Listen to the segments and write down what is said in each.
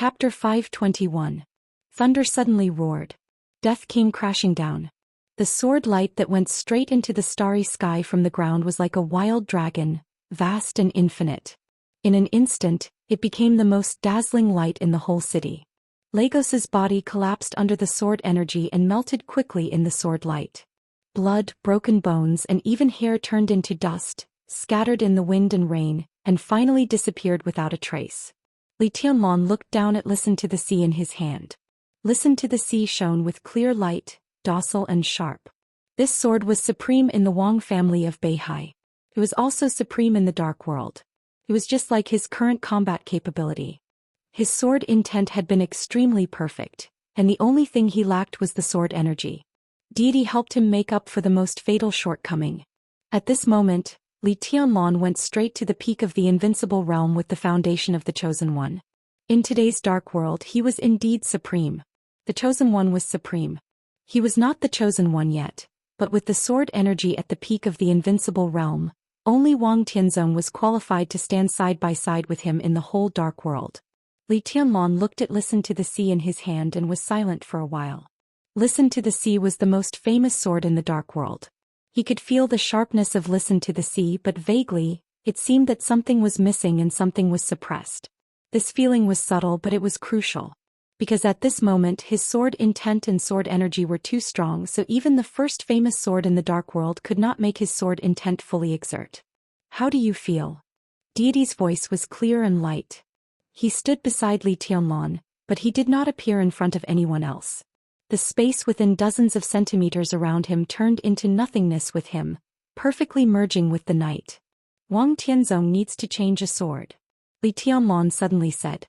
Chapter 521. Thunder suddenly roared. Death came crashing down. The sword light that went straight into the starry sky from the ground was like a wild dragon, vast and infinite. In an instant, it became the most dazzling light in the whole city. Lagos's body collapsed under the sword energy and melted quickly in the sword light. Blood, broken bones and even hair turned into dust, scattered in the wind and rain, and finally disappeared without a trace. Li Tianlong looked down at Listen to the Sea in his hand. Listen to the Sea shone with clear light, docile and sharp. This sword was supreme in the Wang family of Beihai. It was also supreme in the Dark World. It was just like his current combat capability. His sword intent had been extremely perfect, and the only thing he lacked was the sword energy. Deity helped him make up for the most fatal shortcoming. At this moment, Li Tianlong went straight to the peak of the invincible realm with the foundation of the Chosen One. In today's Dark World he was indeed supreme. The Chosen One was supreme. He was not the Chosen One yet, but with the sword energy at the peak of the invincible realm, only Wang Tianzong was qualified to stand side by side with him in the whole Dark World. Li Tianlong looked at Listen to the Sea in his hand and was silent for a while. Listen to the Sea was the most famous sword in the Dark World. He could feel the sharpness of Listen to the Sea, but vaguely, it seemed that something was missing and something was suppressed. This feeling was subtle, but it was crucial. Because at this moment his sword intent and sword energy were too strong, so even the first famous sword in the Dark World could not make his sword intent fully exert. How do you feel? Deity's voice was clear and light. He stood beside Li Tianlong, but he did not appear in front of anyone else. The space within dozens of centimeters around him turned into nothingness with him, perfectly merging with the night. Wang Tianzong needs to change a sword. Li Tianlong suddenly said.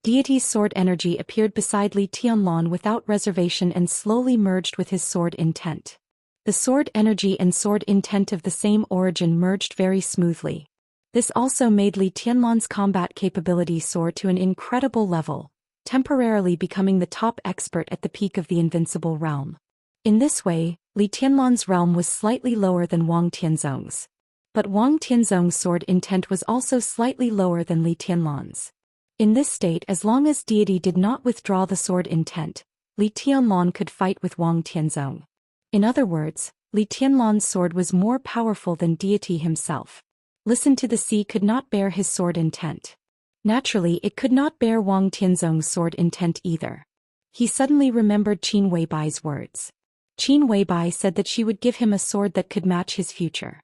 Deity's sword energy appeared beside Li Tianlong without reservation and slowly merged with his sword intent. The sword energy and sword intent of the same origin merged very smoothly. This also made Li Tianlong's combat capability soar to an incredible level, temporarily becoming the top expert at the peak of the invincible realm. In this way, Li Tianlong's realm was slightly lower than Wang Tianzong's. But Wang Tianzong's sword intent was also slightly lower than Li Tianlong's. In this state, as long as deity did not withdraw the sword intent, Li Tianlong could fight with Wang Tianzong. In other words, Li Tianlong's sword was more powerful than deity himself. Listen to the Sea could not bear his sword intent. Naturally, it could not bear Wang Tianzong's sword intent either. He suddenly remembered Qin Weibai's words. Qin Weibai said that she would give him a sword that could match his future.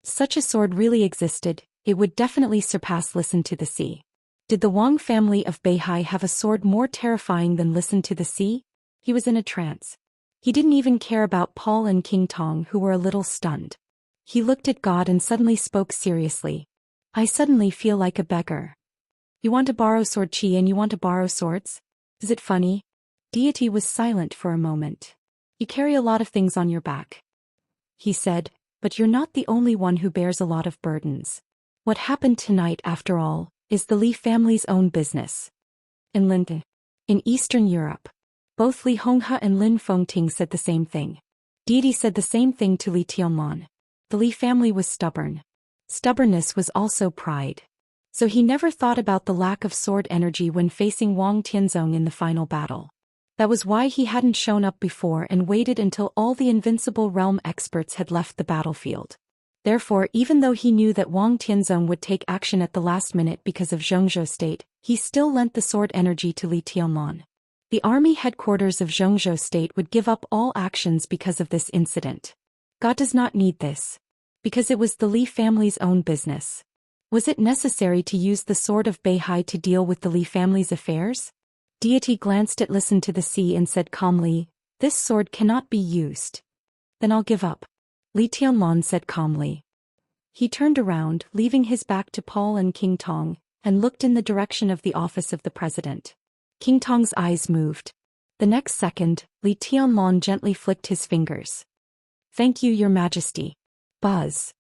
Such a sword really existed, it would definitely surpass Listen to the Sea. Did the Wang family of Beihai have a sword more terrifying than Listen to the Sea? He was in a trance. He didn't even care about Paul and King Tong, who were a little stunned. He looked at God and suddenly spoke seriously. I suddenly feel like a beggar. You want to borrow sword Qi and you want to borrow swords? Is it funny? Deity was silent for a moment. You carry a lot of things on your back, he said, but you're not the only one who bears a lot of burdens. What happened tonight, after all, is the Li family's own business. In Linde, in Eastern Europe, both Li Honghe and Lin Fengting said the same thing. Deity said the same thing to Li Tianlong. The Li family was stubborn. Stubbornness was also pride. So he never thought about the lack of sword energy when facing Wang Tianzong in the final battle. That was why he hadn't shown up before and waited until all the invincible realm experts had left the battlefield. Therefore, even though he knew that Wang Tianzong would take action at the last minute because of Xianxia state, he still lent the sword energy to Li Tianlong. The army headquarters of Xianxia state would give up all actions because of this incident. God does not need this. Because it was the Li family's own business. Was it necessary to use the sword of Beihai to deal with the Li family's affairs? Deity glanced at Listen to the Sea and said calmly, this sword cannot be used. Then I'll give up. Li Tianlong said calmly. He turned around, leaving his back to Paul and King Tong, and looked in the direction of the office of the president. King Tong's eyes moved. The next second, Li Tianlong gently flicked his fingers. Thank you, Your Majesty. Buzz.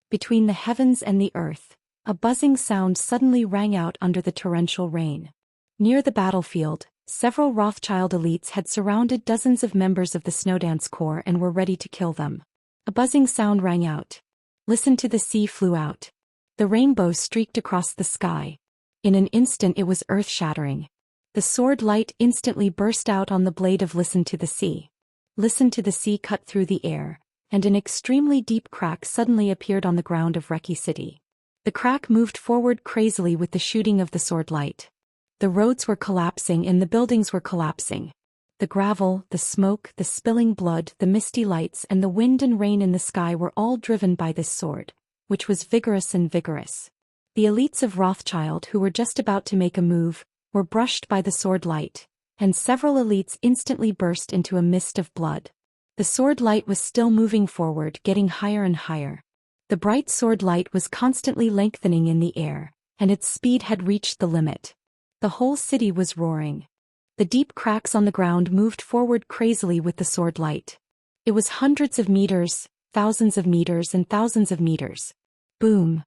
Between the heavens and the earth, a buzzing sound suddenly rang out under the torrential rain. Near the battlefield, several Rothschild elites had surrounded dozens of members of the Snowdance Corps and were ready to kill them. A buzzing sound rang out. Listen to the Sea flew out. The rainbow streaked across the sky. In an instant it was earth-shattering. The sword light instantly burst out on the blade of Listen to the Sea. Listen to the Sea cut through the air, and an extremely deep crack suddenly appeared on the ground of Reki City. The crack moved forward crazily with the shooting of the sword light. The roads were collapsing and the buildings were collapsing. The gravel, the smoke, the spilling blood, the misty lights and the wind and rain in the sky were all driven by this sword, which was vigorous and vigorous. The elites of Rothschild who were just about to make a move, were brushed by the sword light, and several elites instantly burst into a mist of blood. The sword light was still moving forward, getting higher and higher. The bright sword light was constantly lengthening in the air, and its speed had reached the limit. The whole city was roaring. The deep cracks on the ground moved forward crazily with the sword light. It was hundreds of meters, thousands of meters and thousands of meters. Boom!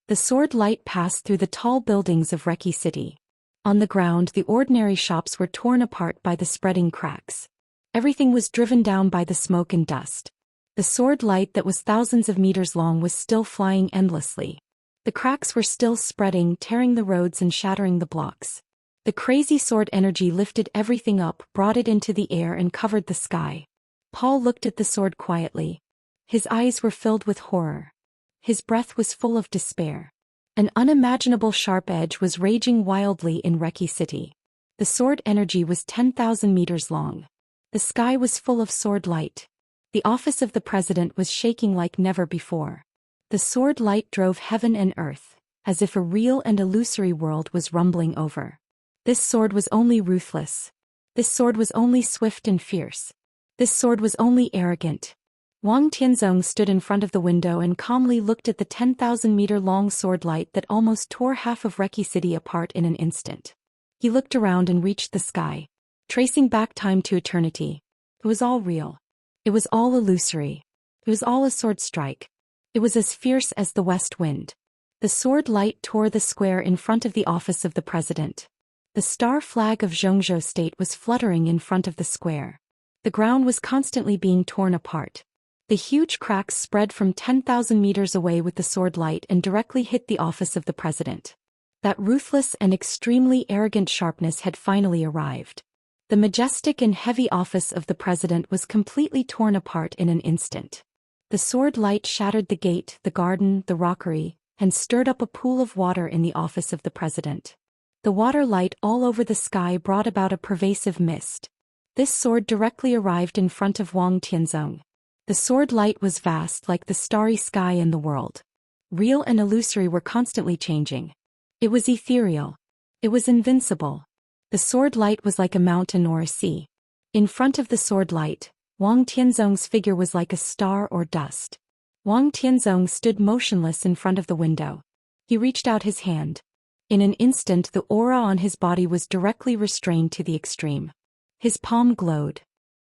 The sword light passed through the tall buildings of Reki City. On the ground the ordinary shops were torn apart by the spreading cracks. Everything was driven down by the smoke and dust. The sword light that was thousands of meters long was still flying endlessly. The cracks were still spreading, tearing the roads and shattering the blocks. The crazy sword energy lifted everything up, brought it into the air and covered the sky. Paul looked at the sword quietly. His eyes were filled with horror. His breath was full of despair. An unimaginable sharp edge was raging wildly in Reki City. The sword energy was 10,000 meters long. The sky was full of sword light. The office of the president was shaking like never before. The sword light drove heaven and earth, as if a real and illusory world was rumbling over. This sword was only ruthless. This sword was only swift and fierce. This sword was only arrogant. Wang Tianzong stood in front of the window and calmly looked at the 10,000-meter-long sword light that almost tore half of Reki City apart in an instant. He looked around and reached the sky, tracing back time to eternity. It was all real. It was all illusory. It was all a sword strike. It was as fierce as the west wind. The sword light tore the square in front of the office of the president. The star flag of Zhongzhou state was fluttering in front of the square. The ground was constantly being torn apart. The huge cracks spread from 10,000 meters away with the sword light and directly hit the office of the president. That ruthless and extremely arrogant sharpness had finally arrived. The majestic and heavy office of the president was completely torn apart in an instant. The sword light shattered the gate, the garden, the rockery, and stirred up a pool of water in the office of the president. The water light all over the sky brought about a pervasive mist. This sword directly arrived in front of Wang Tianzong. The sword light was vast like the starry sky in the world. Real and illusory were constantly changing. It was ethereal. It was invincible. The sword light was like a mountain or a sea. In front of the sword light, Wang Tianzong's figure was like a star or dust. Wang Tianzong stood motionless in front of the window. He reached out his hand. In an instant the aura on his body was directly restrained to the extreme. His palm glowed.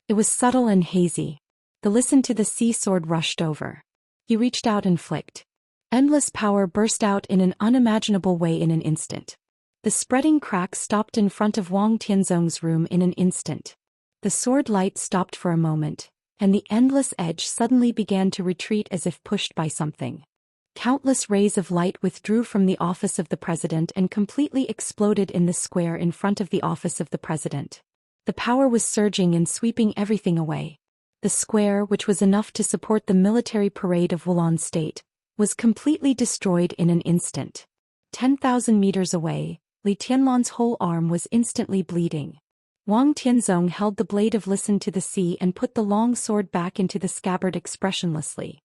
It was subtle and hazy. The Listen to the Sea sword rushed over. He reached out and flicked. Endless power burst out in an unimaginable way in an instant. The spreading cracks stopped in front of Wang Tianzong's room in an instant. The sword light stopped for a moment, and the endless edge suddenly began to retreat as if pushed by something. Countless rays of light withdrew from the office of the president and completely exploded in the square in front of the office of the president. The power was surging and sweeping everything away. The square, which was enough to support the military parade of Wulan state, was completely destroyed in an instant. 10,000 meters away, Li Tianlan's whole arm was instantly bleeding. Wang Tianzong held the blade of Listen to the Sea and put the long sword back into the scabbard expressionlessly.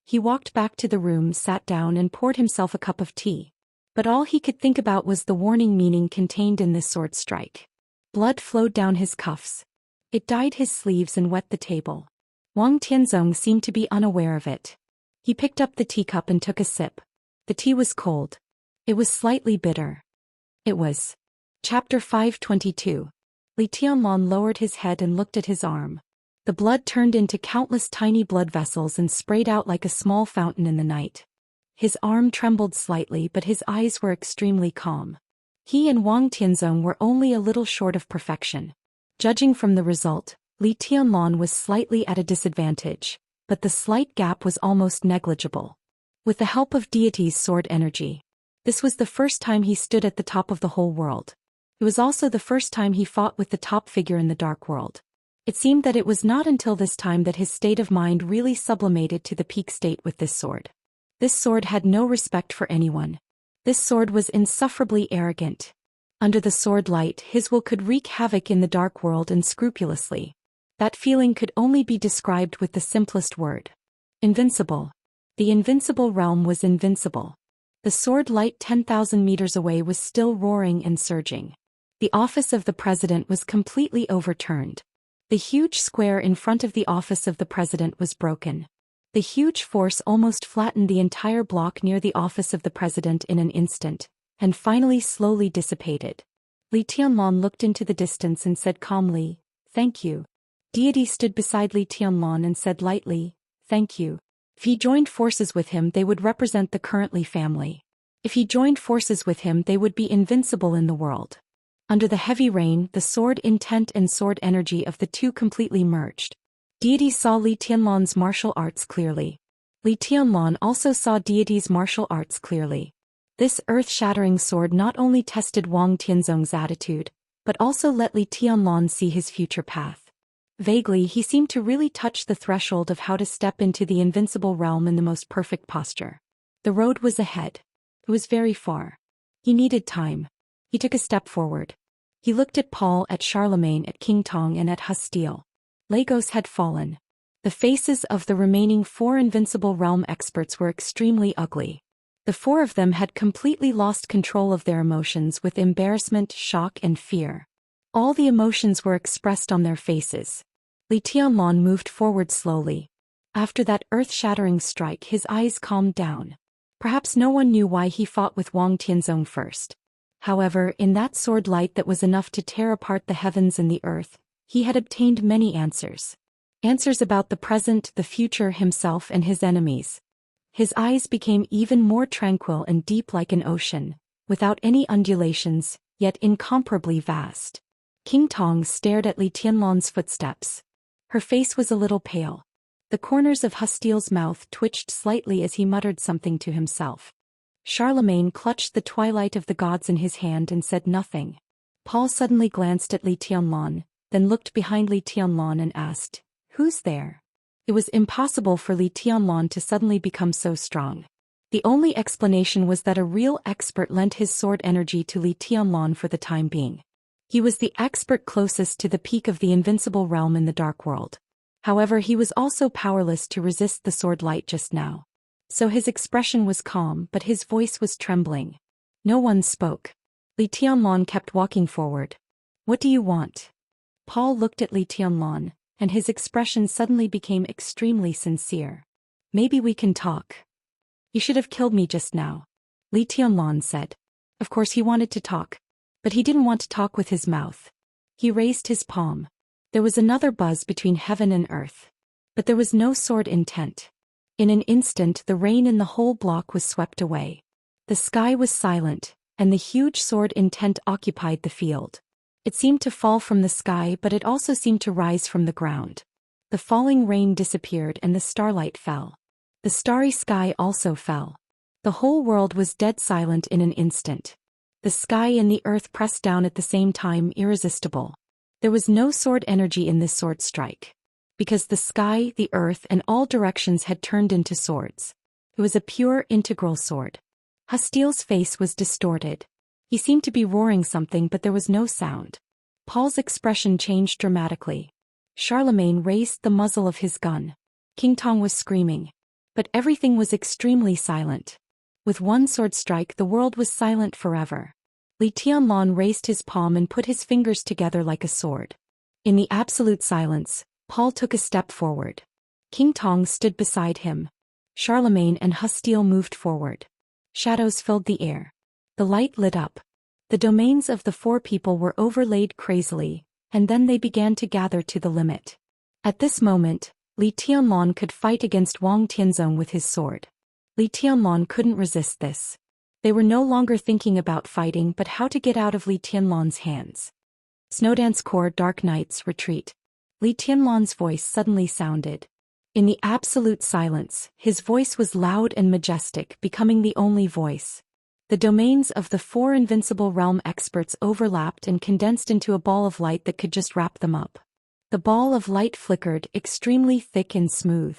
He walked back to the room, sat down and poured himself a cup of tea. But all he could think about was the warning meaning contained in this sword strike. Blood flowed down his cuffs. It dyed his sleeves and wet the table. Wang Tianzong seemed to be unaware of it. He picked up the teacup and took a sip. The tea was cold. It was slightly bitter. It was. Chapter 522. Li Tianlan lowered his head and looked at his arm. The blood turned into countless tiny blood vessels and sprayed out like a small fountain in the night. His arm trembled slightly but his eyes were extremely calm. He and Wang Tianzong were only a little short of perfection. Judging from the result, Li Tianlan was slightly at a disadvantage, but the slight gap was almost negligible. With the help of deity's sword energy, this was the first time he stood at the top of the whole world. It was also the first time he fought with the top figure in the dark world. It seemed that it was not until this time that his state of mind really sublimated to the peak state with this sword. This sword had no respect for anyone. This sword was insufferably arrogant. Under the sword light, his will could wreak havoc in the dark world unscrupulously. That feeling could only be described with the simplest word. Invincible. The invincible realm was invincible. The sword light 10,000 meters away was still roaring and surging. The office of the president was completely overturned. The huge square in front of the office of the president was broken. The huge force almost flattened the entire block near the office of the president in an instant, and finally slowly dissipated. Li Tianlan looked into the distance and said calmly, "Thank you." Deity stood beside Li Tianlan and said lightly, "Thank you." If he joined forces with him, they would represent the currently family. If he joined forces with him, they would be invincible in the world. Under the heavy rain, the sword intent and sword energy of the two completely merged. Deity saw Li Tianlan's martial arts clearly. Li Tianlan also saw Deity's martial arts clearly. This earth-shattering sword not only tested Wang Tianzong's attitude, but also let Li Tianlan see his future path. Vaguely, he seemed to really touch the threshold of how to step into the invincible realm in the most perfect posture. The road was ahead. It was very far. He needed time. He took a step forward. He looked at Paul, at Charlemagne, at King Tong, and at Hastile. Lagos had fallen. The faces of the remaining 4 invincible realm experts were extremely ugly. The 4 of them had completely lost control of their emotions with embarrassment, shock, and fear. All the emotions were expressed on their faces. Li Tianlan moved forward slowly. After that earth-shattering strike, his eyes calmed down. Perhaps no one knew why he fought with Wang Tianzong first. However, in that sword light that was enough to tear apart the heavens and the earth, he had obtained many answers. Answers about the present, the future, himself, and his enemies. His eyes became even more tranquil and deep like an ocean, without any undulations, yet incomparably vast. King Tong stared at Li Tianlan's footsteps. Her face was a little pale. The corners of Hastile's mouth twitched slightly as he muttered something to himself. Charlemagne clutched the twilight of the gods in his hand and said nothing. Paul suddenly glanced at Li Tianlan, then looked behind Li Tianlan and asked, "Who's there?" It was impossible for Li Tianlan to suddenly become so strong. The only explanation was that a real expert lent his sword energy to Li Tianlan for the time being. He was the expert closest to the peak of the invincible realm in the dark world. However, he was also powerless to resist the sword light just now. So his expression was calm, but his voice was trembling. No one spoke. Li Tianlan kept walking forward. "What do you want?" Paul looked at Li Tianlan, and his expression suddenly became extremely sincere. "Maybe we can talk." "You should have killed me just now," Li Tianlan said. Of course he wanted to talk. But he didn't want to talk with his mouth. He raised his palm. There was another buzz between heaven and earth. But there was no sword intent. In an instant, the rain in the whole block was swept away. The sky was silent, and the huge sword intent occupied the field. It seemed to fall from the sky, but it also seemed to rise from the ground. The falling rain disappeared and the starlight fell. The starry sky also fell. The whole world was dead silent in an instant. The sky and the earth pressed down at the same time, irresistible. There was no sword energy in this sword strike. Because the sky, the earth, and all directions had turned into swords. It was a pure, integral sword. Hastile's face was distorted. He seemed to be roaring something, but there was no sound. Paul's expression changed dramatically. Charlemagne raised the muzzle of his gun. King Tong was screaming. But everything was extremely silent. With one sword strike, the world was silent forever. Li Tianlan raised his palm and put his fingers together like a sword. In the absolute silence, Paul took a step forward. King Tong stood beside him. Charlemagne and Hastile moved forward. Shadows filled the air. The light lit up. The domains of the 4 people were overlaid crazily, and then they began to gather to the limit. At this moment, Li Tianlan could fight against Wang Tianzong with his sword. Li Tianlan couldn't resist this. They were no longer thinking about fighting but how to get out of Li Tianlan's hands. Snowdance Corps, Dark Nights, Retreat. Li Tianlan's voice suddenly sounded. In the absolute silence, his voice was loud and majestic, becoming the only voice. The domains of the four invincible realm experts overlapped and condensed into a ball of light that could just wrap them up. The ball of light flickered, extremely thick and smooth.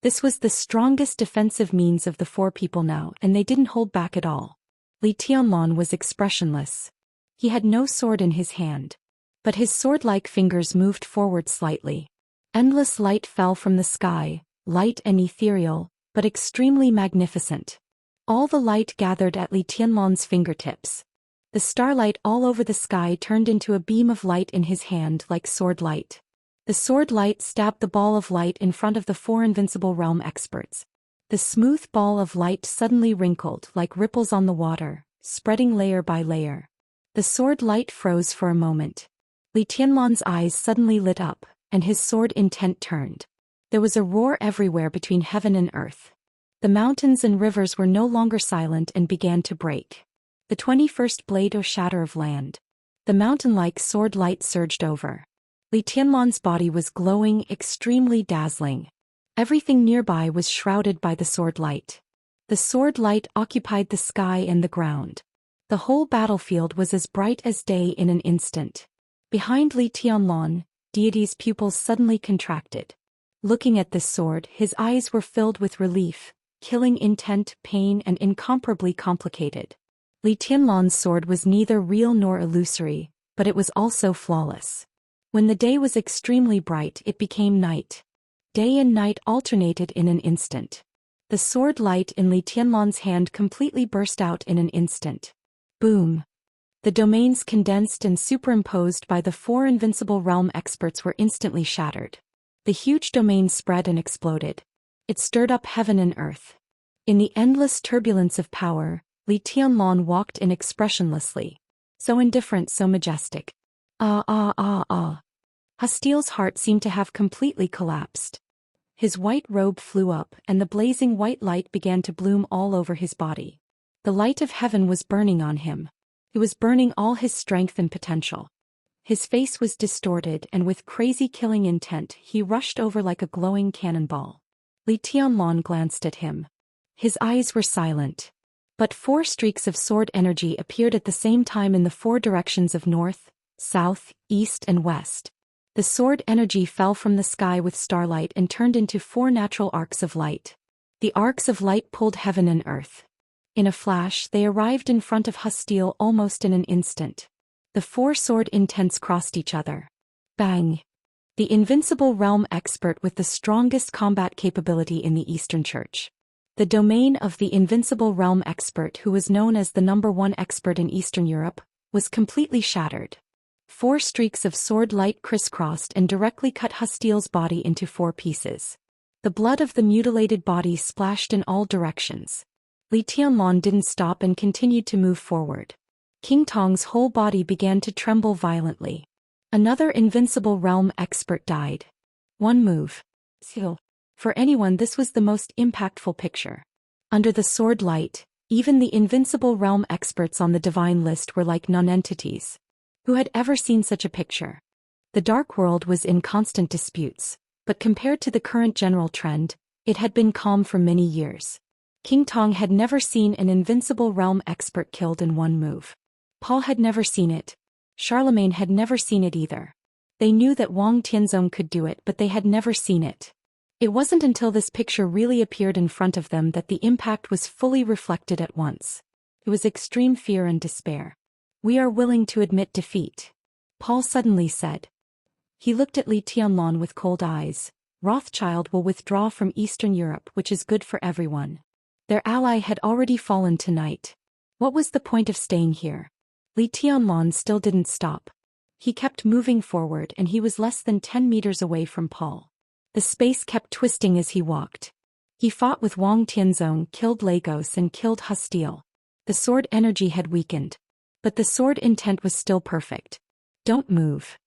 This was the strongest defensive means of the four people now, and they didn't hold back at all. Li Tianlan was expressionless. He had no sword in his hand. But his sword-like fingers moved forward slightly. Endless light fell from the sky, light and ethereal, but extremely magnificent. All the light gathered at Li Tianlan's fingertips. The starlight all over the sky turned into a beam of light in his hand like sword light. The sword light stabbed the ball of light in front of the four invincible realm experts. The smooth ball of light suddenly wrinkled like ripples on the water, spreading layer by layer. The sword light froze for a moment. Li Tianlan's eyes suddenly lit up, and his sword intent turned. There was a roar everywhere between heaven and earth. The mountains and rivers were no longer silent and began to break. The 21st blade or shatter of land. The mountain-like sword light surged over. Li Tianlan's body was glowing, extremely dazzling. Everything nearby was shrouded by the sword light. The sword light occupied the sky and the ground. The whole battlefield was as bright as day in an instant. Behind Li Tianlan, Deity's pupils suddenly contracted. Looking at this sword, his eyes were filled with relief, killing intent, pain, and incomparably complicated. Li Tianlan's sword was neither real nor illusory, but it was also flawless. When the day was extremely bright, it became night. Day and night alternated in an instant. The sword light in Li Tianlan's hand completely burst out in an instant. Boom! The domains condensed and superimposed by the four invincible realm experts were instantly shattered. The huge domain spread and exploded. It stirred up heaven and earth. In the endless turbulence of power, Li Tianlan walked in expressionlessly. So indifferent, so majestic. Hastiel's heart seemed to have completely collapsed. His white robe flew up, and the blazing white light began to bloom all over his body. The light of heaven was burning on him. It was burning all his strength and potential. His face was distorted, and with crazy killing intent, he rushed over like a glowing cannonball. Li Tianlan glanced at him. His eyes were silent. But four streaks of sword energy appeared at the same time in the four directions of north, south, east, and west. The sword energy fell from the sky with starlight and turned into four natural arcs of light. The arcs of light pulled heaven and earth. In a flash, they arrived in front of Hastiel almost in an instant. The four sword intents crossed each other. Bang! The invincible realm expert with the strongest combat capability in the Eastern Church. The domain of the invincible realm expert, who was known as the #1 expert in Eastern Europe, was completely shattered. Four streaks of sword light crisscrossed and directly cut Hastiel's body into four pieces. The blood of the mutilated body splashed in all directions. Li Tianlan didn't stop and continued to move forward. King Tong's whole body began to tremble violently. Another invincible realm expert died. One move. Still, for anyone, this was the most impactful picture. Under the sword light, even the invincible realm experts on the divine list were like non-entities. Who had ever seen such a picture? The dark world was in constant disputes, but compared to the current general trend, it had been calm for many years. King Tong had never seen an invincible realm expert killed in one move. Paul had never seen it. Charlemagne had never seen it either. They knew that Wang Tianzong could do it, but they had never seen it. It wasn't until this picture really appeared in front of them that the impact was fully reflected at once. It was extreme fear and despair. "We are willing to admit defeat," Paul suddenly said. He looked at Li Tianlan with cold eyes. Rothschild will withdraw from Eastern Europe, which is good for everyone. Their ally had already fallen tonight. What was the point of staying here? Li Tianlan still didn't stop. He kept moving forward, and he was less than 10 meters away from Paul. The space kept twisting as he walked. He fought with Wang Tianzong, killed Lagos, and killed Hastiel. The sword energy had weakened. But the sword intent was still perfect. "Don't move."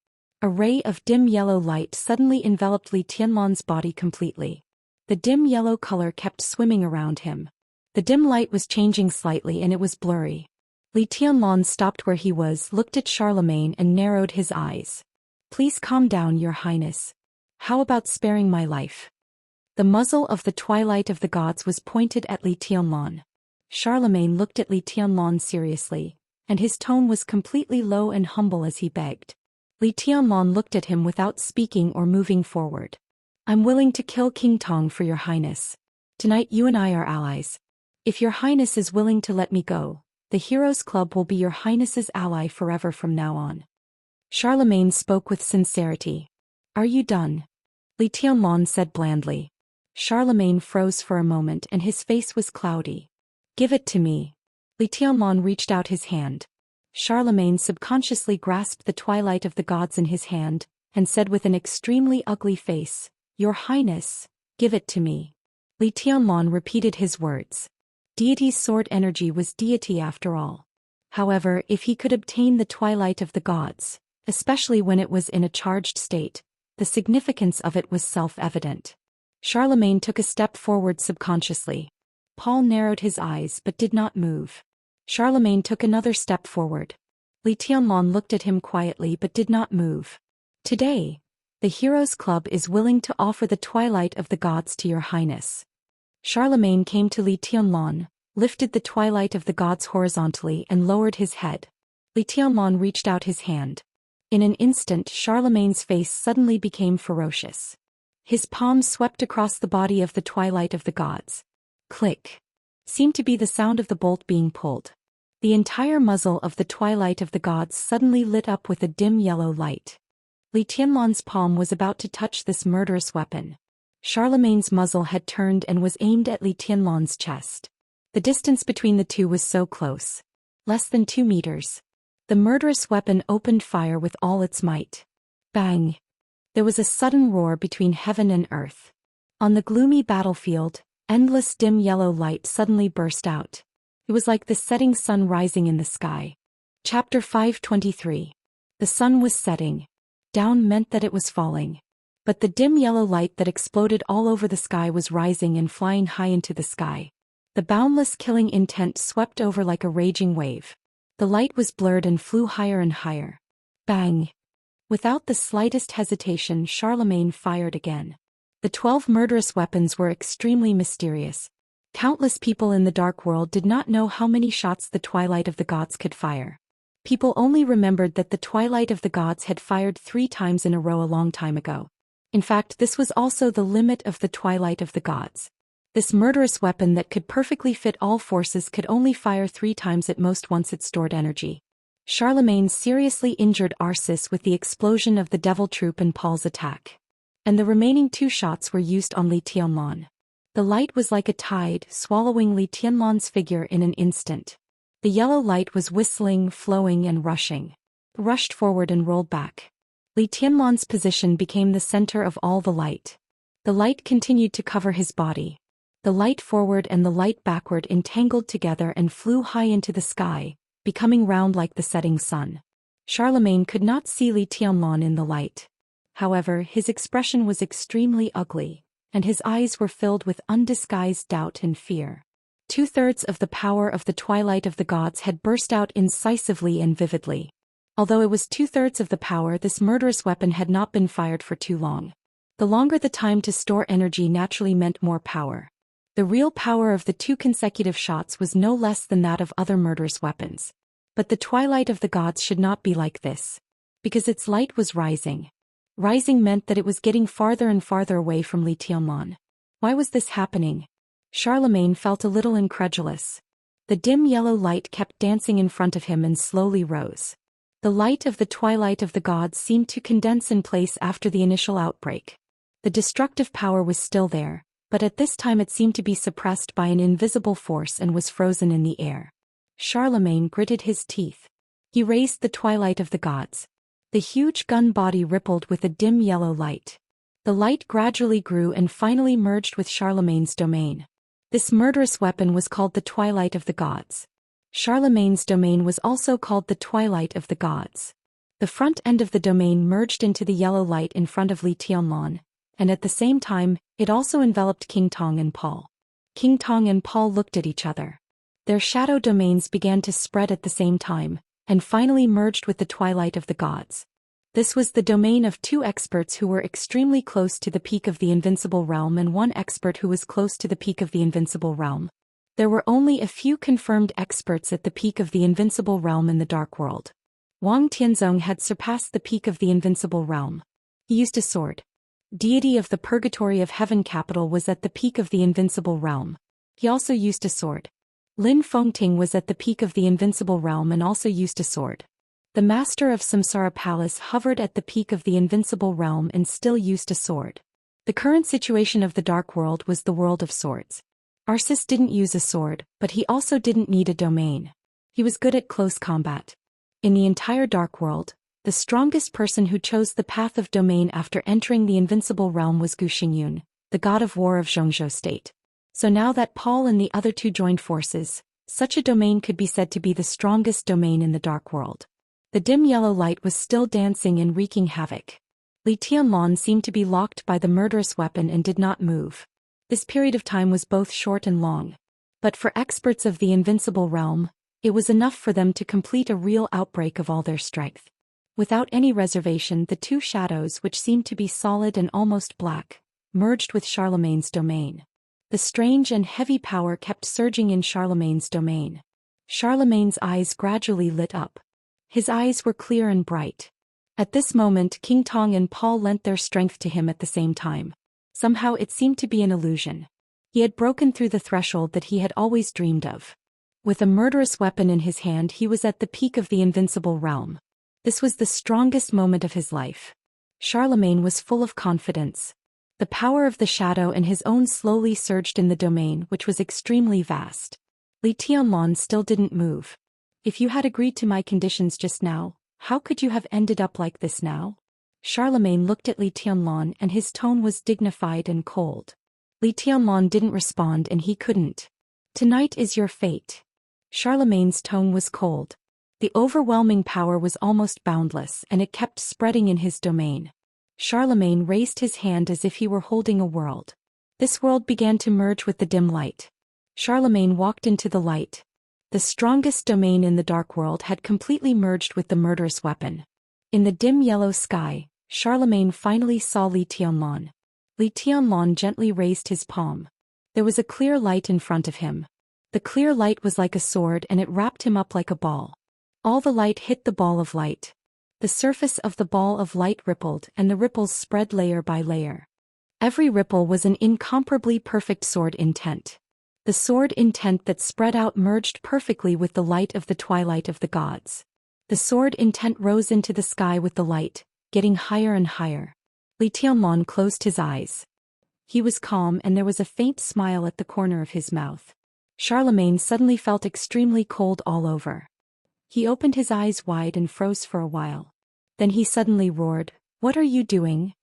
A ray of dim yellow light suddenly enveloped Li Tianlan's body completely. The dim yellow color kept swimming around him. The dim light was changing slightly, and it was blurry. Li Tianlan stopped where he was, looked at Charlemagne, and narrowed his eyes. "Please calm down, Your Highness. How about sparing my life?" The muzzle of the Twilight of the Gods was pointed at Li Tianlan. Charlemagne looked at Li Tianlan seriously, and his tone was completely low and humble as he begged. Li Tianlan looked at him without speaking or moving forward. I'm willing to kill King Tong for your highness. Tonight you and I are allies. If your highness is willing to let me go, the Heroes Club will be your highness's ally forever from now on. Charlemagne spoke with sincerity. Are you done? Li Tianlan said blandly. Charlemagne froze for a moment and his face was cloudy. Give it to me. Li Tianlan reached out his hand. Charlemagne subconsciously grasped the twilight of the gods in his hand, and said with an extremely ugly face, Your Highness, give it to me. Li Tianlan repeated his words. Deity's sword energy was deity after all. However, if he could obtain the twilight of the gods, especially when it was in a charged state, the significance of it was self-evident. Charlemagne took a step forward subconsciously. Paul narrowed his eyes but did not move. Charlemagne took another step forward. Li Tianlan looked at him quietly but did not move. Today, the Heroes Club is willing to offer the twilight of the gods to your highness. Charlemagne came to Li Tianlan, lifted the twilight of the gods horizontally and lowered his head. Li Tianlan reached out his hand. In an instant Charlemagne's face suddenly became ferocious. His palms swept across the body of the twilight of the gods. Click. Seemed to be the sound of the bolt being pulled. The entire muzzle of the twilight of the gods suddenly lit up with a dim yellow light. Li Tianlan's palm was about to touch this murderous weapon. Charlemagne's muzzle had turned and was aimed at Li Tianlan's chest. The distance between the two was so close. Less than 2 meters. The murderous weapon opened fire with all its might. Bang! There was a sudden roar between heaven and earth. On the gloomy battlefield, endless dim yellow light suddenly burst out. It was like the setting sun rising in the sky. Chapter 523. The sun was setting. Down meant that it was falling. But the dim yellow light that exploded all over the sky was rising and flying high into the sky. The boundless killing intent swept over like a raging wave. The light was blurred and flew higher and higher. Bang! Without the slightest hesitation, Charlemagne fired again. The 12 murderous weapons were extremely mysterious. Countless people in the dark world did not know how many shots the twilight of the gods could fire. People only remembered that the twilight of the gods had fired 3 times in a row a long time ago. In fact, this was also the limit of the twilight of the gods. This murderous weapon that could perfectly fit all forces could only fire 3 times at most once it stored energy. Charlemagne seriously injured Arcis with the explosion of the Devil Troop and Paul's attack. And the remaining 2 shots were used on Li Tianlan. The light was like a tide, swallowing Li Tianlan's figure in an instant. The yellow light was whistling, flowing and rushing. It rushed forward and rolled back. Li Tianlan's position became the center of all the light. The light continued to cover his body. The light forward and the light backward entangled together and flew high into the sky, becoming round like the setting sun. Charlemagne could not see Li Tianlan in the light. However, his expression was extremely ugly, and his eyes were filled with undisguised doubt and fear. 2/3 of the power of the twilight of the gods had burst out incisively and vividly. Although it was 2/3 of the power, this murderous weapon had not been fired for too long. The longer the time to store energy naturally meant more power. The real power of the 2 consecutive shots was no less than that of other murderous weapons. But the twilight of the gods should not be like this. Because its light was rising. Rising meant that it was getting farther and farther away from Li Tianlan. Why was this happening? Charlemagne felt a little incredulous. The dim yellow light kept dancing in front of him and slowly rose. The light of the twilight of the gods seemed to condense in place after the initial outbreak. The destructive power was still there, but at this time it seemed to be suppressed by an invisible force and was frozen in the air. Charlemagne gritted his teeth. He raised the twilight of the gods. The huge gun body rippled with a dim yellow light. The light gradually grew and finally merged with Charlemagne's domain. This murderous weapon was called the Twilight of the Gods. Charlemagne's domain was also called the Twilight of the Gods. The front end of the domain merged into the yellow light in front of Li Tianlan, and at the same time, it also enveloped King Tong and Paul. King Tong and Paul looked at each other. Their shadow domains began to spread at the same time, and finally merged with the Twilight of the Gods. This was the domain of 2 experts who were extremely close to the peak of the invincible realm and 1 expert who was close to the peak of the invincible realm. There were only a few confirmed experts at the peak of the invincible realm in the Dark World. Wang Tianzong had surpassed the peak of the invincible realm. He used a sword. Deity of the Purgatory of Heaven capital was at the peak of the invincible realm. He also used a sword. Lin Fengting was at the peak of the invincible realm and also used a sword. The master of Samsara Palace hovered at the peak of the invincible realm and still used a sword. The current situation of the Dark World was the world of swords. Arceus didn't use a sword, but he also didn't need a domain. He was good at close combat. In the entire Dark World, the strongest person who chose the path of domain after entering the invincible realm was Gu Xingyun, the god of war of Zhongzhou state. So now that Paul and the other two joined forces, such a domain could be said to be the strongest domain in the Dark World. The dim yellow light was still dancing and wreaking havoc. Li Tianlan seemed to be locked by the murderous weapon and did not move. This period of time was both short and long. But for experts of the invincible realm, it was enough for them to complete a real outbreak of all their strength. Without any reservation, the two shadows, which seemed to be solid and almost black, merged with Charlemagne's domain. The strange and heavy power kept surging in Charlemagne's domain. Charlemagne's eyes gradually lit up. His eyes were clear and bright. At this moment, King Tong and Paul lent their strength to him at the same time. Somehow it seemed to be an illusion. He had broken through the threshold that he had always dreamed of. With a murderous weapon in his hand, he was at the peak of the invincible realm. This was the strongest moment of his life. Charlemagne was full of confidence. The power of the shadow and his own slowly surged in the domain, which was extremely vast. Li Tianlan still didn't move. If you had agreed to my conditions just now, how could you have ended up like this now? Charlemagne looked at Li Tianlan and his tone was dignified and cold. Li Tianlan didn't respond and he couldn't. Tonight is your fate. Charlemagne's tone was cold. The overwhelming power was almost boundless and it kept spreading in his domain. Charlemagne raised his hand as if he were holding a world. This world began to merge with the dim light. Charlemagne walked into the light. The strongest domain in the Dark World had completely merged with the murderous weapon. In the dim yellow sky, Charlemagne finally saw Li Tianlan. Li Tianlan gently raised his palm. There was a clear light in front of him. The clear light was like a sword and it wrapped him up like a ball. All the light hit the ball of light. The surface of the ball of light rippled and the ripples spread layer by layer. Every ripple was an incomparably perfect sword intent. The sword intent that spread out merged perfectly with the light of the twilight of the gods. The sword intent rose into the sky with the light, getting higher and higher. Li Tianlan closed his eyes. He was calm and there was a faint smile at the corner of his mouth. Charlemagne suddenly felt extremely cold all over. He opened his eyes wide and froze for a while. Then he suddenly roared, "What are you doing?"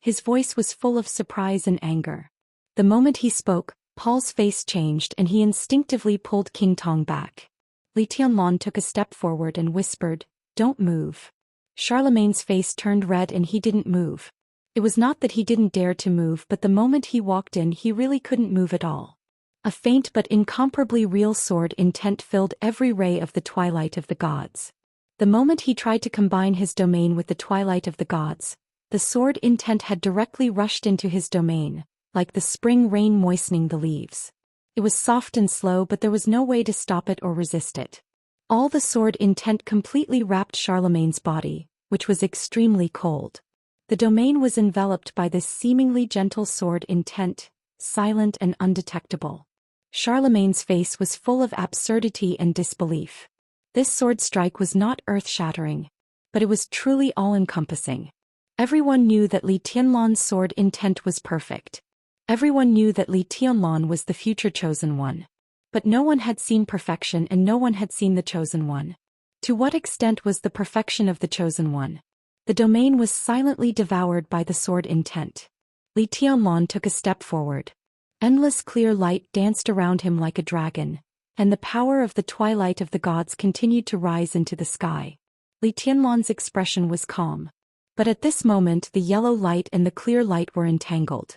His voice was full of surprise and anger. The moment he spoke, Paul's face changed and he instinctively pulled King Tong back. Li Tianlan took a step forward and whispered, "Don't move." Charlemagne's face turned red and he didn't move. It was not that he didn't dare to move, but the moment he walked in he really couldn't move at all. A faint but incomparably real sword intent filled every ray of the twilight of the gods. The moment he tried to combine his domain with the twilight of the gods, the sword intent had directly rushed into his domain, like the spring rain moistening the leaves. It was soft and slow, but there was no way to stop it or resist it. All the sword intent completely wrapped Charlemagne's body, which was extremely cold. The domain was enveloped by this seemingly gentle sword intent, silent and undetectable. Charlemagne's face was full of absurdity and disbelief. This sword strike was not earth-shattering, but it was truly all-encompassing. Everyone knew that Li Tianlan's sword intent was perfect. Everyone knew that Li Tianlan was the future chosen one. But no one had seen perfection and no one had seen the chosen one. To what extent was the perfection of the chosen one? The domain was silently devoured by the sword intent. Li Tianlan took a step forward. Endless clear light danced around him like a dragon, and the power of the twilight of the gods continued to rise into the sky. Li Tianlan's expression was calm. But at this moment the yellow light and the clear light were entangled.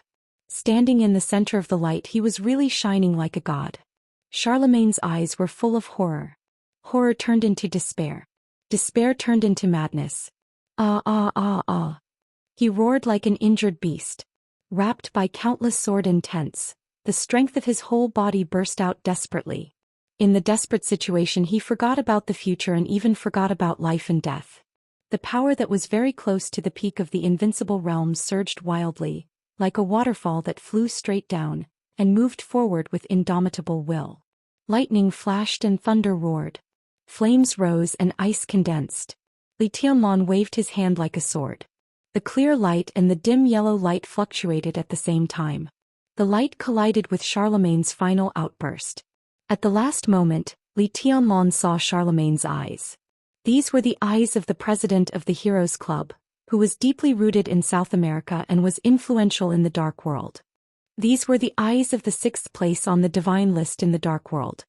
Standing in the center of the light, he was really shining like a god. Charlemagne's eyes were full of horror. Horror turned into despair. Despair turned into madness. Ah ah ah ah. He roared like an injured beast. Wrapped by countless sword intents, the strength of his whole body burst out desperately. In the desperate situation he forgot about the future and even forgot about life and death. The power that was very close to the peak of the invincible realm surged wildly, like a waterfall that flew straight down, and moved forward with indomitable will. Lightning flashed and thunder roared. Flames rose and ice condensed. Li Tianlan waved his hand like a sword. The clear light and the dim yellow light fluctuated at the same time. The light collided with Charlemagne's final outburst. At the last moment, Li Tianlan saw Charlemagne's eyes. These were the eyes of the president of the Heroes Club, who was deeply rooted in South America and was influential in the Dark World. These were the eyes of the 6th place on the divine list in the Dark World.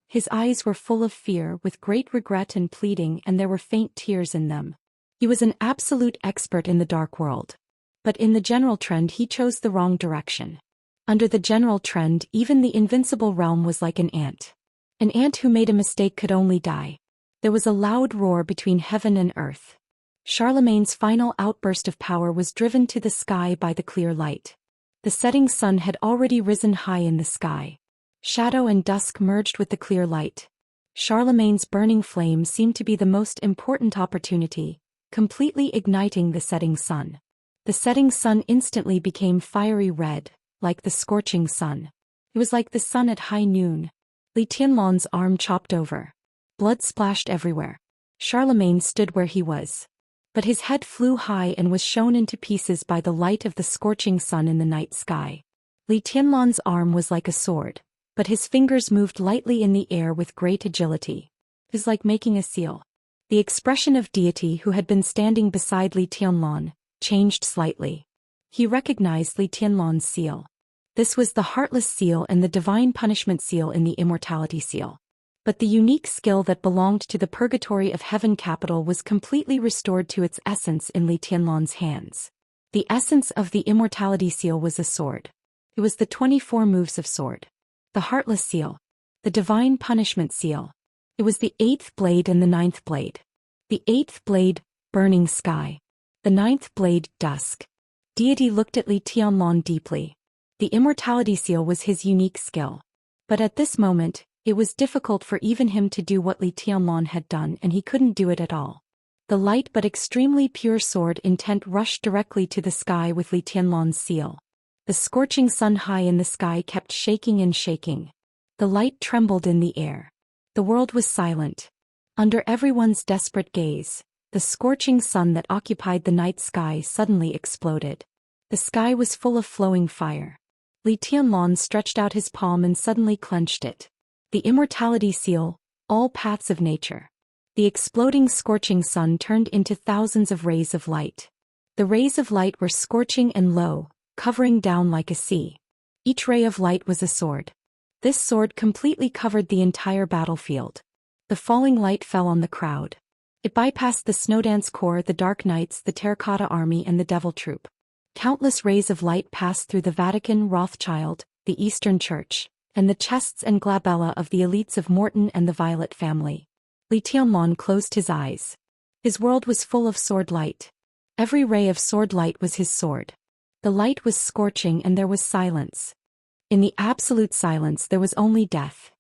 His eyes were full of fear, with great regret and pleading, and there were faint tears in them. He was an absolute expert in the Dark World. But in the general trend he chose the wrong direction. Under the general trend, even the invincible realm was like an ant. An ant who made a mistake could only die. There was a loud roar between heaven and earth. Charlemagne's final outburst of power was driven to the sky by the clear light. The setting sun had already risen high in the sky. Shadow and dusk merged with the clear light. Charlemagne's burning flame seemed to be the most important opportunity, completely igniting the setting sun. The setting sun instantly became fiery red, like the scorching sun. It was like the sun at high noon. Li Tianlan's arm chopped over. Blood splashed everywhere. Charlemagne stood where he was. But his head flew high and was shown into pieces by the light of the scorching sun in the night sky. Li Tianlan's arm was like a sword, but his fingers moved lightly in the air with great agility. It was like making a seal. The expression of deity who had been standing beside Li Tianlan changed slightly. He recognized Li Tianlan's seal. This was the Heartless Seal and the Divine Punishment Seal in the Immortality Seal. But the unique skill that belonged to the Purgatory of Heaven capital was completely restored to its essence in Li Tianlan's hands. The essence of the Immortality Seal was a sword. It was the 24 moves of sword. The Heartless Seal. The Divine Punishment Seal. It was the 8th blade and the 9th blade. The 8th blade, burning sky. The 9th blade, dusk. Deity looked at Li Tianlan deeply. The Immortality Seal was his unique skill. But at this moment, it was difficult for even him to do what Li Tianlan had done, and he couldn't do it at all. The light but extremely pure sword intent rushed directly to the sky with Li Tianlan's seal. The scorching sun high in the sky kept shaking and shaking. The light trembled in the air. The world was silent. Under everyone's desperate gaze, the scorching sun that occupied the night sky suddenly exploded. The sky was full of flowing fire. Li Tianlan stretched out his palm and suddenly clenched it. The Immortality Seal, all paths of nature. The exploding scorching sun turned into thousands of rays of light. The rays of light were scorching and low, covering down like a sea. Each ray of light was a sword. This sword completely covered the entire battlefield. The falling light fell on the crowd. It bypassed the Snowdance Corps, the Dark Knights, the Terracotta Army, and the Devil Troop. Countless rays of light passed through the Vatican, Rothschild, the Eastern Church, and the chests and glabella of the elites of Morton and the Violet family. Li Tianlan closed his eyes. His world was full of sword light. Every ray of sword light was his sword. The light was scorching and there was silence. In the absolute silence there was only death.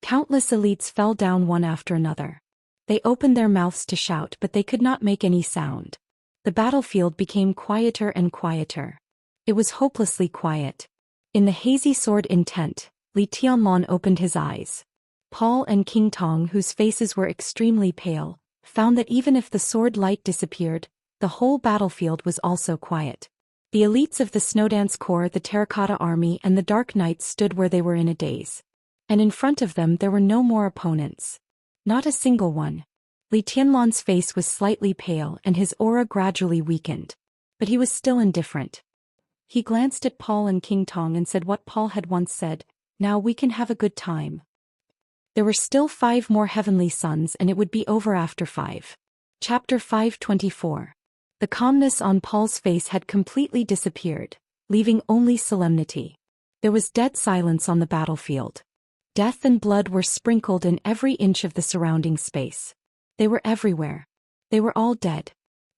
Countless elites fell down one after another. They opened their mouths to shout, but they could not make any sound. The battlefield became quieter and quieter. It was hopelessly quiet. In the hazy sword intent, Li Tianlan opened his eyes. Paul and King Tong, whose faces were extremely pale, found that even if the sword light disappeared, the whole battlefield was also quiet. The elites of the Snowdance Corps, the Terracotta Army, and the Dark Knights stood where they were in a daze. And in front of them there were no more opponents. Not a single one. Li Tianlan's face was slightly pale and his aura gradually weakened. But he was still indifferent. He glanced at Paul and King Tong and said what Paul had once said, "Now we can have a good time." There were still 5 more heavenly suns and it would be over after 5. Chapter 524. The calmness on Paul's face had completely disappeared, leaving only solemnity. There was dead silence on the battlefield. Death and blood were sprinkled in every inch of the surrounding space. They were everywhere. They were all dead.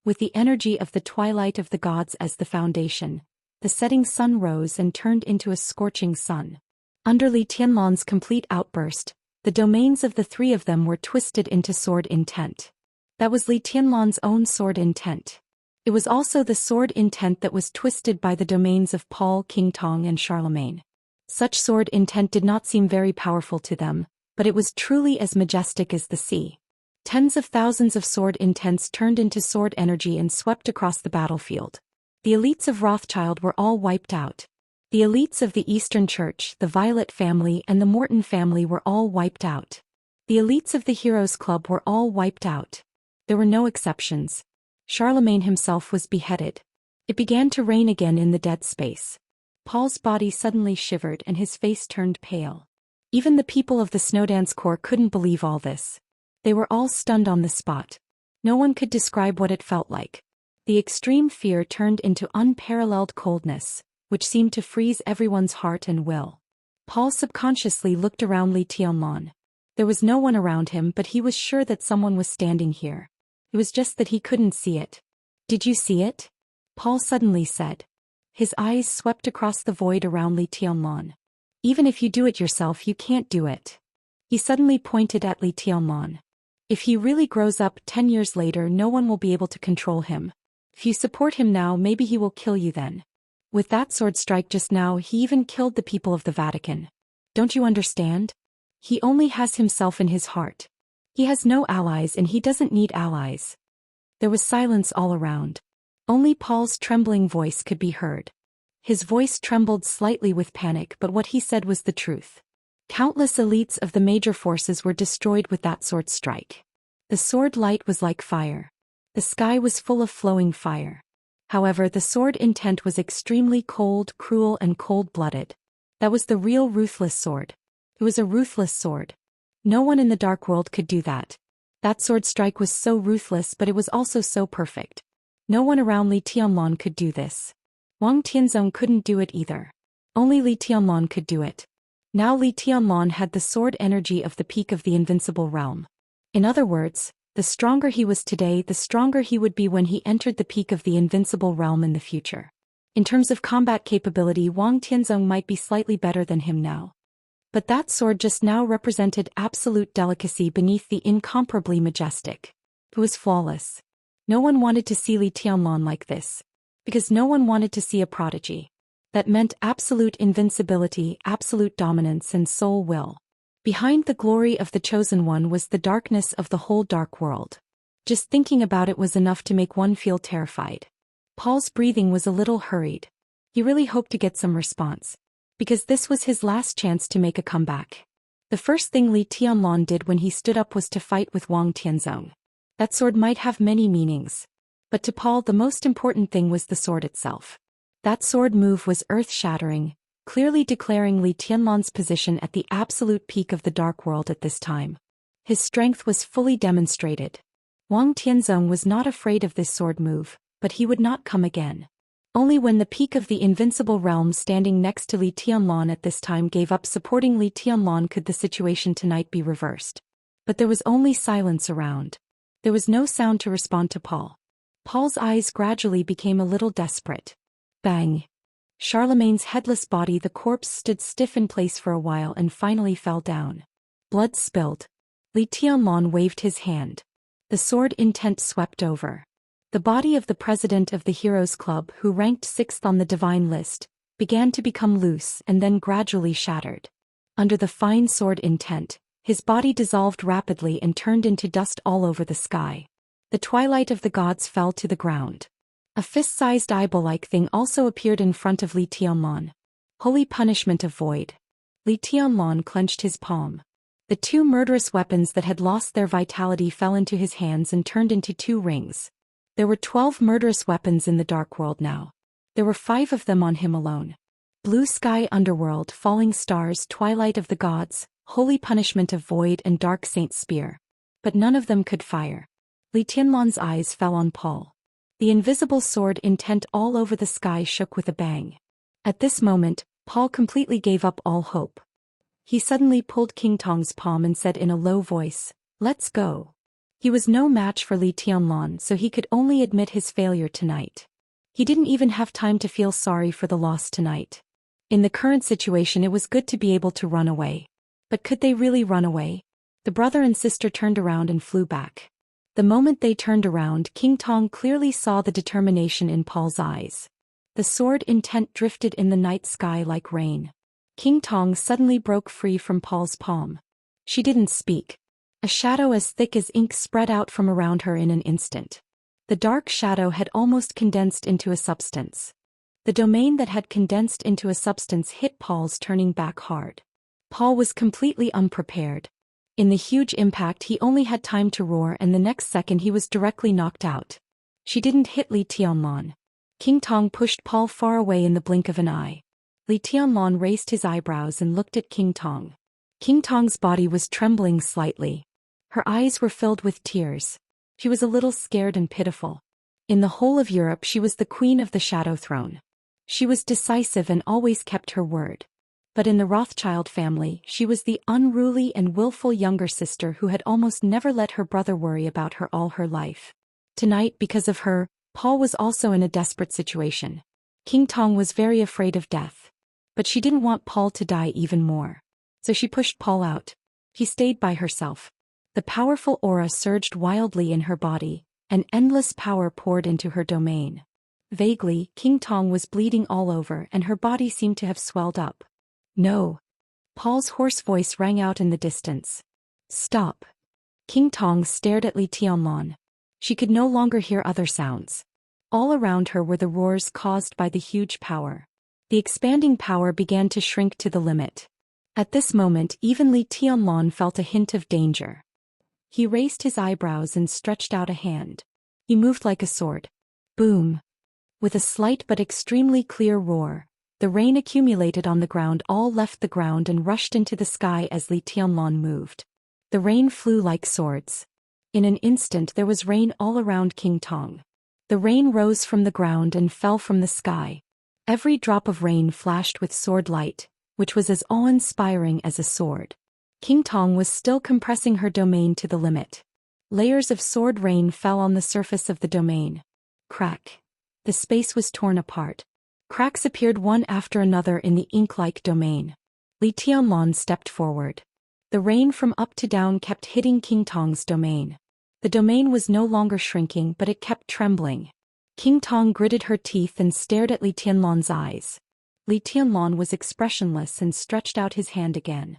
With the energy of the twilight of the gods as the foundation, the setting sun rose and turned into a scorching sun. Under Li Tianlan's complete outburst, the domains of the three of them were twisted into sword intent. That was Li Tianlan's own sword intent. It was also the sword intent that was twisted by the domains of Paul, King Tong and Charlemagne. Such sword intent did not seem very powerful to them, but it was truly as majestic as the sea. Tens of thousands of sword intents turned into sword energy and swept across the battlefield. The elites of Rothschild were all wiped out. The elites of the Eastern Church, the Violet family and the Morton family were all wiped out. The elites of the Heroes Club were all wiped out. There were no exceptions. Charlemagne himself was beheaded. It began to rain again in the dead space. Paul's body suddenly shivered and his face turned pale. Even the people of the Snowdance Corps couldn't believe all this. They were all stunned on the spot. No one could describe what it felt like. The extreme fear turned into unparalleled coldness, which seemed to freeze everyone's heart and will. Paul subconsciously looked around Li Tianlan. There was no one around him, but he was sure that someone was standing here. It was just that he couldn't see it. "Did you see it?" Paul suddenly said. His eyes swept across the void around Li Tianlan. "Even if you do it yourself, you can't do it." He suddenly pointed at Li Tianlan. "If he really grows up 10 years later, no one will be able to control him. If you support him now, maybe he will kill you then. With that sword strike just now, he even killed the people of the Vatican. Don't you understand? He only has himself in his heart. He has no allies and he doesn't need allies." There was silence all around. Only Paul's trembling voice could be heard. His voice trembled slightly with panic, but what he said was the truth. Countless elites of the major forces were destroyed with that sword strike. The sword light was like fire. The sky was full of flowing fire. However, the sword intent was extremely cold, cruel and cold-blooded. That was the real ruthless sword. It was a ruthless sword. No one in the dark world could do that. That sword strike was so ruthless, but it was also so perfect. No one around Li Tianlan could do this. Wang Tianzong couldn't do it either. Only Li Tianlan could do it. Now Li Tianlan had the sword energy of the peak of the invincible realm. In other words, the stronger he was today, the stronger he would be when he entered the peak of the invincible realm in the future. In terms of combat capability, Wang Tianzong might be slightly better than him now. But that sword just now represented absolute delicacy beneath the incomparably majestic. It was flawless. No one wanted to see Li Tianlan like this. Because no one wanted to see a prodigy. That meant absolute invincibility, absolute dominance and sole will. Behind the glory of the Chosen One was the darkness of the whole dark world. Just thinking about it was enough to make one feel terrified. Paul's breathing was a little hurried. He really hoped to get some response. Because this was his last chance to make a comeback. The first thing Li Tianlan did when he stood up was to fight with Wang Tianzong. That sword might have many meanings. But to Paul the most important thing was the sword itself. That sword move was earth-shattering, clearly declaring Li Tianlan's position at the absolute peak of the dark world at this time. His strength was fully demonstrated. Wang Tianzong was not afraid of this sword move, but he would not come again. Only when the peak of the invincible realm standing next to Li Tianlan at this time gave up supporting Li Tianlan could the situation tonight be reversed. But there was only silence around. There was no sound to respond to Paul. Paul's eyes gradually became a little desperate. Bang! Charlemagne's headless body, the corpse, stood stiff in place for a while and finally fell down. Blood spilled. Li Tianlan waved his hand. The sword intent swept over. The body of the president of the Heroes Club, who ranked 6th on the divine list, began to become loose and then gradually shattered. Under the fine sword intent, his body dissolved rapidly and turned into dust all over the sky. The twilight of the gods fell to the ground. A fist-sized eyeball-like thing also appeared in front of Li Tianlan. Holy punishment of void. Li Tianlan clenched his palm. The two murderous weapons that had lost their vitality fell into his hands and turned into 2 rings. There were 12 murderous weapons in the dark world now. There were 5 of them on him alone. Blue sky underworld, falling stars, twilight of the gods, holy punishment of void and dark saint's spear. But none of them could fire. Li Tianlan's eyes fell on Paul. The invisible sword intent all over the sky shook with a bang. At this moment, Paul completely gave up all hope. He suddenly pulled King Tong's palm and said in a low voice, "Let's go." He was no match for Li Tianlan, so he could only admit his failure tonight. He didn't even have time to feel sorry for the loss tonight. In the current situation it was good to be able to run away. But could they really run away? The brother and sister turned around and flew back. The moment they turned around, King Tong clearly saw the determination in Paul's eyes. The sword intent drifted in the night sky like rain. King Tong suddenly broke free from Paul's palm. She didn't speak. A shadow as thick as ink spread out from around her in an instant. The dark shadow had almost condensed into a substance. The domain that had condensed into a substance hit Paul's, turning back hard. Paul was completely unprepared. In the huge impact he only had time to roar, and the next second he was directly knocked out. She didn't hit Li Tianlan. King Tong pushed Paul far away in the blink of an eye. Li Tianlan raised his eyebrows and looked at King Tong. King Tong's body was trembling slightly. Her eyes were filled with tears. She was a little scared and pitiful. In the whole of Europe she was the queen of the Shadow Throne. She was decisive and always kept her word. But in the Rothschild family she was the unruly and willful younger sister who had almost never let her brother worry about her all her life. Tonight, because of her, Paul was also in a desperate situation. King Tong was very afraid of death. But she didn't want Paul to die even more. So she pushed Paul out. He stayed by herself. The powerful aura surged wildly in her body, and endless power poured into her domain. Vaguely, King Tong was bleeding all over and her body seemed to have swelled up. No. Paul's hoarse voice rang out in the distance. Stop. King Tong stared at Li Tianlan. She could no longer hear other sounds. All around her were the roars caused by the huge power. The expanding power began to shrink to the limit. At this moment even Li Tianlan felt a hint of danger. He raised his eyebrows and stretched out a hand. He moved like a sword. Boom. With a slight but extremely clear roar, the rain accumulated on the ground all left the ground and rushed into the sky as Li Tianlan moved. The rain flew like swords. In an instant there was rain all around King Tong. The rain rose from the ground and fell from the sky. Every drop of rain flashed with sword light, which was as awe-inspiring as a sword. King Tong was still compressing her domain to the limit. Layers of sword rain fell on the surface of the domain. Crack. The space was torn apart. Cracks appeared one after another in the ink-like domain. Li Tianlan stepped forward. The rain from up to down kept hitting King Tong's domain. The domain was no longer shrinking, but it kept trembling. King Tong gritted her teeth and stared at Li Tianlan's eyes. Li Tianlan was expressionless and stretched out his hand again.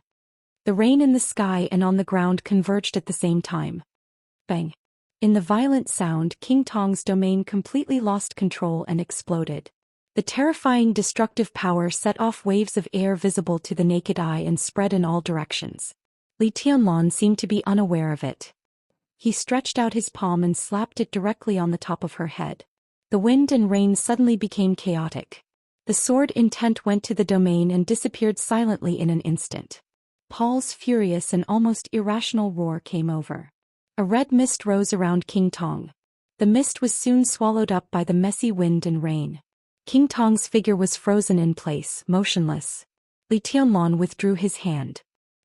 The rain in the sky and on the ground converged at the same time. Bang! In the violent sound, King Tong's domain completely lost control and exploded. The terrifying destructive power set off waves of air visible to the naked eye and spread in all directions. Li Tianlan seemed to be unaware of it. He stretched out his palm and slapped it directly on the top of her head. The wind and rain suddenly became chaotic. The sword intent went to the domain and disappeared silently in an instant. Paul's furious and almost irrational roar came over. A red mist rose around King Tong. The mist was soon swallowed up by the messy wind and rain. King Tong's figure was frozen in place, motionless. Li Tianlan withdrew his hand.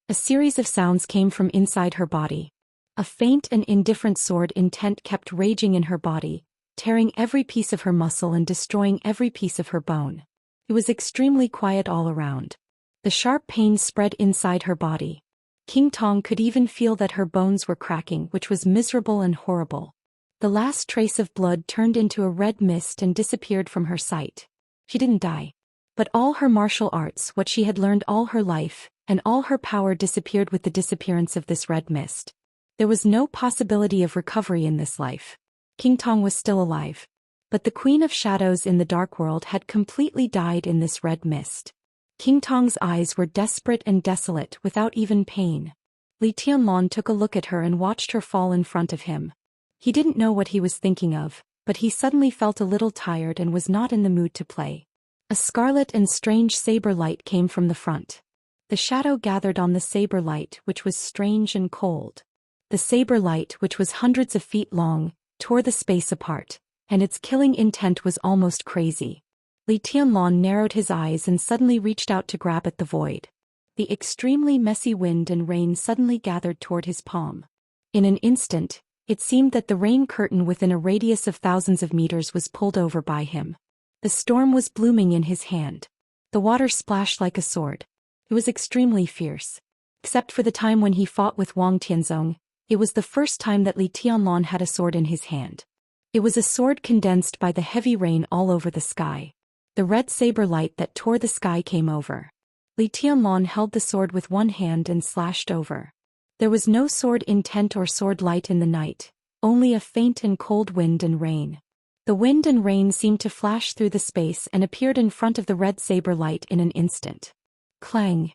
A series of sounds came from inside her body. A faint and indifferent sword intent kept raging in her body, tearing every piece of her muscle and destroying every piece of her bone. It was extremely quiet all around. The sharp pain spread inside her body. King Tong could even feel that her bones were cracking, which was miserable and horrible. The last trace of blood turned into a red mist and disappeared from her sight. She didn't die. But all her martial arts, what she had learned all her life, and all her power disappeared with the disappearance of this red mist. There was no possibility of recovery in this life. King Tong was still alive. But the Queen of Shadows in the Dark World had completely died in this red mist. King Tong's eyes were desperate and desolate without even pain. Li Tianlan took a look at her and watched her fall in front of him. He didn't know what he was thinking of, but he suddenly felt a little tired and was not in the mood to play. A scarlet and strange saber light came from the front. The shadow gathered on the saber light, which was strange and cold. The saber light, which was hundreds of feet long, tore the space apart, and its killing intent was almost crazy. Li Tianlan narrowed his eyes and suddenly reached out to grab at the void. The extremely messy wind and rain suddenly gathered toward his palm. In an instant, it seemed that the rain curtain within a radius of thousands of meters was pulled over by him. The storm was blooming in his hand. The water splashed like a sword. It was extremely fierce. Except for the time when he fought with Wang Tianzong, it was the first time that Li Tianlan had a sword in his hand. It was a sword condensed by the heavy rain all over the sky. The red saber light that tore the sky came over. Li Tianlan held the sword with one hand and slashed over. There was no sword intent or sword light in the night, only a faint and cold wind and rain. The wind and rain seemed to flash through the space and appeared in front of the red saber light in an instant. Clang!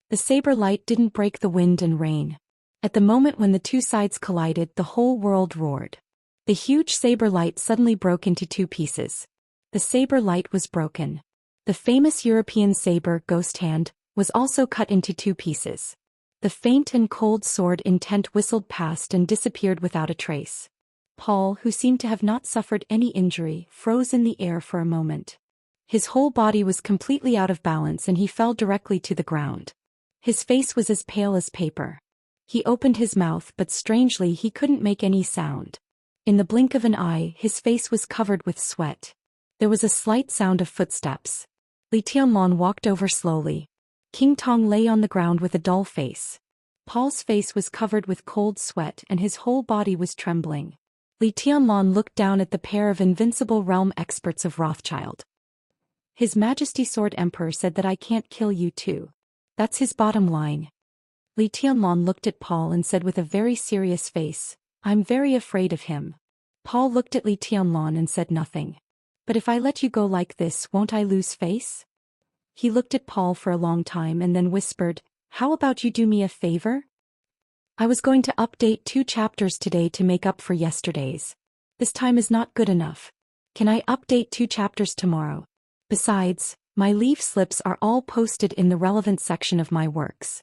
The saber light didn't break the wind and rain. At the moment when the two sides collided, the whole world roared. The huge saber light suddenly broke into two pieces. The saber light was broken. The famous European saber, Ghost Hand, was also cut into two pieces. The faint and cold sword intent whistled past and disappeared without a trace. Paul, who seemed to have not suffered any injury, froze in the air for a moment. His whole body was completely out of balance and he fell directly to the ground. His face was as pale as paper. He opened his mouth, but strangely he couldn't make any sound. In the blink of an eye, his face was covered with sweat. There was a slight sound of footsteps. Li Tianlan walked over slowly. King Tong lay on the ground with a dull face. Paul's face was covered with cold sweat and his whole body was trembling. Li Tianlan looked down at the pair of invincible realm experts of Rothschild. His Majesty Sword Emperor said that I can't kill you too. That's his bottom line. Li Tianlan looked at Paul and said with a very serious face, I'm very afraid of him. Paul looked at Li Tianlan and said nothing. But if I let you go like this, won't I lose face? He looked at Paul for a long time and then whispered, how about you do me a favor? I was going to update 2 chapters today to make up for yesterday's. This time is not good enough. Can I update 2 chapters tomorrow? Besides, my leave slips are all posted in the relevant section of my works.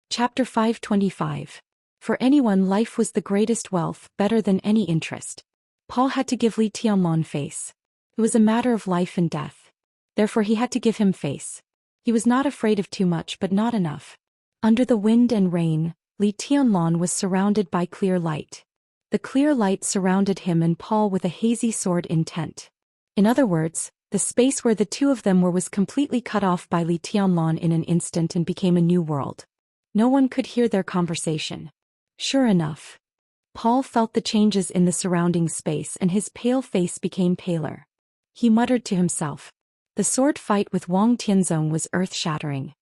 Chapter 525. For anyone, life was the greatest wealth, better than any interest. Paul had to give Li Tianlan face. It was a matter of life and death. Therefore he had to give him face. He was not afraid of too much but not enough. Under the wind and rain, Li Tianlan was surrounded by clear light. The clear light surrounded him and Paul with a hazy sword intent. In other words, the space where the two of them were was completely cut off by Li Tianlan in an instant and became a new world. No one could hear their conversation. Sure enough. Paul felt the changes in the surrounding space and his pale face became paler. He muttered to himself. The sword fight with Wang Tianzong was earth-shattering.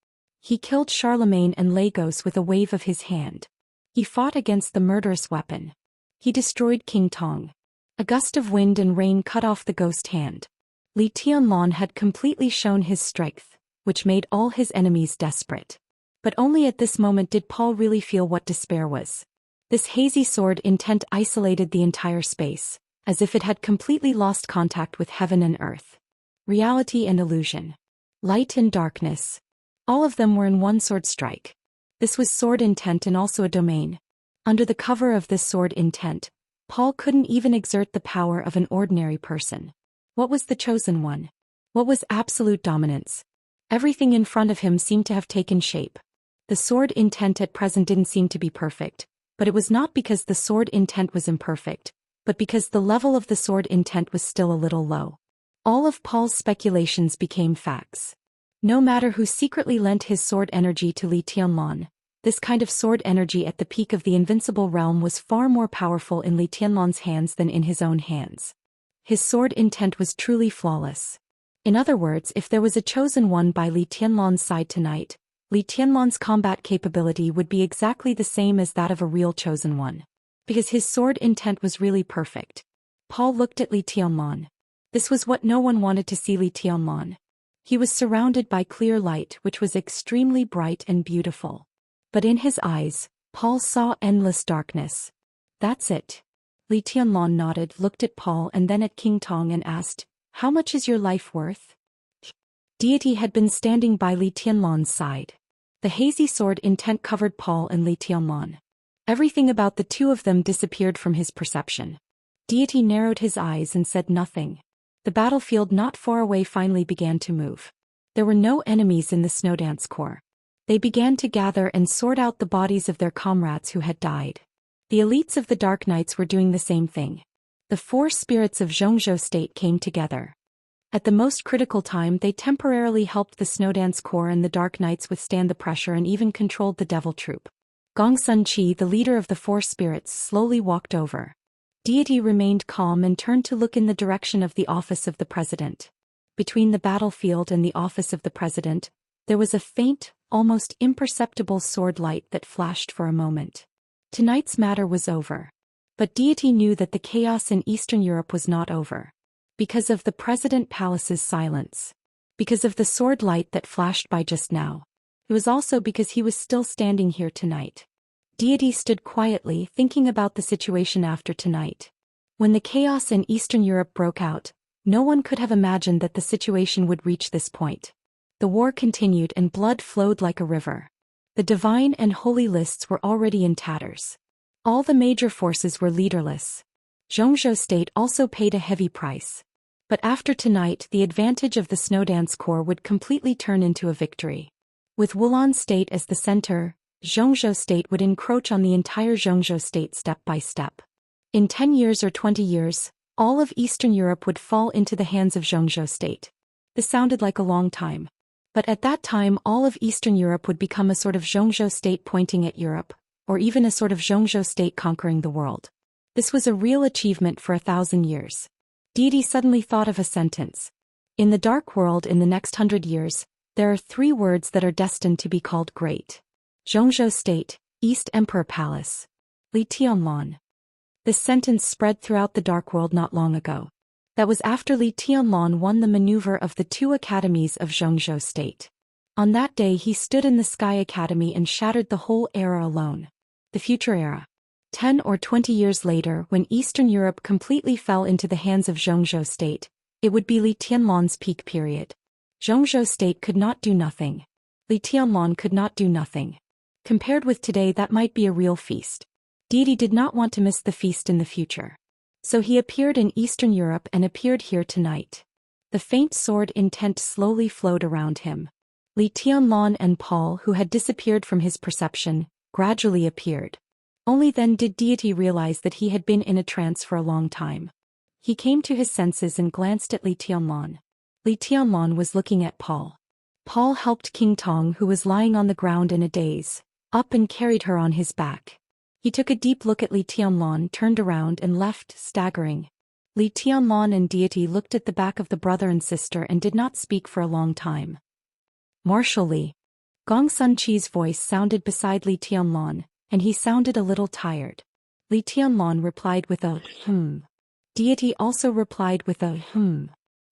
He killed Charlemagne and Lagos with a wave of his hand. He fought against the murderous weapon. He destroyed King Tong. A gust of wind and rain cut off the ghost hand. Li Tianlan had completely shown his strength, which made all his enemies desperate. But only at this moment did Paul really feel what despair was. This hazy sword intent isolated the entire space, as if it had completely lost contact with heaven and earth. Reality and illusion. Light and darkness. All of them were in one sword strike. This was sword intent and also a domain. Under the cover of this sword intent, Paul couldn't even exert the power of an ordinary person. What was the chosen one? What was absolute dominance? Everything in front of him seemed to have taken shape. The sword intent at present didn't seem to be perfect, but it was not because the sword intent was imperfect, but because the level of the sword intent was still a little low. All of Paul's speculations became facts. No matter who secretly lent his sword energy to Li Tianlan, this kind of sword energy at the peak of the invincible realm was far more powerful in Li Tianlan's hands than in his own hands. His sword intent was truly flawless. In other words, if there was a chosen one by Li Tianlan's side tonight, Li Tianlan's combat capability would be exactly the same as that of a real chosen one. Because his sword intent was really perfect. Paul looked at Li Tianlan. This was what no one wanted to see Li Tianlan. He was surrounded by clear light which was extremely bright and beautiful. But in his eyes, Paul saw endless darkness. That's it. Li Tianlan nodded, looked at Paul and then at King Tong and asked, how much is your life worth? Deity had been standing by Li Tianlan's side. The hazy sword intent covered Paul and Li Tianlan. Everything about the two of them disappeared from his perception. Deity narrowed his eyes and said nothing. The battlefield not far away finally began to move. There were no enemies in the Snowdance Corps. They began to gather and sort out the bodies of their comrades who had died. The elites of the Dark Knights were doing the same thing. The 4 spirits of Zhongzhou state came together. At the most critical time they temporarily helped the Snowdance Corps and the Dark Knights withstand the pressure and even controlled the Devil Troop. Gong Sun Chi, the leader of the four spirits, slowly walked over. Deity remained calm and turned to look in the direction of the office of the president. Between the battlefield and the office of the president, there was a faint, almost imperceptible sword light that flashed for a moment. Tonight's matter was over. But Deity knew that the chaos in Eastern Europe was not over. Because of the President Palace's silence. Because of the sword light that flashed by just now. It was also because he was still standing here tonight. Deity stood quietly, thinking about the situation after tonight. When the chaos in Eastern Europe broke out, no one could have imagined that the situation would reach this point. The war continued and blood flowed like a river. The divine and holy lists were already in tatters. All the major forces were leaderless. Zhou State also paid a heavy price. But after tonight the advantage of the Snowdance Corps would completely turn into a victory. With Wulan State as the center, Zhou State would encroach on the entire Zhou State step by step. In 10 years or 20 years, all of Eastern Europe would fall into the hands of Zhou State. This sounded like a long time. But at that time all of Eastern Europe would become a sort of Zhou State pointing at Europe, or even a sort of Zhou State conquering the world. This was a real achievement for 1,000 years. Deity suddenly thought of a sentence. In the dark world in the next 100 years, there are 3 words that are destined to be called great. Zhou State, East Emperor Palace. Li Tianlan. This sentence spread throughout the dark world not long ago. That was after Li Tianlan won the maneuver of the 2 academies of Zhou State. On that day he stood in the Sky Academy and shattered the whole era alone. The future era. 10 or 20 years later, when Eastern Europe completely fell into the hands of Zhou State, it would be Li Tianlan's peak period. Zhou State could not do nothing. Li Tianlan could not do nothing. Compared with today, that might be a real feast. Deity did not want to miss the feast in the future. So he appeared in Eastern Europe and appeared here tonight. The faint sword intent slowly flowed around him. Li Tianlan and Paul, who had disappeared from his perception, gradually appeared. Only then did Deity realize that he had been in a trance for a long time. He came to his senses and glanced at Li Tianlan. Li Tianlan was looking at Paul. Paul helped King Tong, who was lying on the ground in a daze, up and carried her on his back. He took a deep look at Li Tianlan, turned around and left, staggering. Li Tianlan and Deity looked at the back of the brother and sister and did not speak for a long time. Marshal Li. Gong Sun Chi's voice sounded beside Li Tianlan, and he sounded a little tired. Li Tianlan replied with a Deity also replied with a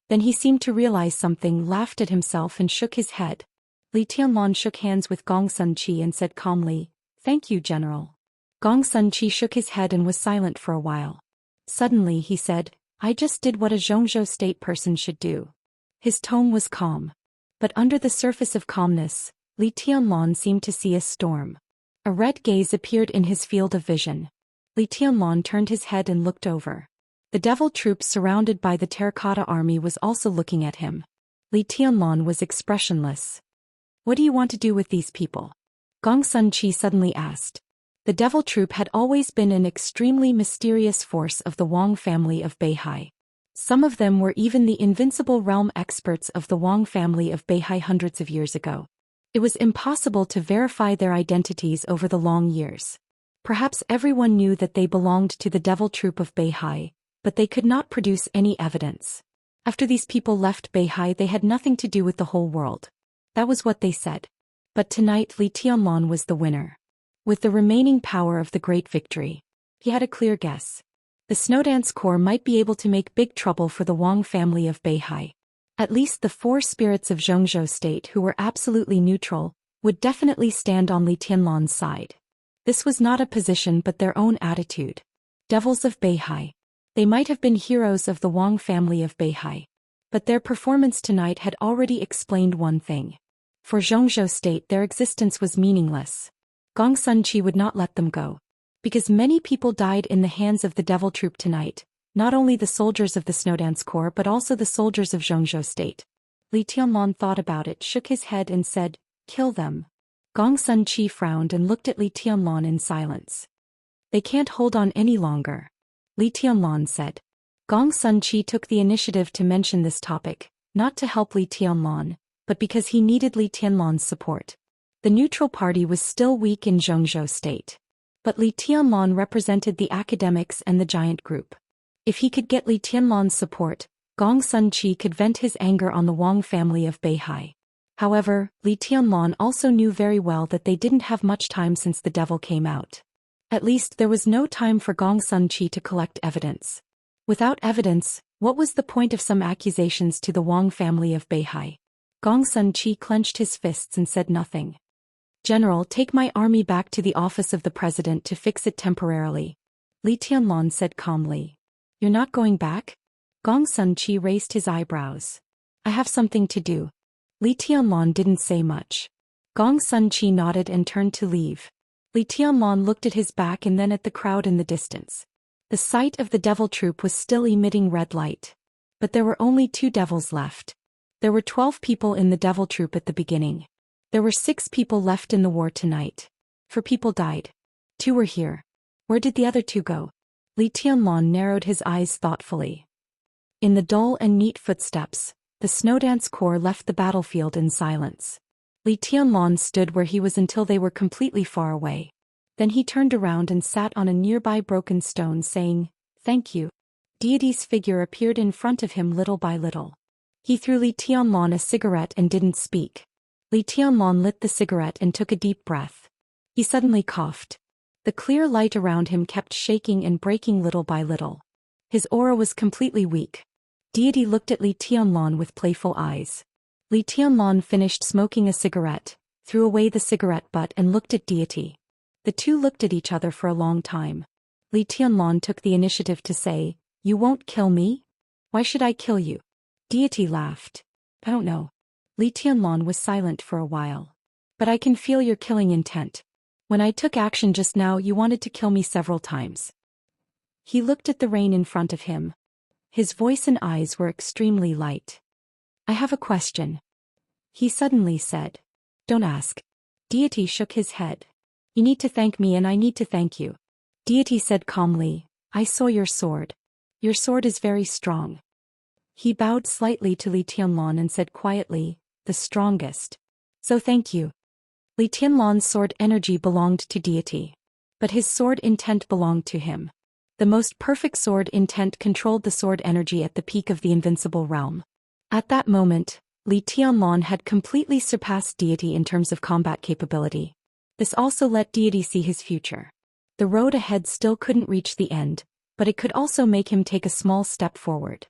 Then he seemed to realize something, laughed at himself and shook his head. Li Tianlan shook hands with Gong Sun Chi and said calmly, "Thank you, General." Gong Sun Chi shook his head and was silent for a while. Suddenly he said, "I just did what a Zhou State person should do." His tone was calm. But under the surface of calmness, Li Tianlan seemed to see a storm. A red gaze appeared in his field of vision. Li Tianlan turned his head and looked over. The devil troop surrounded by the terracotta army was also looking at him. Li Tianlan was expressionless. "What do you want to do with these people?" Gong Sun Chi suddenly asked. The devil troop had always been an extremely mysterious force of the Wang family of Beihai. Some of them were even the invincible realm experts of the Wang family of Beihai hundreds of years ago. It was impossible to verify their identities over the long years. Perhaps everyone knew that they belonged to the devil troop of Beihai, but they could not produce any evidence. After these people left Beihai, they had nothing to do with the whole world. That was what they said. But tonight Li Tianlan was the winner. With the remaining power of the great victory, he had a clear guess. The Snowdance Corps might be able to make big trouble for the Wang family of Beihai. At least the 4 spirits of Zhou State, who were absolutely neutral, would definitely stand on Li Tianlan's side. This was not a position but their own attitude. Devils of Beihai. They might have been heroes of the Wang family of Beihai. But their performance tonight had already explained one thing. For Zhou State, their existence was meaningless. Gong Sun Chi would not let them go. Because many people died in the hands of the devil troop tonight, not only the soldiers of the Snowdance Corps but also the soldiers of Zhou State. Li Tianlan thought about it, shook his head and said, "Kill them." Gong Sun Chi frowned and looked at Li Tianlan in silence. "They can't hold on any longer," Li Tianlan said. Gong Sun Chi took the initiative to mention this topic, not to help Li Tianlan, but because he needed Li Tianlan's support. The neutral party was still weak in Zhongzhou state. But Li Tianlan represented the academics and the giant group. If he could get Li Tianlan's support, Gong Sun Chi could vent his anger on the Wang family of Beihai. However, Li Tianlan also knew very well that they didn't have much time since the devil came out. At least there was no time for Gong Sun Chi to collect evidence. Without evidence, what was the point of some accusations to the Wang family of Beihai? Gong Sun Chi clenched his fists and said nothing. General, take my army back to the office of the president to fix it temporarily. Li Tianlan said calmly. You're not going back? Gong Sun Chi raised his eyebrows. I have something to do. Li Tianlan didn't say much. Gong Sun Chi nodded and turned to leave. Li Tianlan looked at his back and then at the crowd in the distance. The sight of the devil troop was still emitting red light. But there were only 2 devils left. There were 12 people in the devil troop at the beginning. There were 6 people left in the war tonight. 4 people died. 2 were here. Where did the other 2 go? Li Tianlan narrowed his eyes thoughtfully. In the dull and neat footsteps, the Snowdance Corps left the battlefield in silence. Li Tianlan stood where he was until they were completely far away. Then he turned around and sat on a nearby broken stone saying, "Thank you." Deity's figure appeared in front of him little by little. He threw Li Tianlan a cigarette and didn't speak. Li Tianlan lit the cigarette and took a deep breath. He suddenly coughed. The clear light around him kept shaking and breaking little by little. His aura was completely weak. Deity looked at Li Tianlan with playful eyes. Li Tianlan finished smoking a cigarette, threw away the cigarette butt and looked at Deity. The 2 looked at each other for a long time. Li Tianlan took the initiative to say, "You won't kill me? Why should I kill you?" Deity laughed. "I don't know." Li Tianlan was silent for a while. "But I can feel your killing intent. When I took action just now you wanted to kill me several times." He looked at the rain in front of him. His voice and eyes were extremely light. "I have a question," he suddenly said. "Don't ask." Deity shook his head. "You need to thank me and I need to thank you." Deity said calmly, "I saw your sword. Your sword is very strong." He bowed slightly to Li Tianlan and said quietly, "The strongest. So thank you." Li Tianlan's sword energy belonged to Deity. But his sword intent belonged to him. The most perfect sword intent controlled the sword energy at the peak of the invincible realm. At that moment, Li Tianlan had completely surpassed Deity in terms of combat capability. This also let Deity see his future. The road ahead still couldn't reach the end, but it could also make him take a small step forward.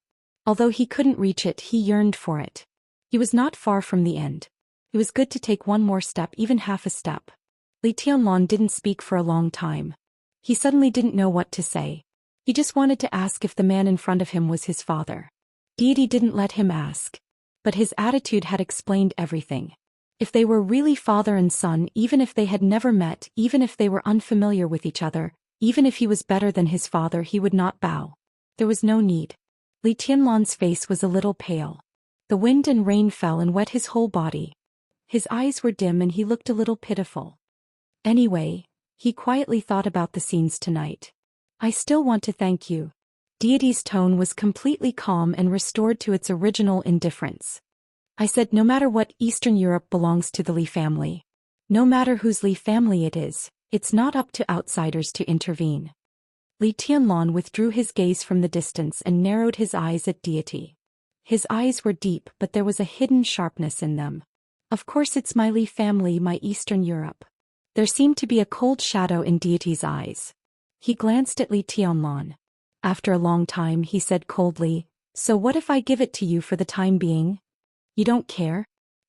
Although he couldn't reach it, he yearned for it. He was not far from the end. It was good to take one more step, even half a step. Li Tianlan didn't speak for a long time. He suddenly didn't know what to say. He just wanted to ask if the man in front of him was his father. Deity didn't let him ask. But his attitude had explained everything. If they were really father and son, even if they had never met, even if they were unfamiliar with each other, even if he was better than his father, he would not bow. There was no need. Li Tianlan's face was a little pale. The wind and rain fell and wet his whole body. His eyes were dim and he looked a little pitiful. Anyway, he quietly thought about the scenes tonight. "I still want to thank you." Deity's tone was completely calm and restored to its original indifference. "I said no matter what, Eastern Europe belongs to the Li family. No matter whose Li family it is, it's not up to outsiders to intervene." Li Tianlan withdrew his gaze from the distance and narrowed his eyes at Deity. His eyes were deep, but there was a hidden sharpness in them. "Of course it's my Li family, my Eastern Europe." There seemed to be a cold shadow in Deity's eyes. He glanced at Li Tianlan. After a long time he said coldly, "So what if I give it to you for the time being? You don't care?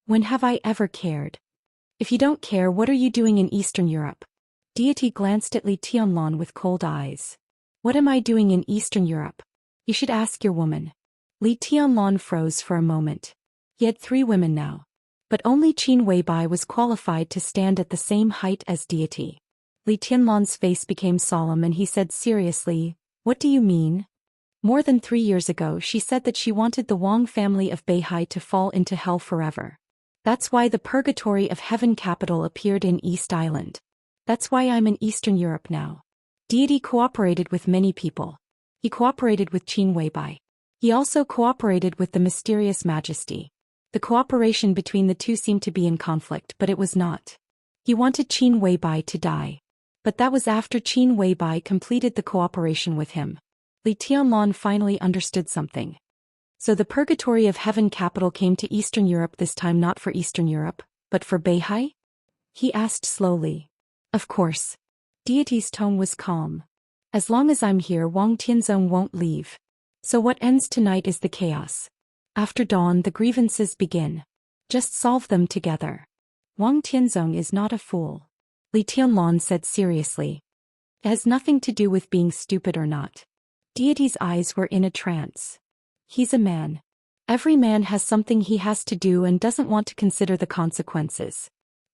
When have I ever cared? If you don't care, what are you doing in Eastern Europe?" Deity glanced at Li Tianlan with cold eyes. "What am I doing in Eastern Europe? You should ask your woman." Li Tianlan froze for a moment. He had 3 women now. But only Qin Weibai was qualified to stand at the same height as Deity. Li Tianlan's face became solemn and he said seriously, "What do you mean?" More than 3 years ago she said that she wanted the Wang family of Beihai to fall into hell forever. That's why the Purgatory of Heaven capital appeared in East Island. That's why I'm in Eastern Europe now. Deity cooperated with many people. He cooperated with Qin Weibai. He also cooperated with the mysterious majesty. The cooperation between the two seemed to be in conflict, but it was not. He wanted Qin Weibai to die. But that was after Qin Weibai completed the cooperation with him. Li Tianlan finally understood something. So the purgatory of heaven capital came to Eastern Europe, this time not for Eastern Europe, but for Beihai? He asked slowly. Of course. Deity's tone was calm. As long as I'm here, Wang Tianzong won't leave. So what ends tonight is the chaos. After dawn the grievances begin. Just solve them together. Wang Tianzong is not a fool. Li Tianlan said seriously. It has nothing to do with being stupid or not. Deity's eyes were in a trance. He's a man. Every man has something he has to do and doesn't want to consider the consequences.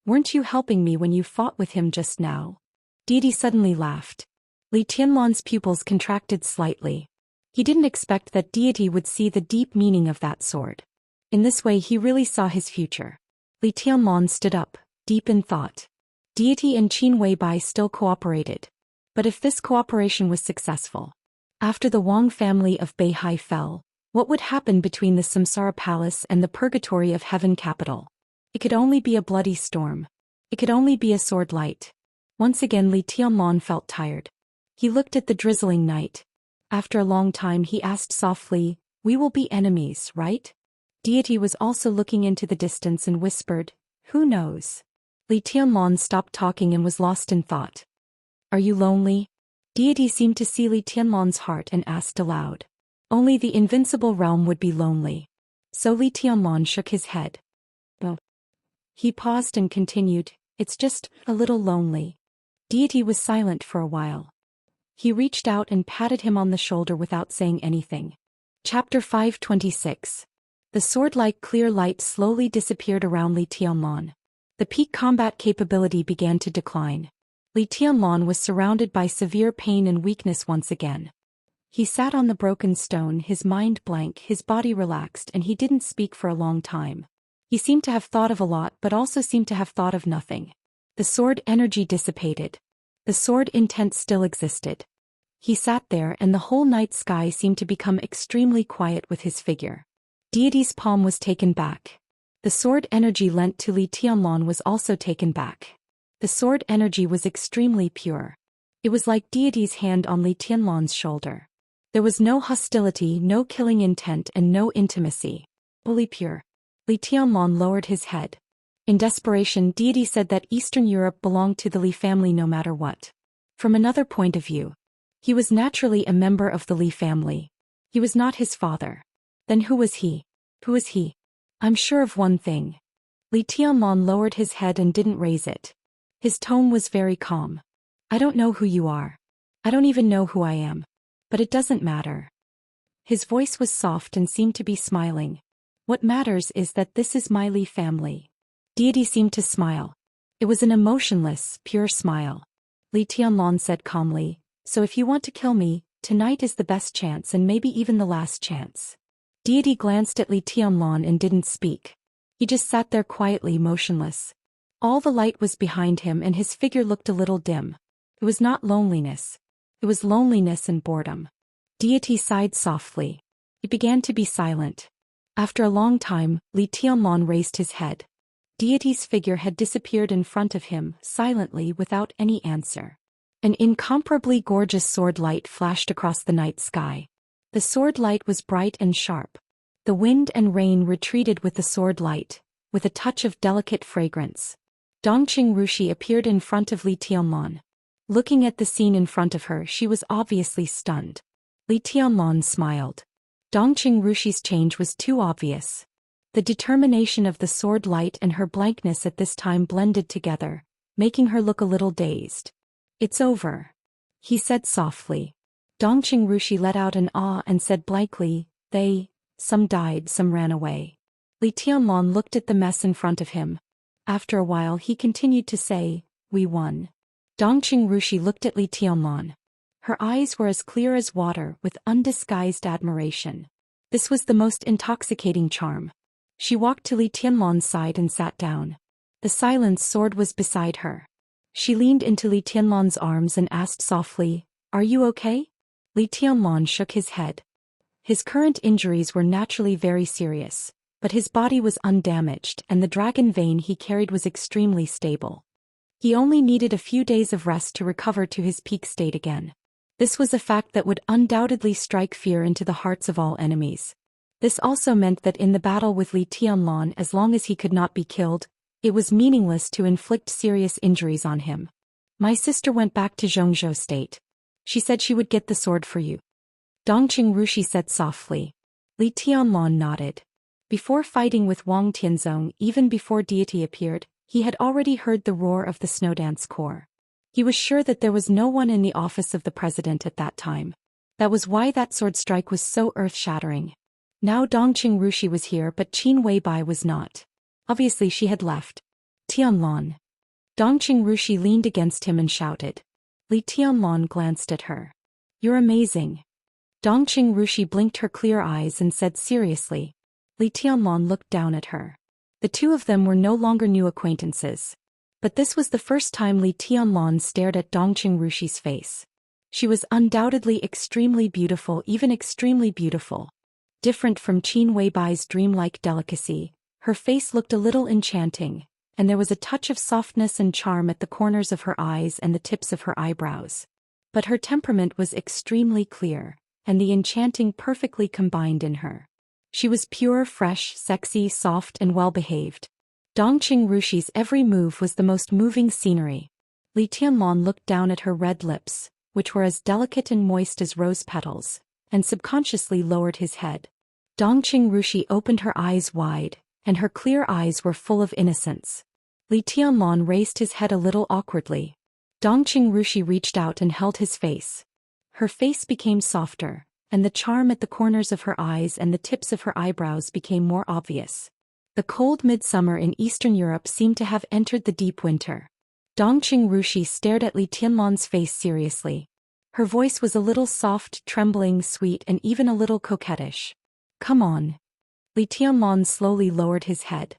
Weren't you helping me when you fought with him just now? Deity suddenly laughed. Li Tianlan's pupils contracted slightly. He didn't expect that deity would see the deep meaning of that sword. In this way he really saw his future. Li Tianlan stood up, deep in thought. Deity and Qin Weibai still cooperated. But if this cooperation was successful, after the Wang family of Beihai fell, what would happen between the Samsara Palace and the Purgatory of Heaven capital? It could only be a bloody storm. It could only be a sword light. Once again Li Tianlan felt tired. He looked at the drizzling night. After a long time he asked softly, "We will be enemies, right?" Deity was also looking into the distance and whispered, "Who knows?" Li Tianlan stopped talking and was lost in thought. "Are you lonely?" Deity seemed to see Li Tianlan's heart and asked aloud. Only the invincible realm would be lonely. So Li Tianlan shook his head. "Oh." He paused and continued, "It's just a little lonely." Deity was silent for a while. He reached out and patted him on the shoulder without saying anything. Chapter 526. The sword-like clear light slowly disappeared around Li Tianlan. The peak combat capability began to decline. Li Tianlan was surrounded by severe pain and weakness once again. He sat on the broken stone, his mind blank, his body relaxed, and he didn't speak for a long time. He seemed to have thought of a lot but also seemed to have thought of nothing. The sword energy dissipated. The sword intent still existed. He sat there and the whole night sky seemed to become extremely quiet with his figure. Deity's palm was taken back. The sword energy lent to Li Tianlan was also taken back. The sword energy was extremely pure. It was like deity's hand on Li Tianlan's shoulder. There was no hostility, no killing intent, and no intimacy. Fully pure. Li Tianlan lowered his head. In desperation, deity said that Eastern Europe belonged to the Li family no matter what. From another point of view, he was naturally a member of the Li family. He was not his father. Then who was he? Who was he? I'm sure of one thing. Li Tianlan lowered his head and didn't raise it. His tone was very calm. I don't know who you are. I don't even know who I am. But it doesn't matter. His voice was soft and seemed to be smiling. What matters is that this is my Li family. Deity seemed to smile. It was an emotionless, pure smile. Li Tianlan said calmly, "So if you want to kill me, tonight is the best chance and maybe even the last chance." Deity glanced at Li Tianlan and didn't speak. He just sat there quietly, motionless. All the light was behind him and his figure looked a little dim. It was not loneliness. It was loneliness and boredom. Deity sighed softly. He began to be silent. After a long time, Li Tianlan raised his head. Deity's figure had disappeared in front of him, silently, without any answer. An incomparably gorgeous sword light flashed across the night sky. The sword light was bright and sharp. The wind and rain retreated with the sword light, with a touch of delicate fragrance. Dongqing Rushi appeared in front of Li Tianlan. Looking at the scene in front of her, she was obviously stunned. Li Tianlan smiled. Dongqing Rushi's change was too obvious. The determination of the sword light and her blankness at this time blended together, making her look a little dazed. "It's over," he said softly. Dongqing Rushi let out an ah and said blankly, Some died, some ran away." Li Tianlan looked at the mess in front of him. After a while he continued to say, "We won." Dongqing Rushi looked at Li Tianlan. Her eyes were as clear as water with undisguised admiration. This was the most intoxicating charm. She walked to Li Tianlan's side and sat down. The silenced sword was beside her. She leaned into Li Tianlan's arms and asked softly, "Are you okay?" Li Tianlan shook his head. His current injuries were naturally very serious, but his body was undamaged and the dragon vein he carried was extremely stable. He only needed a few days of rest to recover to his peak state again. This was a fact that would undoubtedly strike fear into the hearts of all enemies. This also meant that in the battle with Li Tianlan, as long as he could not be killed, it was meaningless to inflict serious injuries on him. My sister went back to Xianxia state. She said she would get the sword for you. Dongqing Rushi said softly. Li Tianlan nodded. Before fighting with Wang Tianzong, even before deity appeared, he had already heard the roar of the Snowdance Corps. He was sure that there was no one in the office of the president at that time. That was why that sword strike was so earth-shattering. Now Dongqing Rushi was here but Qin Weibai was not. Obviously she had left. Tianlan. Dongqing Rushi leaned against him and shouted. Li Tianlan glanced at her. You're amazing. Dongqing Rushi blinked her clear eyes and said seriously. Li Tianlan looked down at her. The two of them were no longer new acquaintances. But this was the first time Li Tianlan stared at Dongqing Rushi's face. She was undoubtedly extremely beautiful, even extremely beautiful. Different from Qin Weibai's dreamlike delicacy, her face looked a little enchanting, and there was a touch of softness and charm at the corners of her eyes and the tips of her eyebrows. But her temperament was extremely clear, and the enchanting perfectly combined in her. She was pure, fresh, sexy, soft and well-behaved. Dongqing Rushi's every move was the most moving scenery. Li Tianlan looked down at her red lips, which were as delicate and moist as rose petals, and subconsciously lowered his head. Dongqing Rushi opened her eyes wide, and her clear eyes were full of innocence. Li Tianlan raised his head a little awkwardly. Dongqing Rushi reached out and held his face. Her face became softer, and the charm at the corners of her eyes and the tips of her eyebrows became more obvious. The cold midsummer in Eastern Europe seemed to have entered the deep winter. Dongqing Rushi stared at Li Tianlan's face seriously. Her voice was a little soft, trembling, sweet and even a little coquettish. Come on. Li Tianlan slowly lowered his head.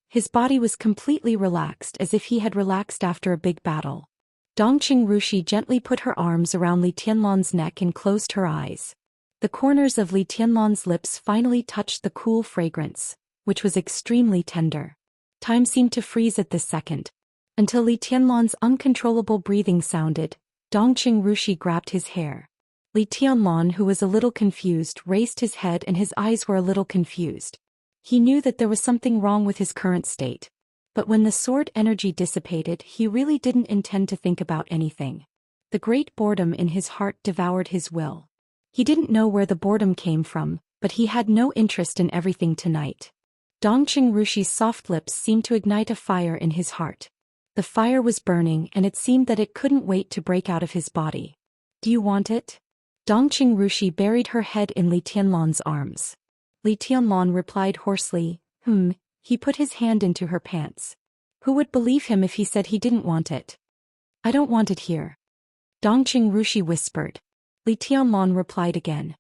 His body was completely relaxed as if he had relaxed after a big battle. Dongqing Rushi gently put her arms around Li Tianlan's neck and closed her eyes. The corners of Li Tianlan's lips finally touched the cool fragrance, which was extremely tender. Time seemed to freeze at this second. Until Li Tianlan's uncontrollable breathing sounded, Dongqing Rushi grabbed his hair. Li Tianlan, who was a little confused, raised his head and his eyes were a little confused. He knew that there was something wrong with his current state. But when the sword energy dissipated, he really didn't intend to think about anything. The great boredom in his heart devoured his will. He didn't know where the boredom came from, but he had no interest in everything tonight. Dongqing Rushi's soft lips seemed to ignite a fire in his heart. The fire was burning and it seemed that it couldn't wait to break out of his body. Do you want it? Dongqing Rushi buried her head in Li Tianlan's arms. Li Tianlan replied hoarsely, He put his hand into her pants. Who would believe him if he said he didn't want it? I don't want it here. Dongqing Rushi whispered. Li Tianlan replied again.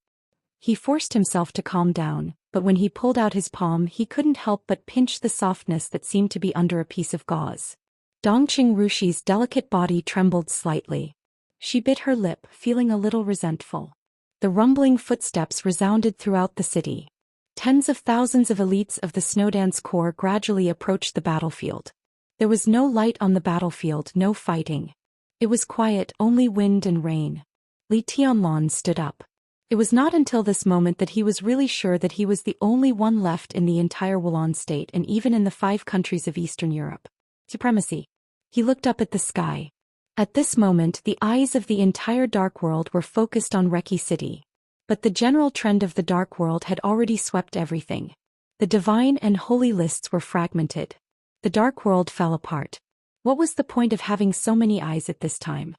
He forced himself to calm down, but when he pulled out his palm he couldn't help but pinch the softness that seemed to be under a piece of gauze. Dongqing Rushi's delicate body trembled slightly. She bit her lip, feeling a little resentful. The rumbling footsteps resounded throughout the city. Tens of thousands of elites of the Snowdance Corps gradually approached the battlefield. There was no light on the battlefield, no fighting. It was quiet, only wind and rain. Li Tianlan stood up. It was not until this moment that he was really sure that he was the only one left in the entire Wulan state and even in the 5 countries of Eastern Europe. Supremacy. He looked up at the sky. At this moment the eyes of the entire Dark World were focused on Reki City. But the general trend of the Dark World had already swept everything. The divine and holy lists were fragmented. The Dark World fell apart. What was the point of having so many eyes at this time?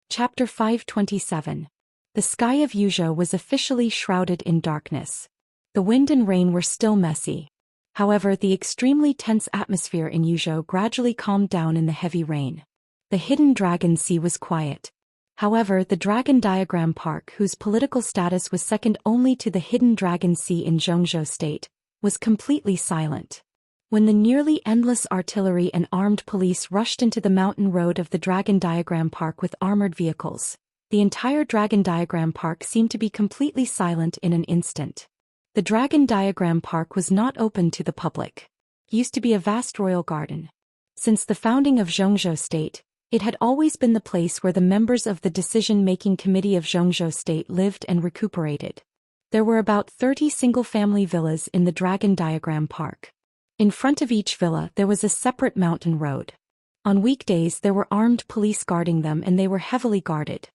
Chapter 527. The sky of Yuzhou was officially shrouded in darkness. The wind and rain were still messy. However, the extremely tense atmosphere in Yuzhou gradually calmed down in the heavy rain. The hidden dragon sea was quiet. However, the Dragon Diagram Park, whose political status was second only to the hidden Dragon Sea in Zhongzhou State, was completely silent. When the nearly endless artillery and armed police rushed into the mountain road of the Dragon Diagram Park with armored vehicles, the entire Dragon Diagram Park seemed to be completely silent in an instant. The Dragon Diagram Park was not open to the public. It used to be a vast royal garden. Since the founding of Xianxia State, it had always been the place where the members of the decision-making committee of Xianxia State lived and recuperated. There were about 30 single-family villas in the Dragon Diagram Park. In front of each villa there was a separate mountain road. On weekdays there were armed police guarding them and they were heavily guarded.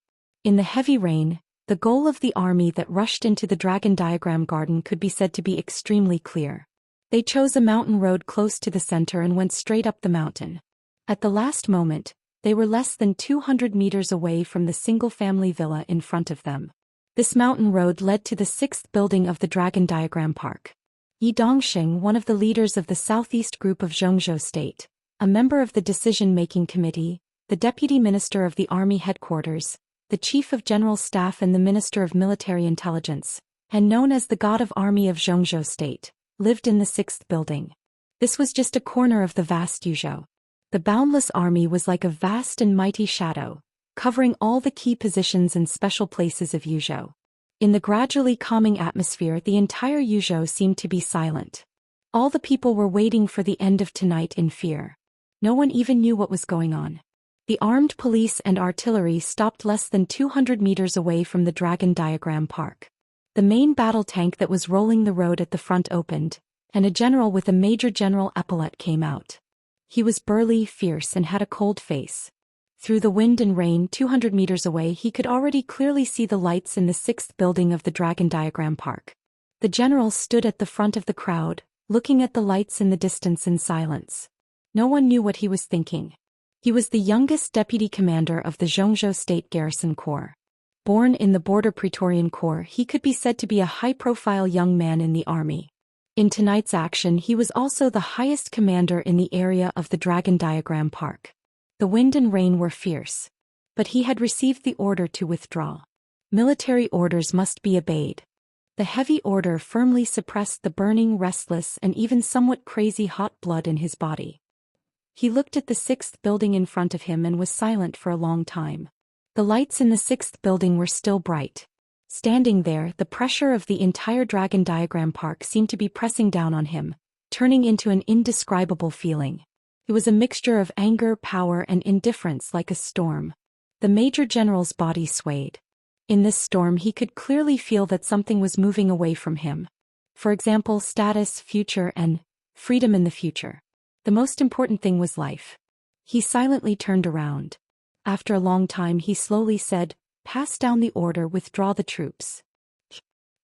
In the heavy rain, the goal of the army that rushed into the Dragon Diagram Garden could be said to be extremely clear. They chose a mountain road close to the center and went straight up the mountain. At the last moment, they were less than 200 meters away from the single-family villa in front of them. This mountain road led to the 6th building of the Dragon Diagram Park. Yi Dongxing, one of the leaders of the southeast group of Xianxia State, a member of the decision-making committee, the deputy minister of the army headquarters, the chief of general staff and the minister of military intelligence, and known as the god of army of Xianxia State, lived in the 6th building. This was just a corner of the vast Yuzhou. The boundless army was like a vast and mighty shadow, covering all the key positions and special places of Yuzhou. In the gradually calming atmosphere, the entire Yuzhou seemed to be silent. All the people were waiting for the end of tonight in fear. No one even knew what was going on. The armed police and artillery stopped less than 200 meters away from the Dragon Diagram Park. The main battle tank that was rolling the road at the front opened, and a general with a major general epaulette came out. He was burly, fierce, and had a cold face. Through the wind and rain 200 meters away he could already clearly see the lights in the 6th building of the Dragon Diagram Park. The general stood at the front of the crowd, looking at the lights in the distance in silence. No one knew what he was thinking. He was the youngest deputy commander of the Xianxia State Garrison Corps. Born in the Border Praetorian Corps, he could be said to be a high-profile young man in the army. In tonight's action he was also the highest commander in the area of the Dragon Diagram Park. The wind and rain were fierce. But he had received the order to withdraw. Military orders must be obeyed. The heavy order firmly suppressed the burning, restless, and even somewhat crazy hot blood in his body. He looked at the 6th building in front of him and was silent for a long time. The lights in the 6th building were still bright. Standing there, the pressure of the entire Dragon Diagram Park seemed to be pressing down on him, turning into an indescribable feeling. It was a mixture of anger, power, and indifference like a storm. The Major General's body swayed. In this storm he could clearly feel that something was moving away from him. For example, status, future, and freedom in the future. The most important thing was life. He silently turned around. After a long time he slowly said, "Pass down the order, withdraw the troops."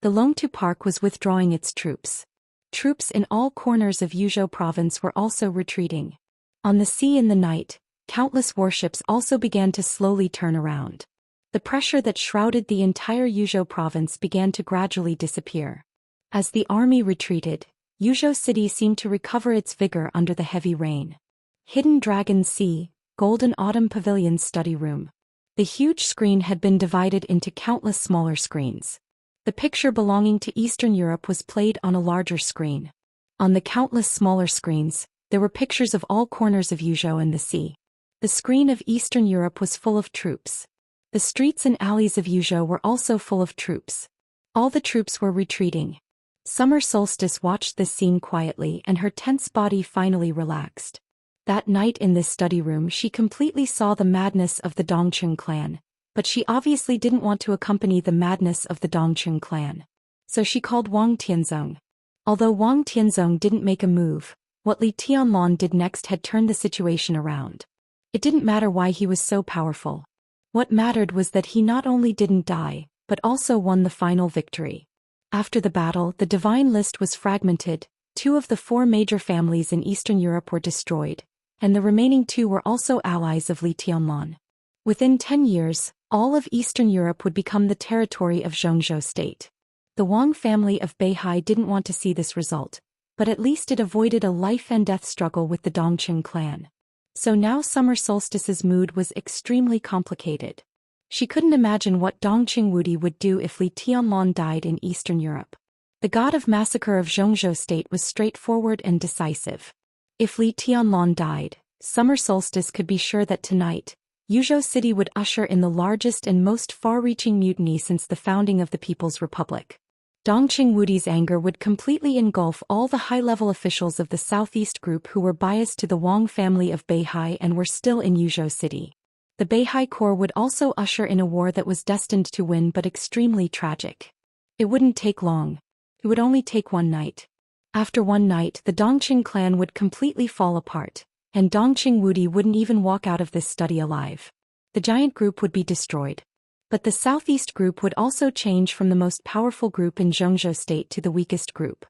The Longtu Park was withdrawing its troops. Troops in all corners of Yuzhou province were also retreating. On the sea in the night, countless warships also began to slowly turn around. The pressure that shrouded the entire Yuzhou province began to gradually disappear. As the army retreated, Yuzhou City seemed to recover its vigor under the heavy rain. Hidden Dragon Sea, Golden Autumn Pavilion Study Room. The huge screen had been divided into countless smaller screens. The picture belonging to Eastern Europe was played on a larger screen. On the countless smaller screens, there were pictures of all corners of Yuzhou and the sea. The screen of Eastern Europe was full of troops. The streets and alleys of Yuzhou were also full of troops. All the troops were retreating. Summer Solstice watched this scene quietly and her tense body finally relaxed. That night in this study room she completely saw the madness of the Dongqing clan, but she obviously didn't want to accompany the madness of the Dongqing clan. So she called Wang Tianzong. Although Wang Tianzong didn't make a move, what Li Tianlong did next had turned the situation around. It didn't matter why he was so powerful. What mattered was that he not only didn't die, but also won the final victory. After the battle, the divine list was fragmented, 2 of the 4 major families in Eastern Europe were destroyed, and the remaining 2 were also allies of Li Tianlong. Within 10 years, all of Eastern Europe would become the territory of Xianxia State. The Wang family of Beihai didn't want to see this result, but at least it avoided a life-and-death struggle with the Dongqing clan. So now Summer Solstice's mood was extremely complicated. She couldn't imagine what Dongqing Wudi would do if Li Tianlong died in Eastern Europe. The god of massacre of Xianxia State was straightforward and decisive. If Li Tianlong died, Summer Solstice could be sure that tonight, Yuzhou City would usher in the largest and most far-reaching mutiny since the founding of the People's Republic. Dongqing Wudi's anger would completely engulf all the high-level officials of the Southeast Group who were biased to the Wang family of Beihai and were still in Yuzhou City. The Beihai Corps would also usher in a war that was destined to win but extremely tragic. It wouldn't take long. It would only take one night. After one night, the Dongqing clan would completely fall apart, and Dongqing Wudi wouldn't even walk out of this study alive. The giant group would be destroyed. But the Southeast Group would also change from the most powerful group in Zhongzhou State to the weakest group.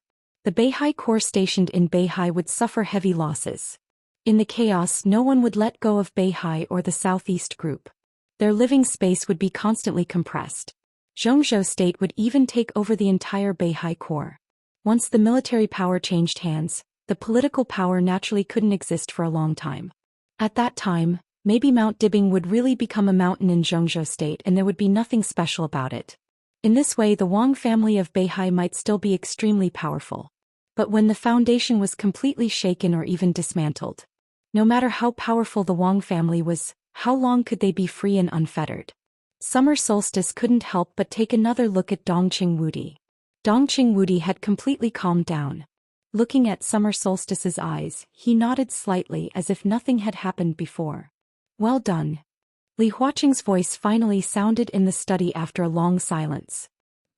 The Beihai Corps stationed in Beihai would suffer heavy losses. In the chaos, no one would let go of Beihai or the Southeast Group. Their living space would be constantly compressed. Zhongzhou State would even take over the entire Beihai Corps. Once the military power changed hands, the political power naturally couldn't exist for a long time. At that time, maybe Mount Dibing would really become a mountain in Zhongzhou State and there would be nothing special about it. In this way, the Wang family of Beihai might still be extremely powerful. But when the foundation was completely shaken or even dismantled, no matter how powerful the Wang family was, how long could they be free and unfettered? Summer Solstice couldn't help but take another look at Dongqing Wudi. Dongqing Wudi had completely calmed down. Looking at Summer Solstice's eyes, he nodded slightly as if nothing had happened before. Well done. Li Huaqing's voice finally sounded in the study after a long silence.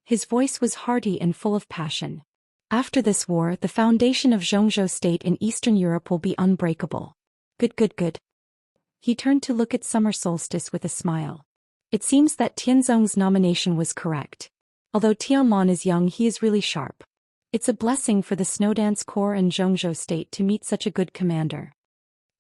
His voice was hearty and full of passion. After this war, the foundation of Zhongzhou State in Eastern Europe will be unbreakable. Good. He turned to look at Summer Solstice with a smile. It seems that Tianzong's nomination was correct. Although Tianlon is young, he is really sharp. It's a blessing for the Snowdance Corps and Zhongzhou State to meet such a good commander.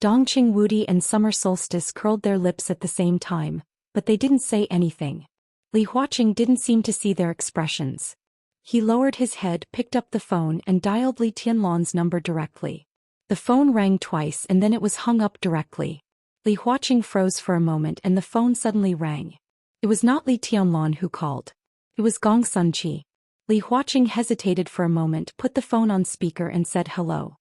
Dongqing Wudi and Summer Solstice curled their lips at the same time, but they didn't say anything. Li Huaqing didn't seem to see their expressions. He lowered his head, picked up the phone and dialed Li Tianlon's number directly. The phone rang twice and then it was hung up directly. Li Huaqing froze for a moment and the phone suddenly rang. It was not Li Tianlon who called. It was Gong Sunqi. Li Huaqing hesitated for a moment, put the phone on speaker and said hello.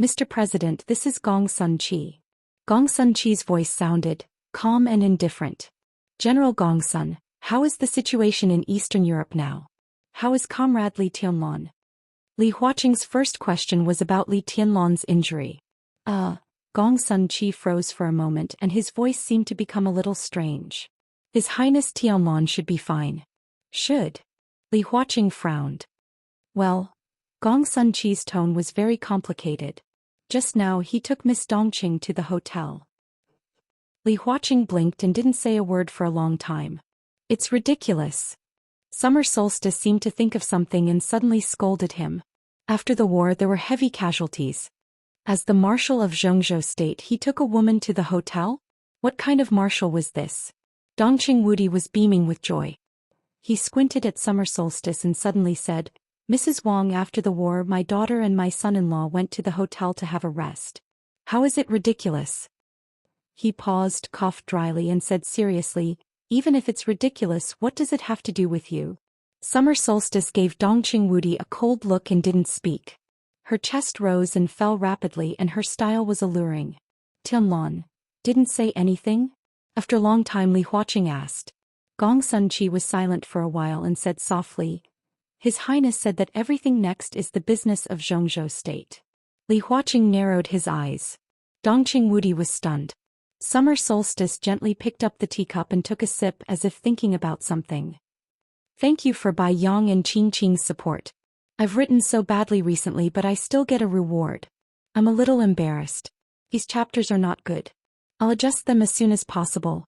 Mr. President, this is Gong Sunqi. Gong Sunqi's voice sounded calm and indifferent. General Gong Sun, how is the situation in Eastern Europe now? How is Comrade Li Tianlon? Li Huaqing's first question was about Li Tianlon's injury. Gong Sunqi froze for a moment and his voice seemed to become a little strange. His Highness Tianlon should be fine. Should? Li Huaqing frowned. Well, Gong Sunqi's tone was very complicated. Just now he took Miss Dongqing to the hotel. Li Huaqing blinked and didn't say a word for a long time. It's ridiculous. Summer Solstice seemed to think of something and suddenly scolded him. After the war there were heavy casualties. As the Marshal of Zhongzhou State he took a woman to the hotel? What kind of marshal was this? Dongqing Wudi was beaming with joy. He squinted at Summer Solstice and suddenly said, Mrs. Wang, after the war my daughter and my son-in-law went to the hotel to have a rest. How is it ridiculous? He paused, coughed dryly and said seriously, even if it's ridiculous, what does it have to do with you? Summer Solstice gave Dongqing Wudi a cold look and didn't speak. Her chest rose and fell rapidly and her style was alluring. Tianlon didn't say anything? After a long time Li Huaqing asked. Gong Sunqi was silent for a while and said softly, His Highness said that everything next is the business of Zhongzhou State. Li Huaqing narrowed his eyes. Dongqing Wudi was stunned. Summer Solstice gently picked up the teacup and took a sip as if thinking about something. Thank you for Bai Yang and Qing Qing's support. I've written so badly recently but I still get a reward. I'm a little embarrassed. These chapters are not good. I'll adjust them as soon as possible.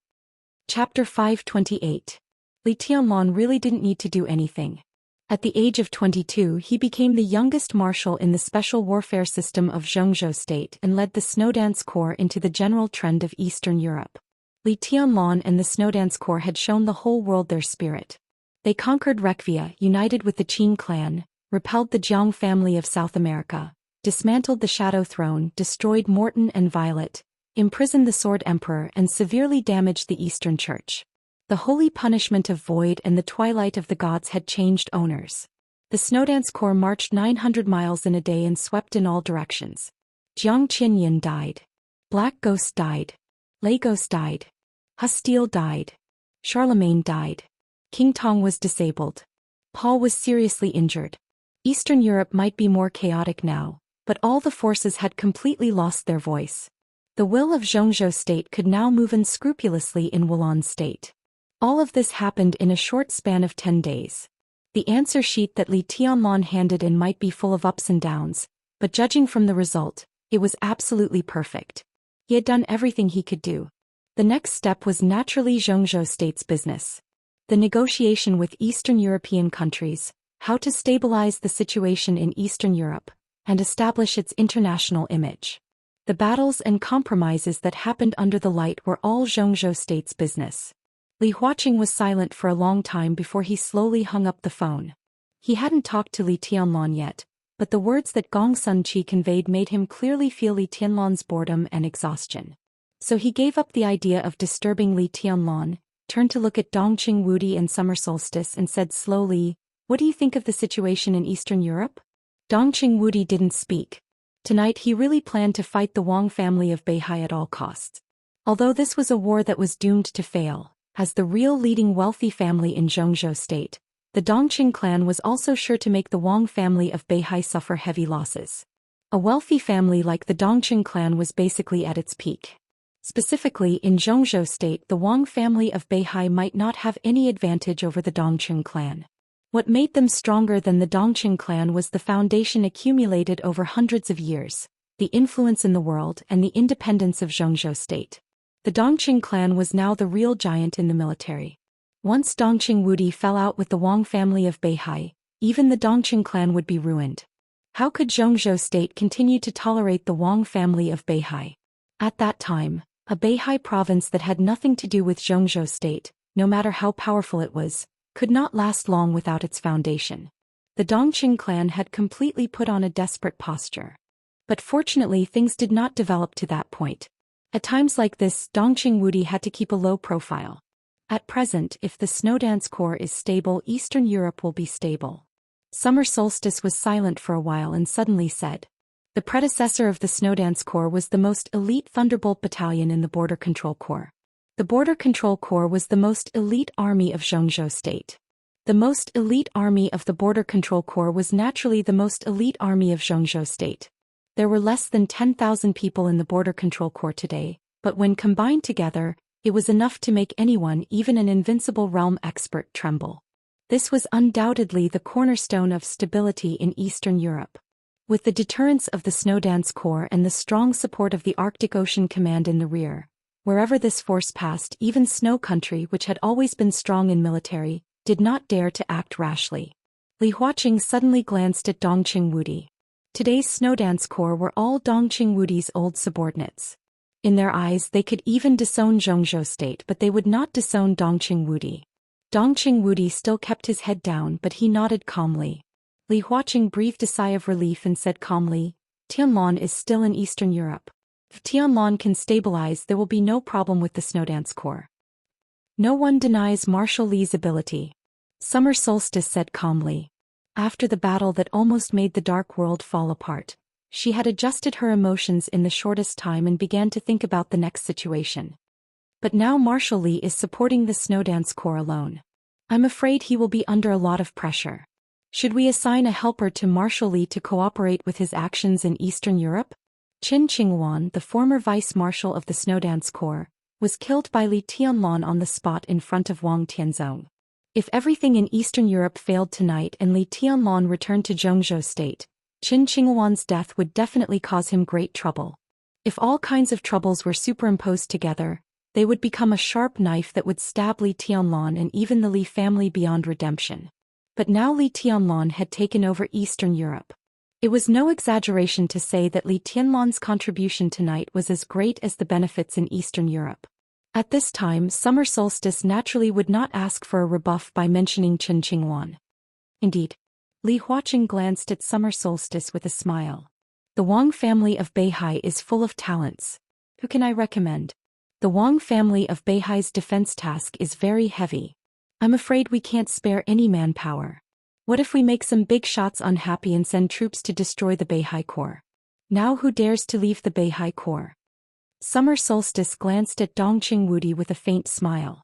Chapter 528. Li Tianlon really didn't need to do anything. At the age of 22 he became the youngest marshal in the special warfare system of Zhongzhou State and led the Snowdance Corps into the general trend of Eastern Europe. Li Tianlon and the Snowdance Corps had shown the whole world their spirit. They conquered Rekvia, united with the Qin clan, repelled the Jiang family of South America, dismantled the Shadow Throne, destroyed Morton and Violet, imprisoned the Sword Emperor and severely damaged the Eastern Church. The holy punishment of Void and the Twilight of the Gods had changed owners. The Snowdance Corps marched 900 miles in a day and swept in all directions. Jiang Qinyin died. Black Ghost died. Lagos died. Hastile died. Charlemagne died. King Tong was disabled. Paul was seriously injured. Eastern Europe might be more chaotic now, but all the forces had completely lost their voice. The will of Xianxia state could now move unscrupulously in Wulan state. All of this happened in a short span of 10 days. The answer sheet that Li Tianlan handed in might be full of ups and downs, but judging from the result, it was absolutely perfect. He had done everything he could do. The next step was naturally Xianxia state's business. The negotiation with Eastern European countries, how to stabilize the situation in Eastern Europe, and establish its international image. The battles and compromises that happened under the light were all Xianxia state's business. Li Huaqing was silent for a long time before he slowly hung up the phone. He hadn't talked to Li Tianlan yet, but the words that Gong Sun-chi conveyed made him clearly feel Li Tianlan's boredom and exhaustion. So he gave up the idea of disturbing Li Tianlan, turned to look at Dongqing Wudi and Summer Solstice and said slowly, "What do you think of the situation in Eastern Europe?" Dongqing Wudi didn't speak. Tonight he really planned to fight the Wang family of Beihai at all costs. Although this was a war that was doomed to fail, as the real leading wealthy family in Xianxia state, the Dongqing clan was also sure to make the Wang family of Beihai suffer heavy losses. A wealthy family like the Dongqing clan was basically at its peak. Specifically in Xianxia state, the Wang family of Beihai might not have any advantage over the Dongqing clan. What made them stronger than the Dongqing clan was the foundation accumulated over hundreds of years, the influence in the world and the independence of Xianxia state. The Dongqing clan was now the real giant in the military. Once Dongqing Wudi fell out with the Wang family of Beihai, even the Dongqing clan would be ruined. How could Xianxia state continue to tolerate the Wang family of Beihai? At that time, a Beihai province that had nothing to do with Xianxia state, no matter how powerful it was, could not last long without its foundation. The Dongqing clan had completely put on a desperate posture. But fortunately things did not develop to that point. At times like this, Dongqing Wudi had to keep a low profile. At present, if the Snowdance core is stable, Eastern Europe will be stable. Summer Solstice was silent for a while and suddenly said, "The predecessor of the Snowdance Corps was the most elite Thunderbolt battalion in the Border Control Corps. The Border Control Corps was the most elite army of Xianxia state. The most elite army of the Border Control Corps was naturally the most elite army of Xianxia state. There were less than 10,000 people in the Border Control Corps today, but when combined together, it was enough to make anyone, even an invincible realm expert, tremble. This was undoubtedly the cornerstone of stability in Eastern Europe. With the deterrence of the Snowdance Corps and the strong support of the Arctic Ocean Command in the rear, wherever this force passed, even Snow Country, which had always been strong in military, did not dare to act rashly." Li Huaqing suddenly glanced at Dongqing Wudi. Today's Snowdance Corps were all Dongqing Wudi's old subordinates. In their eyes they could even disown Xianxia state, but they would not disown Dongqing Wudi. Dongqing Wudi still kept his head down, but he nodded calmly. Li Huaqing breathed a sigh of relief and said calmly, "Tianlan is still in Eastern Europe. If Tianlan can stabilize, there will be no problem with the Snowdance Corps." "No one denies Marshal Li's ability," Summer Solstice said calmly. After the battle that almost made the Dark World fall apart, she had adjusted her emotions in the shortest time and began to think about the next situation. But now Marshal Li is supporting the Snowdance Corps alone. I'm afraid he will be under a lot of pressure. Should we assign a helper to Marshal Li to cooperate with his actions in Eastern Europe? Qin Qinghuan, the former vice-marshal of the Snowdance Corps, was killed by Li Tianlan on the spot in front of Wang Tianzong. If everything in Eastern Europe failed tonight and Li Tianlan returned to Xianxia state, Qin Qinghuan's death would definitely cause him great trouble. If all kinds of troubles were superimposed together, they would become a sharp knife that would stab Li Tianlan and even the Li family beyond redemption. But now Li Tianlan had taken over Eastern Europe. It was no exaggeration to say that Li Tianlan's contribution tonight was as great as the benefits in Eastern Europe. At this time, Summer Solstice naturally would not ask for a rebuff by mentioning Qin Qinghuan. Indeed, Li Huaqing glanced at Summer Solstice with a smile. "The Wang family of Beihai is full of talents. Who can I recommend? The Wang family of Beihai's defense task is very heavy. I'm afraid we can't spare any manpower. What if we make some big shots unhappy and send troops to destroy the Beihai Corps? Now who dares to leave the Beihai Corps?" Summer Solstice glanced at Dongqing Wudi with a faint smile.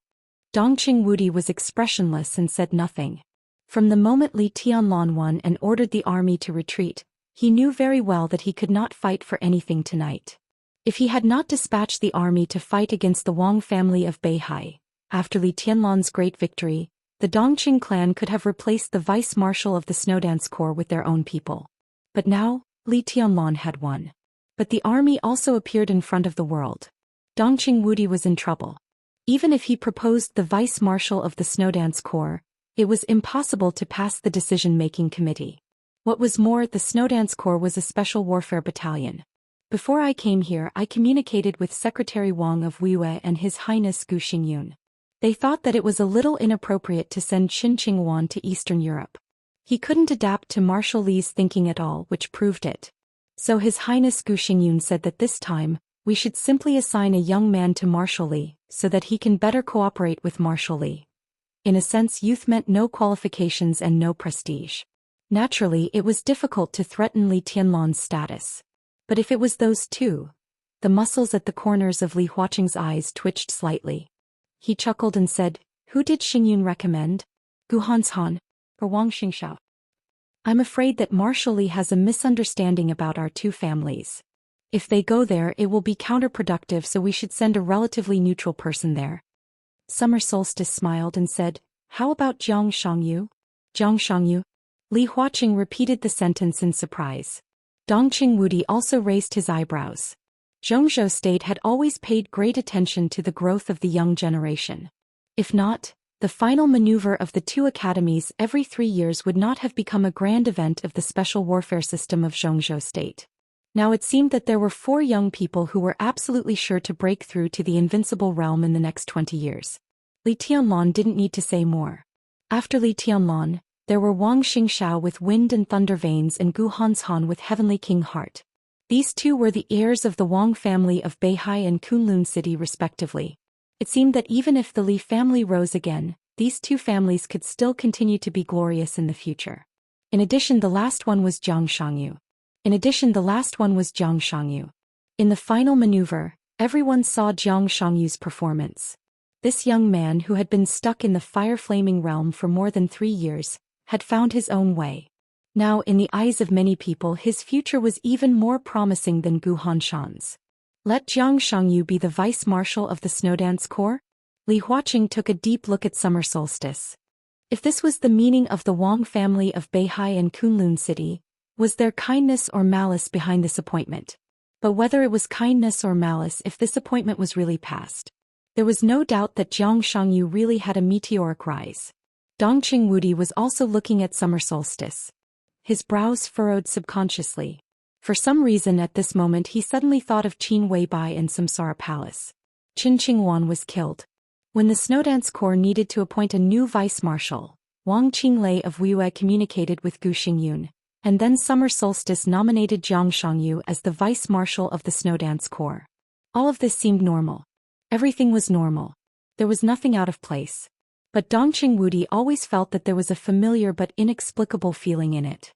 Dongqing Wudi was expressionless and said nothing. From the moment Li Tianlan won and ordered the army to retreat, he knew very well that he could not fight for anything tonight. If he had not dispatched the army to fight against the Wang family of Beihai, after Li Tianlan's great victory, the Dongqing clan could have replaced the vice-marshal of the Snowdance Corps with their own people. But now, Li Tianlan had won. But the army also appeared in front of the world. Dongqing Wudi was in trouble. Even if he proposed the vice-marshal of the Snowdance Corps, it was impossible to pass the decision-making committee. What was more, the Snowdance Corps was a special warfare battalion. Before I came here, I communicated with Secretary Wang of Wuxia and His Highness Gu Xingyun. They thought that it was a little inappropriate to send Qin Qingwan to Eastern Europe. He couldn't adapt to Marshal Li's thinking at all, which proved it. So His Highness Gu Xingyun said that this time, we should simply assign a young man to Marshal Li, so that he can better cooperate with Marshal Li. In a sense, youth meant no qualifications and no prestige. Naturally, it was difficult to threaten Li Tianlan's status. But if it was those two, the muscles at the corners of Li Huaqing's eyes twitched slightly. He chuckled and said, "Who did Xingyun recommend? Gu Hanshan or Wang Xingxiao? I'm afraid that Marshal Li has a misunderstanding about our two families. If they go there, it will be counterproductive, so we should send a relatively neutral person there." Summer Solstice smiled and said, "How about Jiang Shangyu?" Jiang Shangyu? Li Huaqing repeated the sentence in surprise. Dongqing Wudi also raised his eyebrows. Zhou State had always paid great attention to the growth of the young generation. If not, the final maneuver of the two academies every 3 years would not have become a grand event of the special warfare system of Zhou State. Now it seemed that there were 4 young people who were absolutely sure to break through to the invincible realm in the next 20 years. Li Tianlan didn't need to say more. After Li Tianlan, there were Wang Xingxiao with wind and thunder veins and Gu Hanshan with heavenly king heart. These two were the heirs of the Wang family of Beihai and Kunlun City respectively. It seemed that even if the Li family rose again, these two families could still continue to be glorious in the future. In addition, the last one was Jiang Shangyu. In the final maneuver, everyone saw Jiang Shangyu's performance. This young man, who had been stuck in the fire-flaming realm for more than 3 years, had found his own way. Now, in the eyes of many people, his future was even more promising than Gu Hanshan's. Let Jiang Shangyu be the vice-marshal of the Snowdance Corps? Li Huaqing took a deep look at Summer Solstice. If this was the meaning of the Wang family of Beihai and Kunlun City, was there kindness or malice behind this appointment? But whether it was kindness or malice, if this appointment was really passed, there was no doubt that Jiang Shangyu really had a meteoric rise. Dongqing Wudi was also looking at Summer Solstice. His brows furrowed subconsciously. For some reason at this moment he suddenly thought of Qin Weibai and Samsara Palace. Qin Qingwan was killed. When the Snowdance Corps needed to appoint a new vice-marshal, Wang Qinglei of Wuxia communicated with Gu Xingyun, and then Summer Solstice nominated Jiang Shangyu as the vice-marshal of the Snowdance Corps. All of this seemed normal. Everything was normal. There was nothing out of place. But Dongqing Wudi always felt that there was a familiar but inexplicable feeling in it.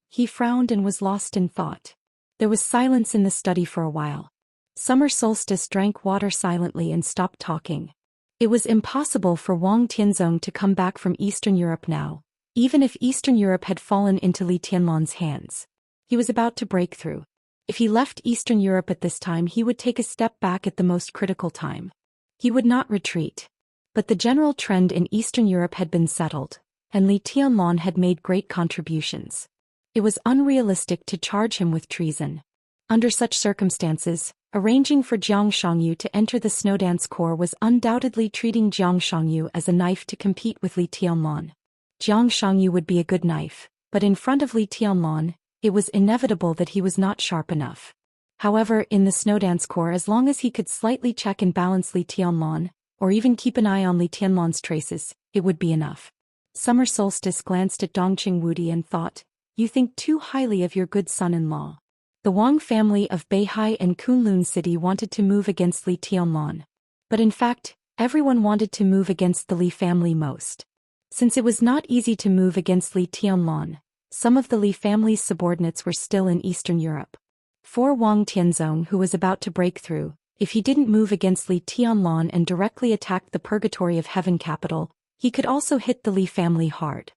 He frowned and was lost in thought. There was silence in the study for a while. Summer Solstice drank water silently and stopped talking. It was impossible for Wang Tianzong to come back from Eastern Europe now, even if Eastern Europe had fallen into Li Tianlan's hands. He was about to break through. If he left Eastern Europe at this time, he would take a step back at the most critical time. He would not retreat. But the general trend in Eastern Europe had been settled, and Li Tianlan had made great contributions. It was unrealistic to charge him with treason. Under such circumstances, arranging for Jiang Shangyu to enter the Snowdance Corps was undoubtedly treating Jiang Shangyu as a knife to compete with Li Tianlan. Jiang Shangyu would be a good knife, but in front of Li Tianlan, it was inevitable that he was not sharp enough. However, in the Snowdance Corps, as long as he could slightly check and balance Li Tianlan, or even keep an eye on Li Tianlan's traces, it would be enough. Summer Solstice glanced at Dongqing Wudi and thought, "You think too highly of your good son-in-law." The Wang family of Beihai and Kunlun City wanted to move against Li Tianlan. But in fact, everyone wanted to move against the Li family most. Since it was not easy to move against Li Tianlan, some of the Li family's subordinates were still in Eastern Europe. For Wang Tianzong, who was about to break through, If he didn't move against Li Tianlan and directly attack the Purgatory of Heaven capital, he could also hit the Li family hard.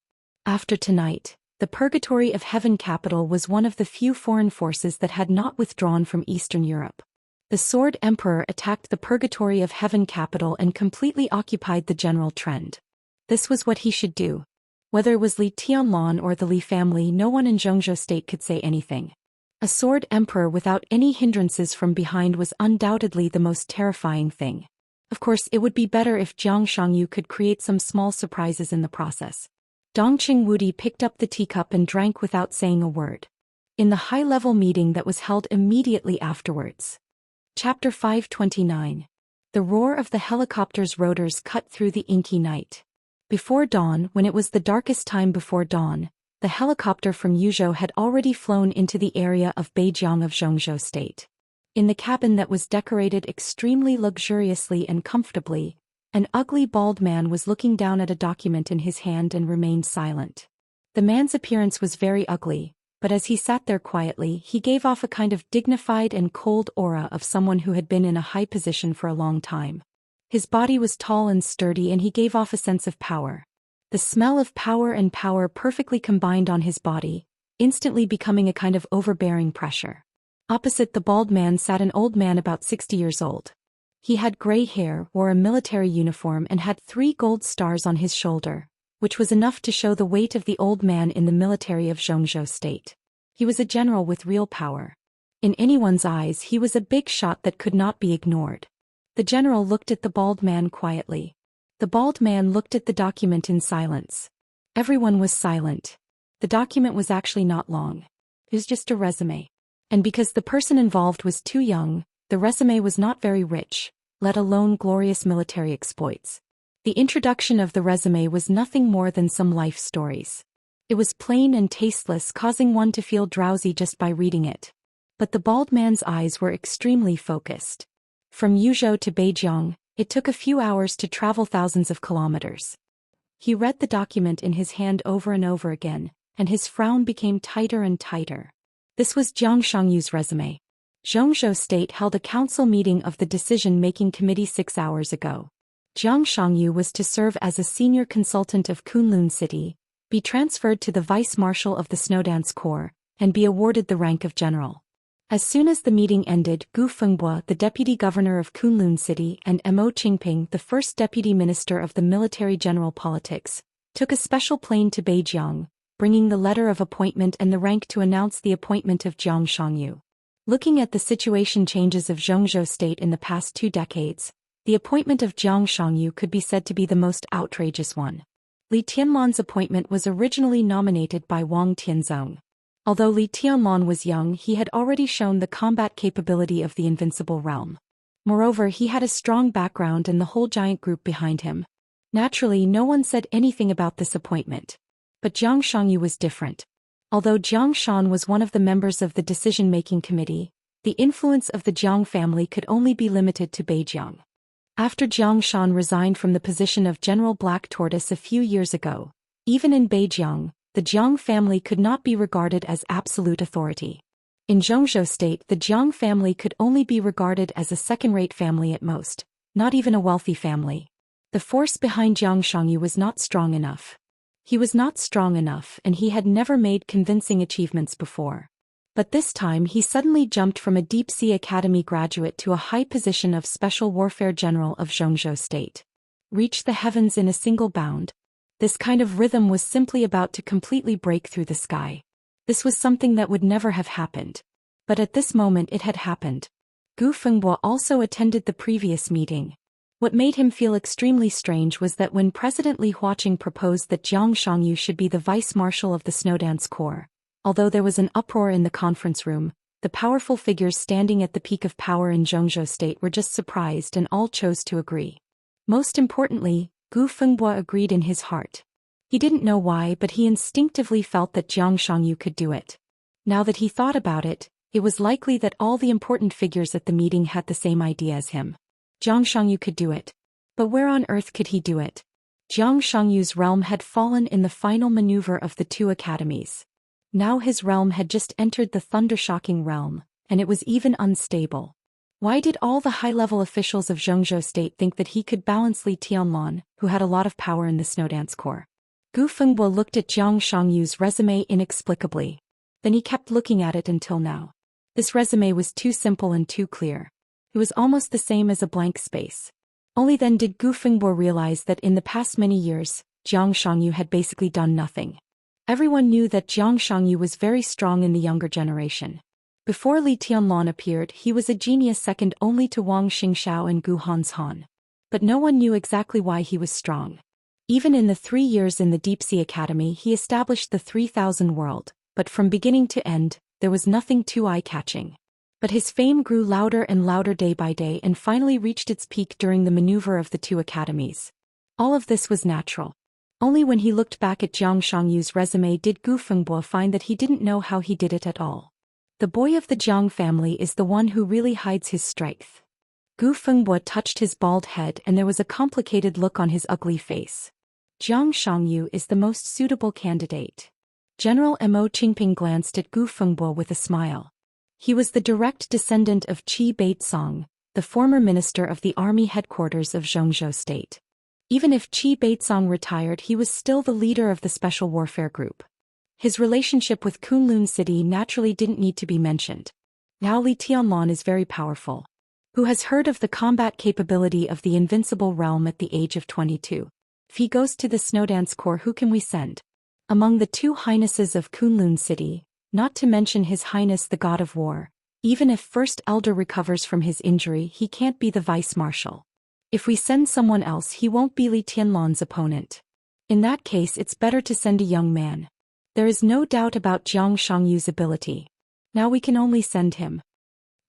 After tonight, the Purgatory of Heaven capital was one of the few foreign forces that had not withdrawn from Eastern Europe. The Sword Emperor attacked the Purgatory of Heaven capital and completely occupied the general trend. This was what he should do. Whether it was Li Tianlan or the Li family, no one in Zhou state could say anything. A Sword Emperor without any hindrances from behind was undoubtedly the most terrifying thing. Of course, it would be better if Jiang Shangyu could create some small surprises in the process. Dongqing Wudi picked up the teacup and drank without saying a word. In the high-level meeting that was held immediately afterwards. Chapter 529. The roar of the helicopter's rotors cut through the inky night. Before dawn, when it was the darkest time before dawn, the helicopter from Yuzhou had already flown into the area of Beijiang of Zhongzhou State. In the cabin that was decorated extremely luxuriously and comfortably, an ugly bald man was looking down at a document in his hand and remained silent. The man's appearance was very ugly, but as he sat there quietly, he gave off a kind of dignified and cold aura of someone who had been in a high position for a long time. His body was tall and sturdy and he gave off a sense of power. The smell of power and power perfectly combined on his body, instantly becoming a kind of overbearing pressure. Opposite the bald man sat an old man about 60 years old. He had gray hair, wore a military uniform and had 3 gold stars on his shoulder, which was enough to show the weight of the old man in the military of Zhongzhou State. He was a general with real power. In anyone's eyes, he was a big shot that could not be ignored. The general looked at the bald man quietly. The bald man looked at the document in silence. Everyone was silent. The document was actually not long. It was just a resume. And because the person involved was too young, the resume was not very rich, let alone glorious military exploits. The introduction of the resume was nothing more than some life stories. It was plain and tasteless, causing one to feel drowsy just by reading it. But the bald man's eyes were extremely focused. From Yuzhou to Beijiang, it took a few hours to travel thousands of kilometers. He read the document in his hand over and over again, and his frown became tighter and tighter. This was Jiang Shangyu's resume. Zhongzhou State held a council meeting of the decision-making committee 6 hours ago. Jiang Shangyu was to serve as a senior consultant of Kunlun City, be transferred to the vice-marshal of the Snowdance Corps, and be awarded the rank of general. As soon as the meeting ended, Gu Fengbo, the deputy governor of Kunlun City, and Mo Qingping, the first deputy minister of the military general politics, took a special plane to Beijiang, bringing the letter of appointment and the rank to announce the appointment of Jiang Shangyu. Looking at the situation changes of Zhongzhou State in the past 2 decades, the appointment of Jiang Shangyu could be said to be the most outrageous one. Li Tianlan's appointment was originally nominated by Wang Tianzong. Although Li Tianlan was young, he had already shown the combat capability of the invincible realm. Moreover, he had a strong background and the whole giant group behind him. Naturally, no one said anything about this appointment. But Jiang Shangyu was different. Although Jiang Shan was one of the members of the decision-making committee, the influence of the Jiang family could only be limited to Beijiang. After Jiang Shan resigned from the position of General Black Tortoise a few years ago, even in Beijiang, the Jiang family could not be regarded as absolute authority. In Zhongzhou State, the Jiang family could only be regarded as a second-rate family at most, not even a wealthy family. The force behind Jiang Shangyu was not strong enough. He was not strong enough and he had never made convincing achievements before. But this time he suddenly jumped from a deep-sea academy graduate to a high position of special warfare general of Zhongzhou State. Reach the heavens in a single bound. This kind of rhythm was simply about to completely break through the sky. This was something that would never have happened. But at this moment it had happened. Gu Fengbo also attended the previous meeting. What made him feel extremely strange was that when President Li Huaqing proposed that Jiang Shangyu should be the vice-marshal of the Snowdance Corps, although there was an uproar in the conference room, the powerful figures standing at the peak of power in Zhongzhou State were just surprised and all chose to agree. Most importantly, Gu Fengbo agreed in his heart. He didn't know why, but he instinctively felt that Jiang Shangyu could do it. Now that he thought about it, it was likely that all the important figures at the meeting had the same idea as him. Jiang Shangyu could do it. But where on earth could he do it? Jiang Shangyu's realm had fallen in the final maneuver of the 2 academies. Now his realm had just entered the thunder-shocking realm, and it was even unstable. Why did all the high-level officials of Zhongzhou state think that he could balance Li Tianlan, who had a lot of power in the Snowdance Corps? Gu Fengbo looked at Jiang Xiangyu's resume inexplicably. Then he kept looking at it until now. This resume was too simple and too clear. It was almost the same as a blank space. Only then did Gu Fengbo realize that in the past many years, Jiang Xiangyu had basically done nothing. Everyone knew that Jiang Xiangyu was very strong in the younger generation. Before Li Tianlan appeared, he was a genius second only to Wang Xingxiao and Gu Hanshan. But no one knew exactly why he was strong. Even in the 3 years in the Deep Sea Academy, he established the 3000 world, but from beginning to end, there was nothing too eye-catching. But his fame grew louder and louder day by day and finally reached its peak during the maneuver of the 2 academies. All of this was natural. Only when he looked back at Jiang Xiangyu's resume did Gu Fengbo find that he didn't know how he did it at all. The boy of the Jiang family is the one who really hides his strength. Gu Fengbo touched his bald head and there was a complicated look on his ugly face. Jiang Xiangyu is the most suitable candidate. General Mo Qingping glanced at Gu Fengbo with a smile. He was the direct descendant of Qi Baitsong, the former minister of the army headquarters of Zhongzhou state. Even if Qi Baitsong retired, he was still the leader of the Special Warfare Group. His relationship with Kunlun City naturally didn't need to be mentioned. Now Li Tianlan is very powerful. Who has heard of the combat capability of the Invincible Realm at the age of 22? If he goes to the Snowdance Corps, who can we send? Among the 2 highnesses of Kunlun City, not to mention His Highness the God of War, even if First Elder recovers from his injury, he can't be the Vice-Marshal. If we send someone else, he won't be Li Tianlan's opponent. In that case, it's better to send a young man. There is no doubt about Jiang Xiangyu's ability. Now we can only send him.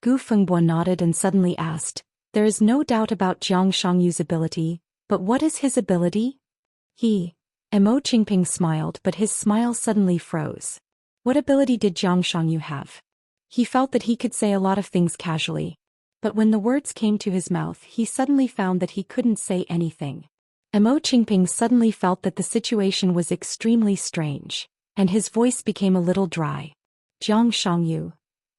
Gu Fengbo nodded and suddenly asked, there is no doubt about Jiang Xiangyu's ability, but what is his ability? Mo Qingping smiled, but his smile suddenly froze. What ability did Jiang Xiangyu have? He felt that he could say a lot of things casually. But when the words came to his mouth, he suddenly found that he couldn't say anything. Mo Qingping suddenly felt that the situation was extremely strange, and his voice became a little dry. Jiang Xiangyu.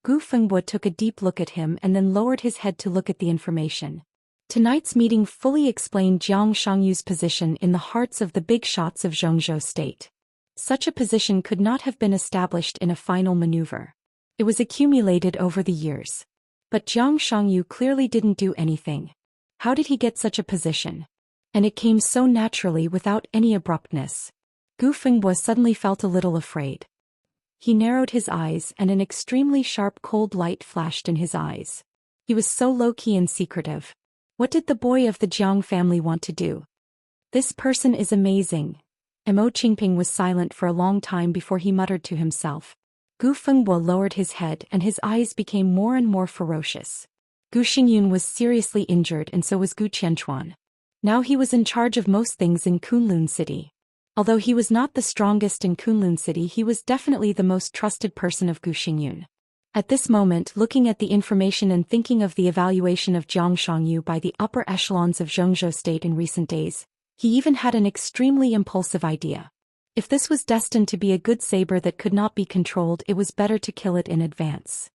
Gu Fengbo took a deep look at him and then lowered his head to look at the information. Tonight's meeting fully explained Jiang Xiangyu's position in the hearts of the big shots of Zhongzhou state. Such a position could not have been established in a final maneuver. It was accumulated over the years. But Jiang Xiangyu clearly didn't do anything. How did he get such a position? And it came so naturally without any abruptness. Gu Fengbo suddenly felt a little afraid. He narrowed his eyes and an extremely sharp cold light flashed in his eyes. He was so low-key and secretive. What did the boy of the Jiang family want to do? This person is amazing. Mo Qingping was silent for a long time before he muttered to himself. Gu Fengbo lowered his head and his eyes became more and more ferocious. Gu Xingyun was seriously injured and so was Gu Qianchuan. Now he was in charge of most things in Kunlun City. Although he was not the strongest in Kunlun City, he was definitely the most trusted person of Gu Xingyun. At this moment, looking at the information and thinking of the evaluation of Jiang Xiangyu by the upper echelons of Zhongzhou state in recent days, he even had an extremely impulsive idea. If this was destined to be a good saber that could not be controlled, it was better to kill it in advance.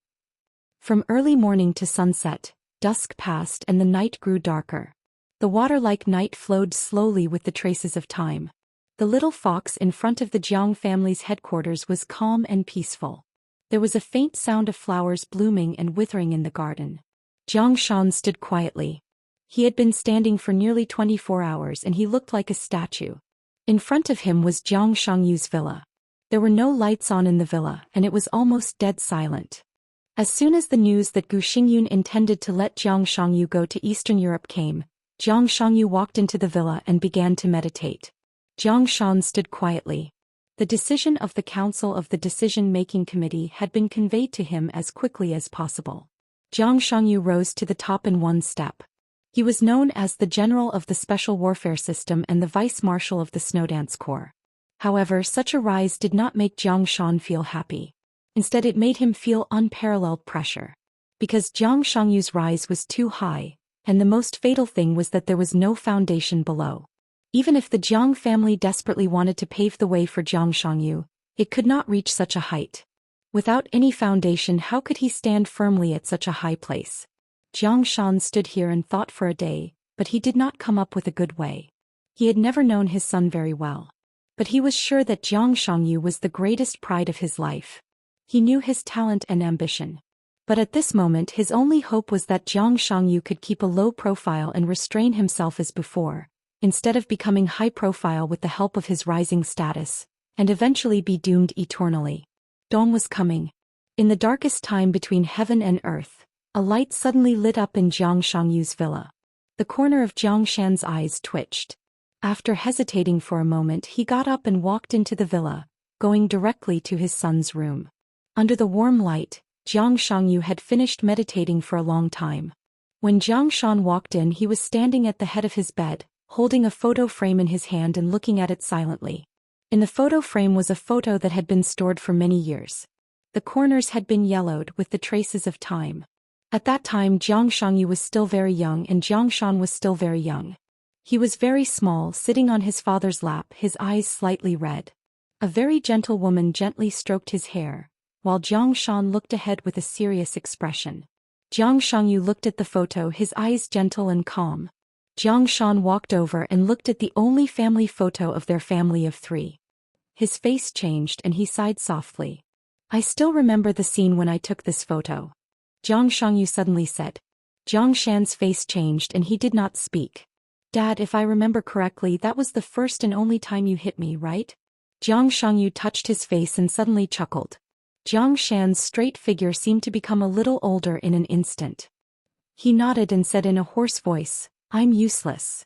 From early morning to sunset, dusk passed and the night grew darker. The water-like night flowed slowly with the traces of time. The little fox in front of the Jiang family's headquarters was calm and peaceful. There was a faint sound of flowers blooming and withering in the garden. Jiang Shan stood quietly. He had been standing for nearly 24 hours and he looked like a statue. In front of him was Jiang Xiangyu's villa. There were no lights on in the villa and it was almost dead silent. As soon as the news that Gu Xingyun intended to let Jiang Xiangyu go to Eastern Europe came, Jiang Xiangyu walked into the villa and began to meditate. Jiang Shan stood quietly. The decision of the Council of the Decision-Making Committee had been conveyed to him as quickly as possible. Jiang Xiangyu rose to the top in one step. He was known as the General of the Special Warfare System and the Vice-Marshal of the Snowdance Corps. However, such a rise did not make Jiang Shan feel happy. Instead, it made him feel unparalleled pressure. Because Jiang Xiangyu's rise was too high, and the most fatal thing was that there was no foundation below. Even if the Jiang family desperately wanted to pave the way for Jiang Xiangyu, it could not reach such a height. Without any foundation, how could he stand firmly at such a high place? Zhou Xian stood here and thought for a day, but he did not come up with a good way. He had never known his son very well. But he was sure that Zhang Shangyu was the greatest pride of his life. He knew his talent and ambition. But at this moment his only hope was that Zhang Shangyu could keep a low profile and restrain himself as before, instead of becoming high profile with the help of his rising status, and eventually be doomed eternally. Dawn was coming. In the darkest time between heaven and earth, a light suddenly lit up in Zhang Shangyu's villa. The corner of Zhang Shan's eyes twitched. After hesitating for a moment he got up and walked into the villa, going directly to his son's room. Under the warm light, Zhang Shangyu had finished meditating for a long time. When Zhang Shan walked in he was standing at the head of his bed, holding a photo frame in his hand and looking at it silently. In the photo frame was a photo that had been stored for many years. The corners had been yellowed with the traces of time. At that time Zhang Shangyu was still very young and Zhang Shan was still very young. He was very small, sitting on his father's lap, his eyes slightly red. A very gentle woman gently stroked his hair, while Zhang Shan looked ahead with a serious expression. Zhang Shangyu looked at the photo, his eyes gentle and calm. Zhang Shan walked over and looked at the only family photo of their family of 3. His face changed and he sighed softly. I still remember the scene when I took this photo. Zhang Shangyu suddenly said. Zhang Shan's face changed and he did not speak. Dad, if I remember correctly, that was the first and only time you hit me, right? Zhang Shangyu touched his face and suddenly chuckled. Zhang Shan's straight figure seemed to become a little older in an instant. He nodded and said in a hoarse voice, I'm useless.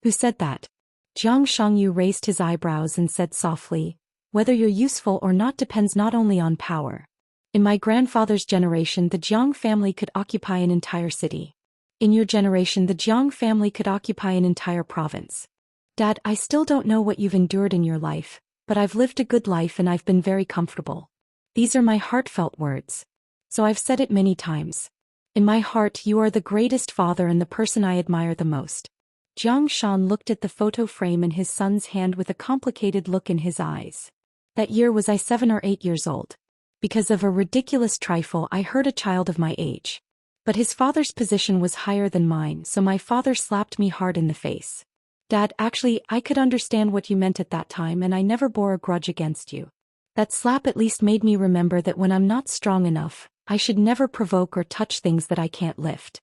Who said that? Zhang Shangyu raised his eyebrows and said softly, whether you're useful or not depends not only on power. In my grandfather's generation the Jiang family could occupy an entire city. In your generation the Jiang family could occupy an entire province. Dad, I still don't know what you've endured in your life, but I've lived a good life and I've been very comfortable. These are my heartfelt words. So I've said it many times. In my heart you are the greatest father and the person I admire the most. Zhang Shan looked at the photo frame in his son's hand with a complicated look in his eyes. That year was I 7 or 8 years old. Because of a ridiculous trifle I hurt a child of my age. But his father's position was higher than mine, so my father slapped me hard in the face. Dad, actually, I could understand what you meant at that time and I never bore a grudge against you. That slap at least made me remember that when I'm not strong enough, I should never provoke or touch things that I can't lift.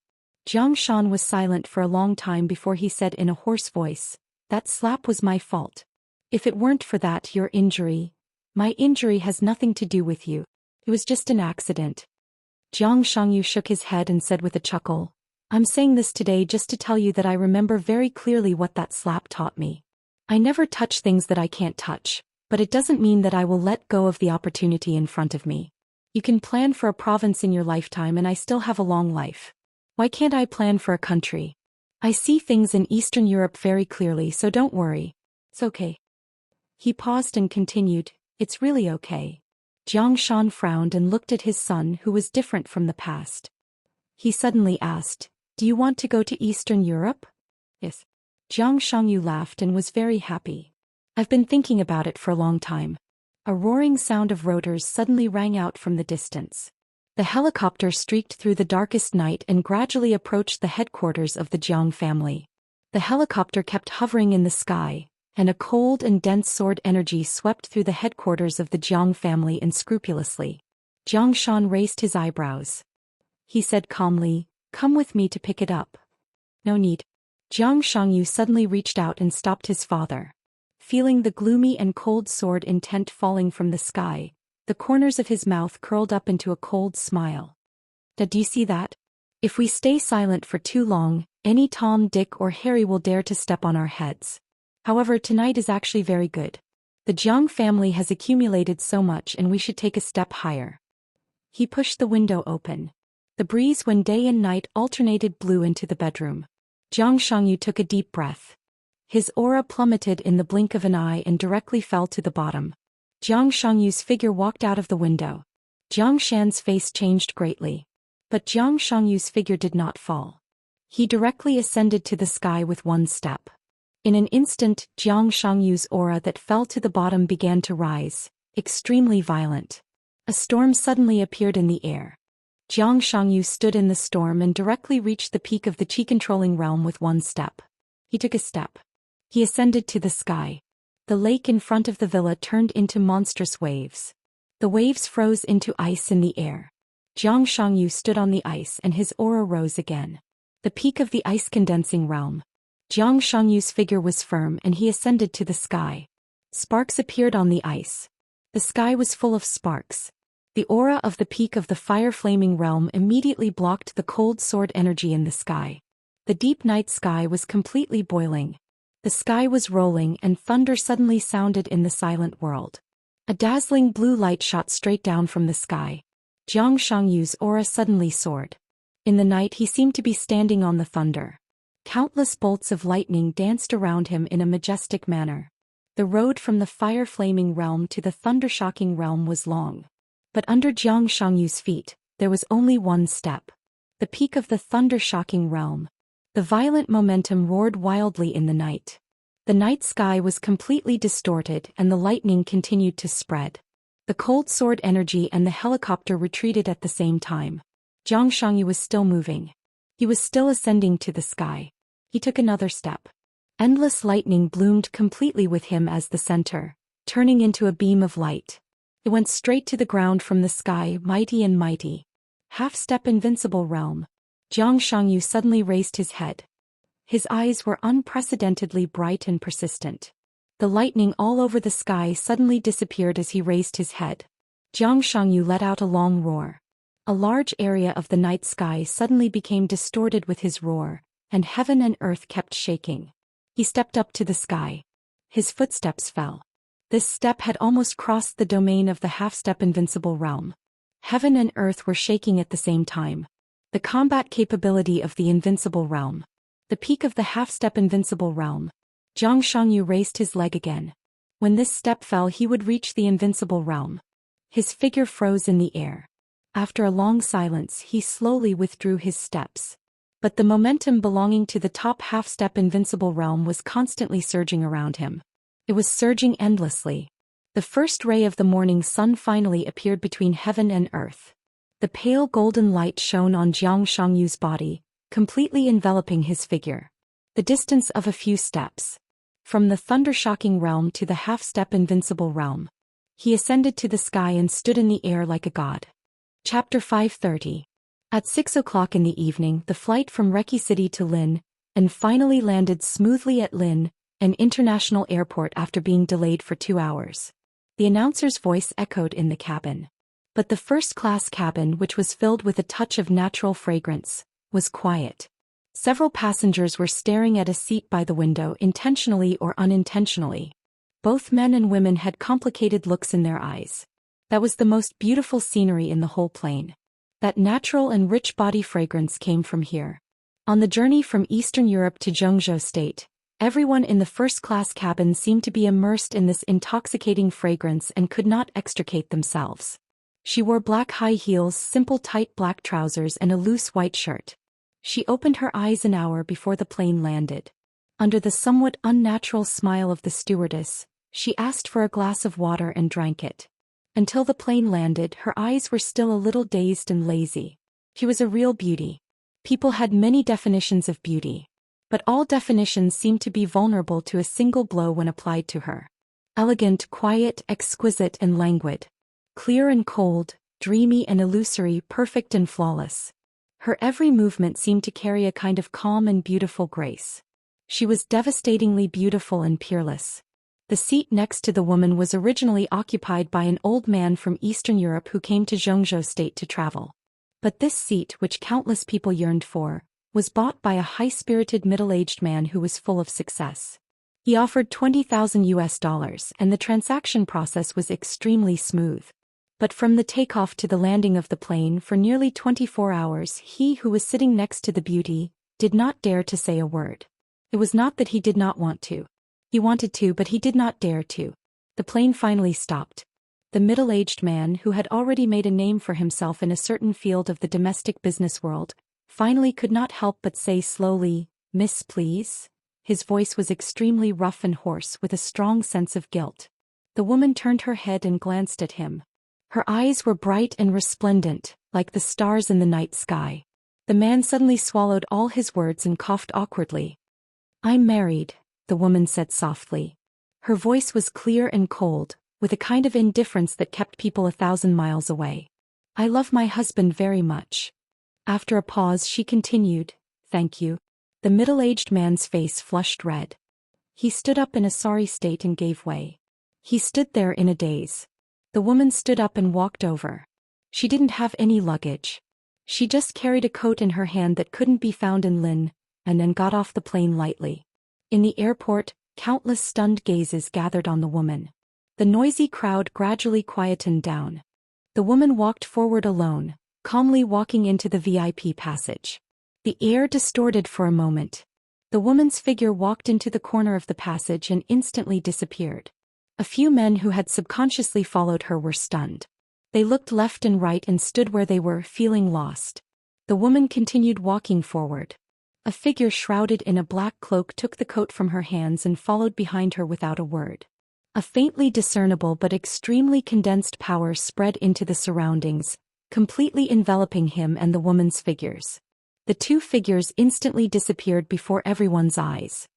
Zhang Shan was silent for a long time before he said in a hoarse voice, that slap was my fault. If it weren't for that, your injury, my injury has nothing to do with you. It was just an accident. Zhang Shangyu shook his head and said with a chuckle, I'm saying this today just to tell you that I remember very clearly what that slap taught me. I never touch things that I can't touch, but it doesn't mean that I will let go of the opportunity in front of me. You can plan for a province in your lifetime and I still have a long life. Why can't I plan for a country? I see things in Eastern Europe very clearly, so don't worry. It's okay. He paused and continued, it's really okay. Zhang Shan frowned and looked at his son who was different from the past. He suddenly asked, do you want to go to Eastern Europe? Yes. Zhang Shangyu laughed and was very happy. I've been thinking about it for a long time. A roaring sound of rotors suddenly rang out from the distance. The helicopter streaked through the darkest night and gradually approached the headquarters of the Jiang family. The helicopter kept hovering in the sky, and a cold and dense sword energy swept through the headquarters of the Jiang family unscrupulously. Zhang Shan raised his eyebrows. He said calmly, come with me to pick it up. No need. Zhang Shangyu suddenly reached out and stopped his father. Feeling the gloomy and cold sword intent falling from the sky, the corners of his mouth curled up into a cold smile. Did you see that? If we stay silent for too long, any Tom, Dick or Harry will dare to step on our heads. However, tonight is actually very good. The Jiang family has accumulated so much and we should take a step higher. He pushed the window open. The breeze when day and night alternated blew into the bedroom. Zhang Shangyu took a deep breath. His aura plummeted in the blink of an eye and directly fell to the bottom. Zhang Shangyu's figure walked out of the window. Zhang Shan's face changed greatly. But Zhang Shangyu's figure did not fall. He directly ascended to the sky with one step. In an instant, Zhang Shangyu's aura that fell to the bottom began to rise, extremely violent. A storm suddenly appeared in the air. Jiang Shangyu stood in the storm and directly reached the peak of the chi-controlling realm with one step. He took a step. He ascended to the sky. The lake in front of the villa turned into monstrous waves. The waves froze into ice in the air. Jiang Shangyu stood on the ice and his aura rose again. The peak of the ice-condensing realm. Jiang Shangyu's figure was firm and he ascended to the sky. Sparks appeared on the ice. The sky was full of sparks. The aura of the peak of the fire-flaming realm immediately blocked the cold sword energy in the sky. The deep night sky was completely boiling. The sky was rolling and thunder suddenly sounded in the silent world. A dazzling blue light shot straight down from the sky. Jiang Shangyu's aura suddenly soared. In the night he seemed to be standing on the thunder. Countless bolts of lightning danced around him in a majestic manner. The road from the fire-flaming realm to the thunder-shocking realm was long. But under Jiang Shangyu's feet, there was only one step. The peak of the thunder-shocking realm. The violent momentum roared wildly in the night. The night sky was completely distorted and the lightning continued to spread. The cold sword energy and the helicopter retreated at the same time. Jiang Shangyu was still moving. He was still ascending to the sky. He took another step. Endless lightning bloomed completely with him as the center, turning into a beam of light. It went straight to the ground from the sky, mighty and mighty. Half-step invincible realm. Jiang Shangyu suddenly raised his head. His eyes were unprecedentedly bright and persistent. The lightning all over the sky suddenly disappeared as he raised his head. Jiang Shangyu let out a long roar. A large area of the night sky suddenly became distorted with his roar, and heaven and earth kept shaking. He stepped up to the sky. His footsteps fell. This step had almost crossed the domain of the half-step invincible realm. Heaven and earth were shaking at the same time. The combat capability of the invincible realm. The peak of the half-step invincible realm. Jiang Shangyu raised his leg again. When this step fell he would reach the invincible realm. His figure froze in the air. After a long silence he slowly withdrew his steps. But the momentum belonging to the top half-step invincible realm was constantly surging around him. It was surging endlessly. The first ray of the morning sun finally appeared between heaven and earth. The pale golden light shone on Jiang Shangyu's body, completely enveloping his figure. The distance of a few steps. From the thunder-shocking realm to the half-step invincible realm. He ascended to the sky and stood in the air like a god. Chapter 530. At 6 o'clock in the evening the flight from Reki City to Lin, and finally landed smoothly at Lin, an international airport after being delayed for 2 hours. The announcer's voice echoed in the cabin. But the first-class cabin, which was filled with a touch of natural fragrance, was quiet. Several passengers were staring at a seat by the window intentionally or unintentionally. Both men and women had complicated looks in their eyes. That was the most beautiful scenery in the whole plane. That natural and rich body fragrance came from here. On the journey from Eastern Europe to Zhengzhou State, everyone in the first-class cabin seemed to be immersed in this intoxicating fragrance and could not extricate themselves. She wore black high heels, simple tight black trousers and a loose white shirt. She opened her eyes an hour before the plane landed. Under the somewhat unnatural smile of the stewardess, she asked for a glass of water and drank it. Until the plane landed, her eyes were still a little dazed and lazy. She was a real beauty. People had many definitions of beauty. But all definitions seemed to be vulnerable to a single blow when applied to her. Elegant, quiet, exquisite and languid. Clear and cold, dreamy and illusory, perfect and flawless. Her every movement seemed to carry a kind of calm and beautiful grace. She was devastatingly beautiful and peerless. The seat next to the woman was originally occupied by an old man from Eastern Europe who came to Zhengzhou State to travel. But this seat, which countless people yearned for, was bought by a high-spirited middle-aged man who was full of success. He offered $20,000 and the transaction process was extremely smooth. But from the takeoff to the landing of the plane for nearly 24 hours he who was sitting next to the beauty did not dare to say a word. It was not that he did not want to. He wanted to, but he did not dare to. The plane finally stopped. The middle-aged man, who had already made a name for himself in a certain field of the domestic business world, finally could not help but say slowly, "Miss, please?" His voice was extremely rough and hoarse with a strong sense of guilt. The woman turned her head and glanced at him. Her eyes were bright and resplendent, like the stars in the night sky. The man suddenly swallowed all his words and coughed awkwardly. "I'm married," the woman said softly. Her voice was clear and cold, with a kind of indifference that kept people 1,000 miles away. "I love my husband very much." After a pause she continued, "Thank you." The middle-aged man's face flushed red. He stood up in a sorry state and gave way. He stood there in a daze. The woman stood up and walked over. She didn't have any luggage. She just carried a coat in her hand that couldn't be found in Lin, and then got off the plane lightly. In the airport, countless stunned gazes gathered on the woman. The noisy crowd gradually quietened down. The woman walked forward alone, calmly walking into the VIP passage. The air distorted for a moment. The woman's figure walked into the corner of the passage and instantly disappeared. A few men who had subconsciously followed her were stunned. They looked left and right and stood where they were, feeling lost. The woman continued walking forward. A figure shrouded in a black cloak took the coat from her hands and followed behind her without a word. A faintly discernible but extremely condensed power spread into the surroundings, completely enveloping him and the woman's figures. The two figures instantly disappeared before everyone's eyes.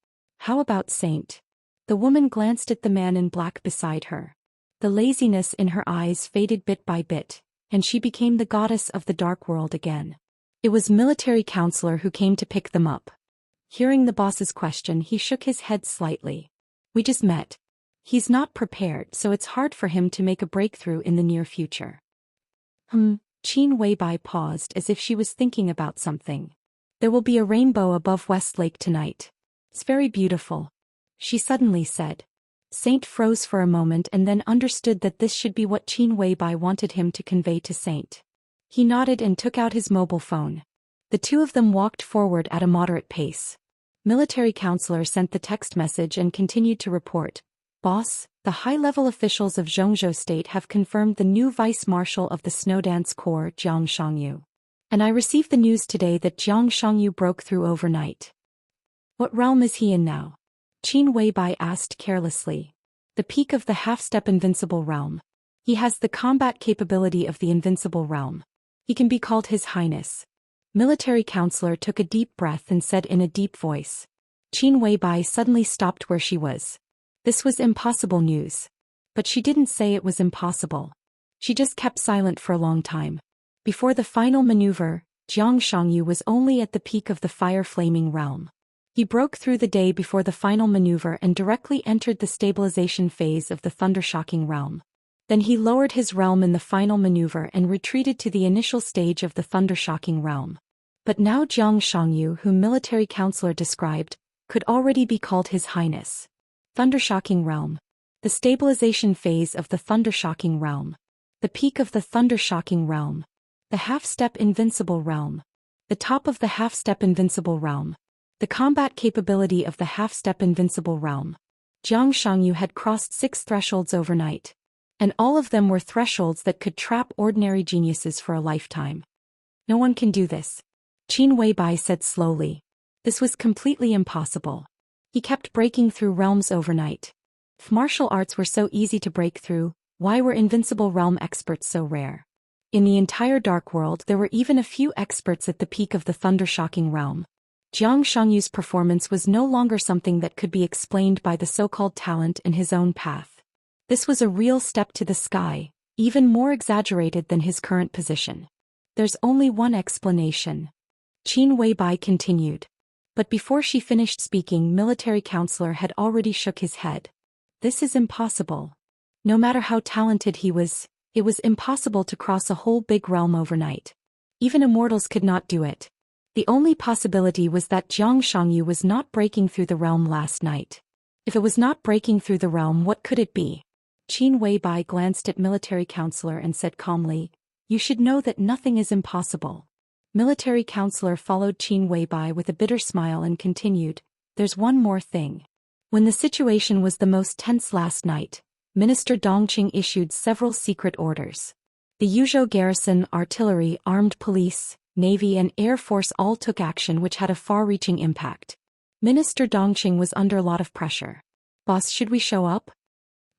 "How about Saint?" The woman glanced at the man in black beside her. The laziness in her eyes faded bit by bit, and she became the goddess of the dark world again. It was military counselor who came to pick them up. Hearing the boss's question, he shook his head slightly. "We just met. He's not prepared, so it's hard for him to make a breakthrough in the near future." Qin Weibai paused as if she was thinking about something. "There will be a rainbow above West Lake tonight. It's very beautiful," she suddenly said. Saint froze for a moment and then understood that this should be what Qin Weibai wanted him to convey to Saint. He nodded and took out his mobile phone. The two of them walked forward at a moderate pace. Military counselor sent the text message and continued to report. "Boss, the high-level officials of Zhongzhou State have confirmed the new vice-marshal of the Snowdance Corps, Jiang Shangyu. And I received the news today that Jiang Shangyu broke through overnight." "What realm is he in now?" Qin Weibai asked carelessly. "The peak of the half-step invincible realm. He has the combat capability of the invincible realm. He can be called His Highness." Military counselor took a deep breath and said in a deep voice. Qin Weibai suddenly stopped where she was. This was impossible news. But she didn't say it was impossible. She just kept silent for a long time. Before the final maneuver, Jiang Shangyu was only at the peak of the fire-flaming realm. He broke through the day before the final maneuver and directly entered the stabilization phase of the thundershocking realm. Then he lowered his realm in the final maneuver and retreated to the initial stage of the thundershocking realm. But now Jiang Shangyu, whom military counselor described, could already be called His Highness. Thundershocking realm. The stabilization phase of the thundershocking realm. The peak of the thundershocking realm. The half-step invincible realm. The top of the half-step invincible realm. The combat capability of the half-step invincible realm. Jiang Shangyu had crossed 6 thresholds overnight. And all of them were thresholds that could trap ordinary geniuses for a lifetime. "No one can do this," Qin Weibai said slowly. "This was completely impossible. He kept breaking through realms overnight. If martial arts were so easy to break through, why were invincible realm experts so rare? In the entire dark world there were even a few experts at the peak of the thundershocking realm. Jiang Shangyu's performance was no longer something that could be explained by the so-called talent in his own path. This was a real step to the sky, even more exaggerated than his current position. There's only one explanation," Qin Weibai continued. But before she finished speaking, military counselor had already shook his head. "This is impossible. No matter how talented he was, it was impossible to cross a whole big realm overnight. Even immortals could not do it. The only possibility was that Jiang Shangyu was not breaking through the realm last night. If it was not breaking through the realm, what could it be?" Qin Weibai glanced at military counselor and said calmly, "You should know that nothing is impossible." Military counselor followed Qin Weibai with a bitter smile and continued, "There's one more thing. When the situation was the most tense last night, Minister Dongqing issued several secret orders. The Yuzhou garrison, artillery, armed police, Navy and Air Force all took action which had a far-reaching impact. Minister Dongqing was under a lot of pressure. Boss, should we show up?"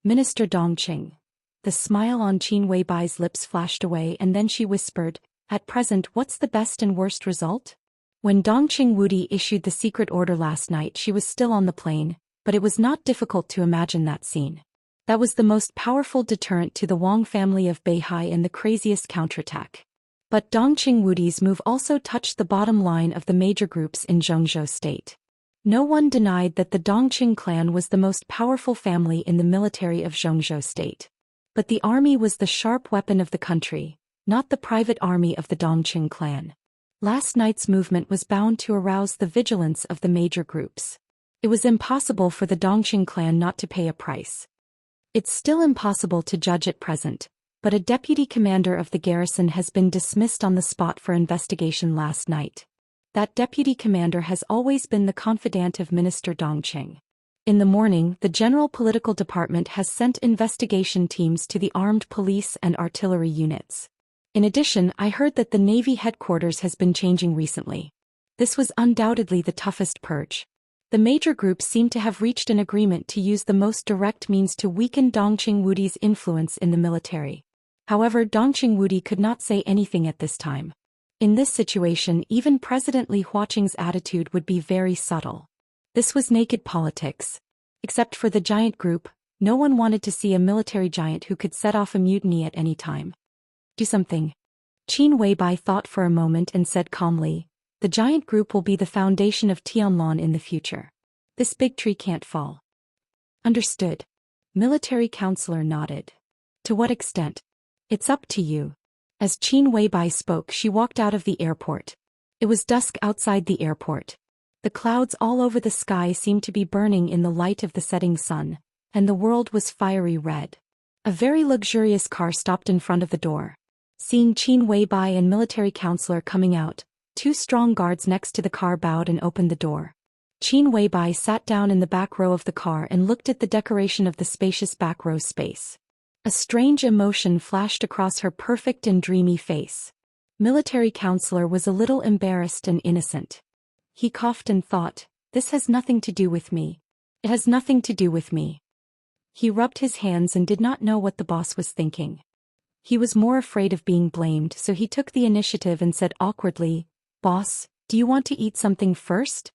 Minister Dongqing. The smile on Qin Weibai's lips flashed away and then she whispered, "At present, what's the best and worst result?" When Dongqing Wudi issued the secret order last night, she was still on the plane, but it was not difficult to imagine that scene. That was the most powerful deterrent to the Wang family of Beihai and the craziest counterattack. But Dongqing Wudi's move also touched the bottom line of the major groups in Zhengzhou state. No one denied that the Dongqing clan was the most powerful family in the military of Zhengzhou state. But the army was the sharp weapon of the country, not the private army of the Dongqing clan. Last night's movement was bound to arouse the vigilance of the major groups. It was impossible for the Dongqing clan not to pay a price. It's still impossible to judge at present, but a deputy commander of the garrison has been dismissed on the spot for investigation last night. That deputy commander has always been the confidant of Minister Dongqing. In the morning, the General Political Department has sent investigation teams to the armed police and artillery units. In addition, I heard that the Navy headquarters has been changing recently. This was undoubtedly the toughest purge. The major groups seem to have reached an agreement to use the most direct means to weaken Dongqing Wudi's influence in the military. However, Dongqing Wudi could not say anything at this time. In this situation, even President Li Huaqing's attitude would be very subtle. This was naked politics. Except for the giant group, no one wanted to see a military giant who could set off a mutiny at any time. Do something. Qin Weibai thought for a moment and said calmly, "The giant group will be the foundation of Tianlong in the future. This big tree can't fall." Understood. Military counselor nodded. To what extent? It's up to you. As Qin Weibai spoke, she walked out of the airport. It was dusk outside the airport. The clouds all over the sky seemed to be burning in the light of the setting sun, and the world was fiery red. A very luxurious car stopped in front of the door. Seeing Qin Weibai and military counselor coming out, two strong guards next to the car bowed and opened the door. Qin Weibai sat down in the back row of the car and looked at the decoration of the spacious back row space. A strange emotion flashed across her perfect and dreamy face. Military counselor was a little embarrassed and innocent. He coughed and thought, "This has nothing to do with me. It has nothing to do with me." He rubbed his hands and did not know what the boss was thinking. He was more afraid of being blamed, so he took the initiative and said awkwardly, "Boss, do you want to eat something first?"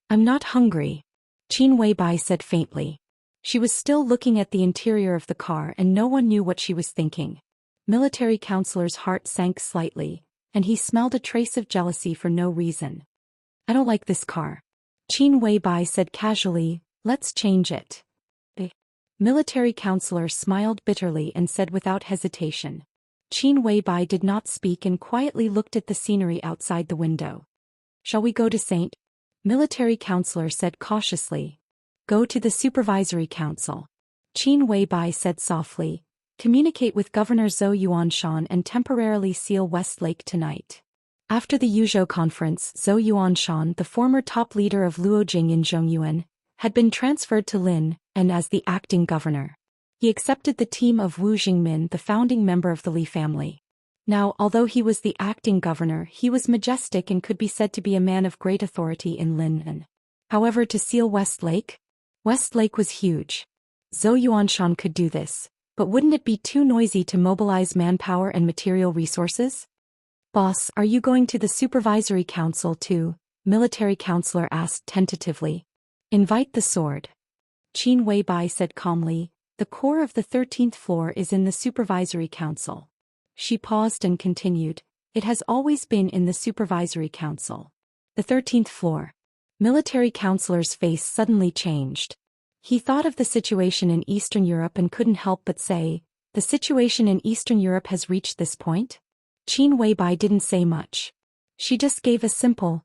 "I'm not hungry," Qin Weibai said faintly. She was still looking at the interior of the car and no one knew what she was thinking. Military counselor's heart sank slightly, and he smelled a trace of jealousy for no reason. "I don't like this car," Qin Weibai said casually, "let's change it." The military counselor smiled bitterly and said without hesitation. Qin Weibai did not speak and quietly looked at the scenery outside the window. "Shall we go to St. Military counselor said cautiously. "Go to the supervisory council," Qin Weibai said softly. "Communicate with Governor Zhou Xian and temporarily seal West Lake tonight." After the Yuzhou conference, Zhou Xian, the former top leader of Luojing in Zhongyuan, had been transferred to Lin, and as the acting governor. He accepted the team of Wu Jingmin, the founding member of the Li family. Now, although he was the acting governor, he was majestic and could be said to be a man of great authority in Lin. However, to seal West Lake was huge. Zhou Xian could do this, but wouldn't it be too noisy to mobilize manpower and material resources? "Boss, are you going to the supervisory council too?" Military counselor asked tentatively. "Invite the sword," Qin Weibai said calmly. "The core of the 13th floor is in the supervisory council." She paused and continued, "It has always been in the supervisory council." The 13th floor. Military counselor's face suddenly changed. He thought of the situation in Eastern Europe and couldn't help but say, "The situation in Eastern Europe has reached this point?" Qin Weibai didn't say much. She just gave a simple,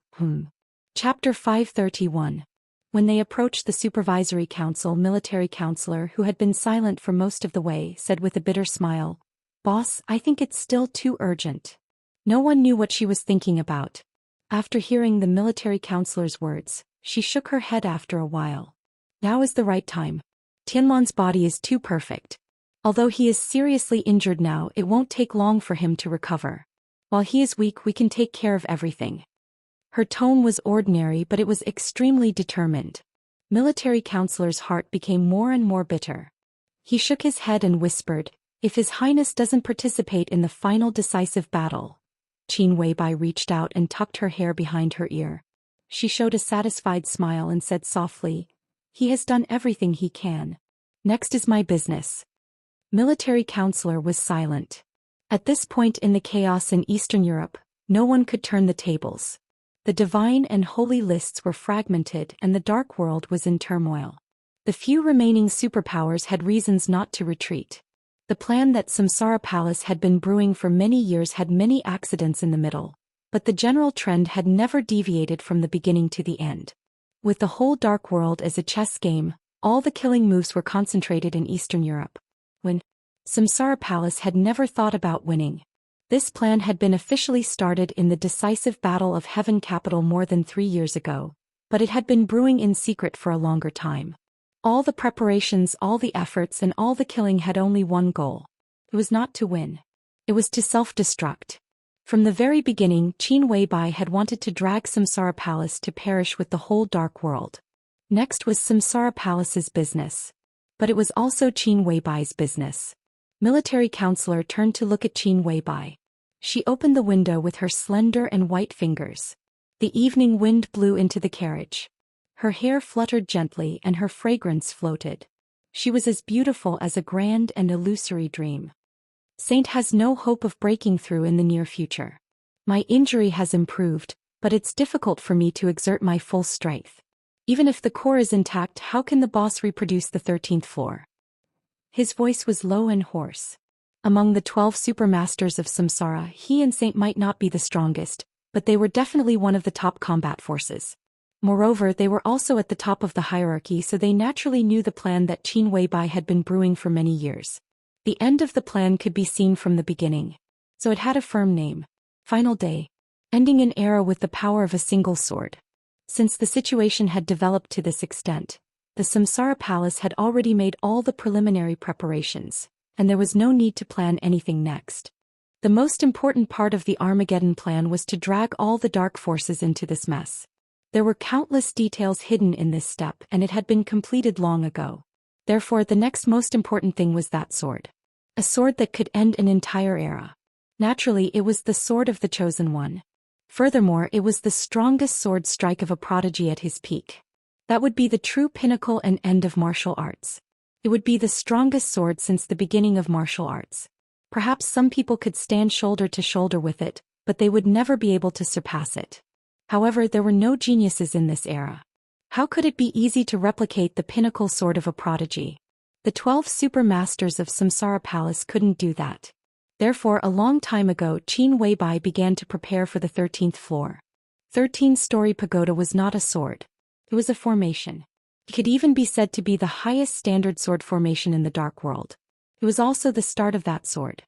Chapter 531. When they approached the supervisory council, military counselor, who had been silent for most of the way, said with a bitter smile, "Boss, I think it's still too urgent." No one knew what she was thinking about. After hearing the military counselor's words, she shook her head after a while. Now is the right time. Tianlong's body is too perfect. Although he is seriously injured now, it won't take long for him to recover. While he is weak, we can take care of everything. Her tone was ordinary, but it was extremely determined. Military counselor's heart became more and more bitter. He shook his head and whispered, If His Highness doesn't participate in the final decisive battle. Qin Weibai reached out and tucked her hair behind her ear. She showed a satisfied smile and said softly, "He has done everything he can. Next is my business." Military counselor was silent. At this point in the chaos in Eastern Europe, no one could turn the tables. The divine and holy lists were fragmented and the dark world was in turmoil. The few remaining superpowers had reasons not to retreat. The plan that Samsara Palace had been brewing for many years had many accidents in the middle, but the general trend had never deviated from the beginning to the end. With the whole dark world as a chess game, all the killing moves were concentrated in Eastern Europe. When Samsara Palace had never thought about winning. This plan had been officially started in the decisive Battle of Heaven capital more than 3 years ago, but it had been brewing in secret for a longer time. All the preparations, all the efforts and all the killing had only one goal. It was not to win. It was to self-destruct. From the very beginning, Qin Weibai had wanted to drag Samsara Palace to perish with the whole dark world. Next was Samsara Palace's business. But it was also Qin Weibai's business. Military counselor turned to look at Qin Weibai. She opened the window with her slender and white fingers. The evening wind blew into the carriage. Her hair fluttered gently and her fragrance floated. She was as beautiful as a grand and illusory dream. Saint has no hope of breaking through in the near future. My injury has improved, but it's difficult for me to exert my full strength. Even if the core is intact, how can the boss reproduce the 13th floor? His voice was low and hoarse. Among the 12 supermasters of Samsara, he and Saint might not be the strongest, but they were definitely one of the top combat forces. Moreover, they were also at the top of the hierarchy, so they naturally knew the plan that Qin Weibai had been brewing for many years. The end of the plan could be seen from the beginning. So it had a firm name. Final Day. Ending an era with the power of a single sword. Since the situation had developed to this extent, the Samsara Palace had already made all the preliminary preparations, and there was no need to plan anything next. The most important part of the Armageddon plan was to drag all the dark forces into this mess. There were countless details hidden in this step, and it had been completed long ago. Therefore, the next most important thing was that sword. A sword that could end an entire era. Naturally, it was the sword of the Chosen One. Furthermore, it was the strongest sword strike of a prodigy at his peak. That would be the true pinnacle and end of martial arts. It would be the strongest sword since the beginning of martial arts. Perhaps some people could stand shoulder to shoulder with it, but they would never be able to surpass it. However, there were no geniuses in this era. How could it be easy to replicate the pinnacle sword of a prodigy? The 12 super masters of Samsara Palace couldn't do that. Therefore, a long time ago, Qin Weibai began to prepare for the 13th floor. 13-story pagoda was not a sword. It was a formation. It could even be said to be the highest standard sword formation in the Dark World. It was also the start of that sword.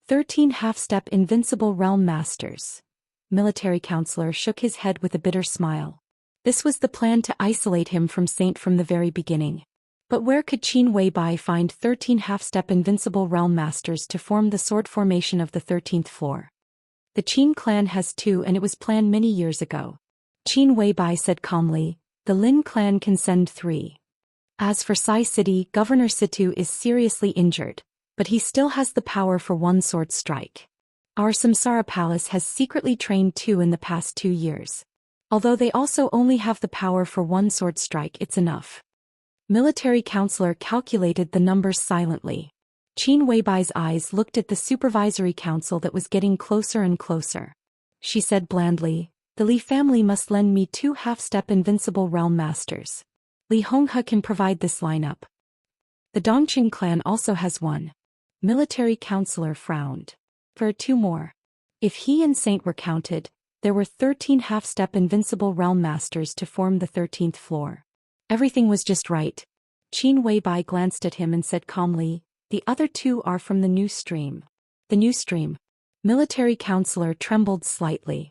13 half-step invincible realm masters. Military counselor shook his head with a bitter smile. This was the plan to isolate him from Saint from the very beginning. But where could Qin Weibai find 13 half-step invincible realm masters to form the sword formation of the 13th floor? The Qin clan has 2 and it was planned many years ago. Qin Weibai said calmly, the Lin clan can send 3. As for Sai City, Governor Situ is seriously injured, but he still has the power for 1 sword strike. Our Samsara Palace has secretly trained 2 in the past 2 years. Although they also only have the power for 1 sword strike, it's enough. Military counselor calculated the numbers silently. Qin Weibai's eyes looked at the supervisory council that was getting closer and closer. She said blandly, the Li family must lend me 2 half-step invincible realm masters. Li Honghe can provide this lineup. The Dongqing clan also has 1. Military counselor frowned. For 2 more. If he and Saint were counted, there were 13 half-step invincible realm masters to form the 13th floor. Everything was just right. Qin Weibai glanced at him and said calmly, the other 2 are from the new stream. The new stream. Military counselor trembled slightly.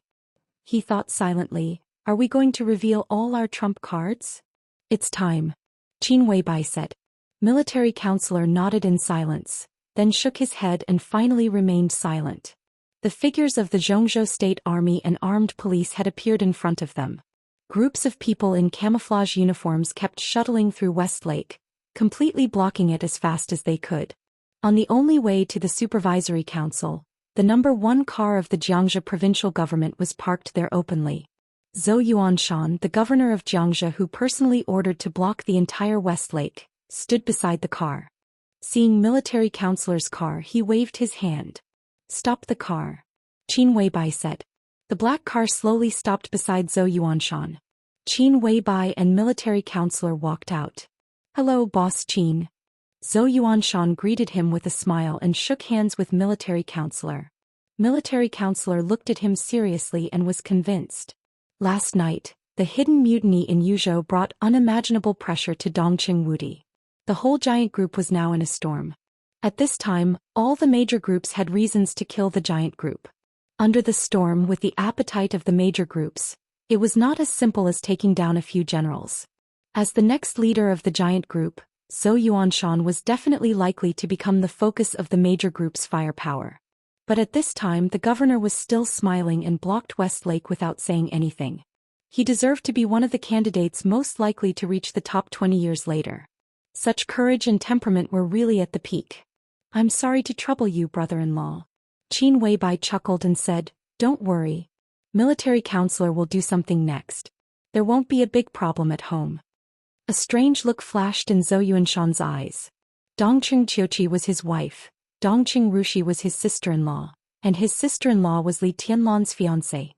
He thought silently, are we going to reveal all our trump cards? It's time. Qin Weibai said. Military counselor nodded in silence, then shook his head and finally remained silent. The figures of the Zhongzhou State Army and armed police had appeared in front of them. Groups of people in camouflage uniforms kept shuttling through West Lake, completely blocking it as fast as they could. On the only way to the Supervisory Council, the #1 car of the Xianxia provincial government was parked there openly. Zhou Xian, the governor of Xianxia who personally ordered to block the entire West Lake, stood beside the car. Seeing military councillor's car, he waved his hand. "Stop the car," Qin Weibai said. The black car slowly stopped beside Zhou Xian. Qin Weibai and military councillor walked out. "Hello, Boss Qin." Zhou Xian greeted him with a smile and shook hands with military councillor. Military councillor looked at him seriously and was convinced. Last night, the hidden mutiny in Yuzhou brought unimaginable pressure to Dongqing Wudi. The whole giant group was now in a storm. At this time, all the major groups had reasons to kill the giant group. Under the storm with the appetite of the major groups, it was not as simple as taking down a few generals. As the next leader of the giant group, Zhou Xian was definitely likely to become the focus of the major group's firepower. But at this time the governor was still smiling and blocked West Lake without saying anything. He deserved to be one of the candidates most likely to reach the top 20 years later. Such courage and temperament were really at the peak. "I'm sorry to trouble you, brother-in-law." Qin Weibai chuckled and said, "Don't worry. Military councillor will do something next. There won't be a big problem at home." A strange look flashed in Zhou Yuanshan's eyes. Dongqing Qiuqi was his wife, Dongqing Rushi was his sister-in-law, and his sister-in-law was Li Tianlan's fiancée.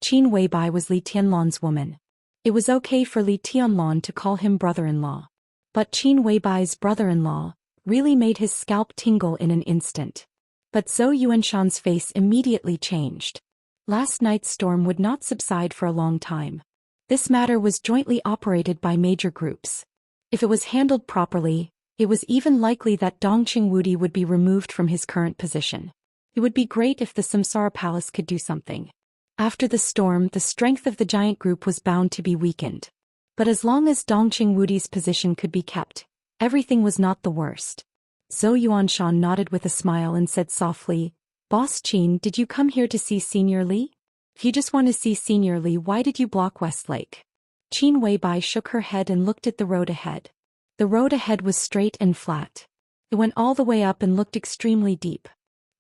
Qin Weibai was Li Tianlan's woman. It was okay for Li Tianlan to call him brother-in-law. But Qin Weibai's brother-in-law really made his scalp tingle in an instant. But Zhou Yuanshan's face immediately changed. Last night's storm would not subside for a long time. This matter was jointly operated by major groups. If it was handled properly, it was even likely that Dongqing Wudi would be removed from his current position. It would be great if the Samsara Palace could do something. After the storm, the strength of the giant group was bound to be weakened. But as long as Dongqing Wudi's position could be kept, everything was not the worst. Zhou Yuanshan nodded with a smile and said softly, "Boss Qin, did you come here to see Senior Li? If you just want to see Senior Li, why did you block Westlake?" Qin Weibai shook her head and looked at the road ahead. The road ahead was straight and flat. It went all the way up and looked extremely deep.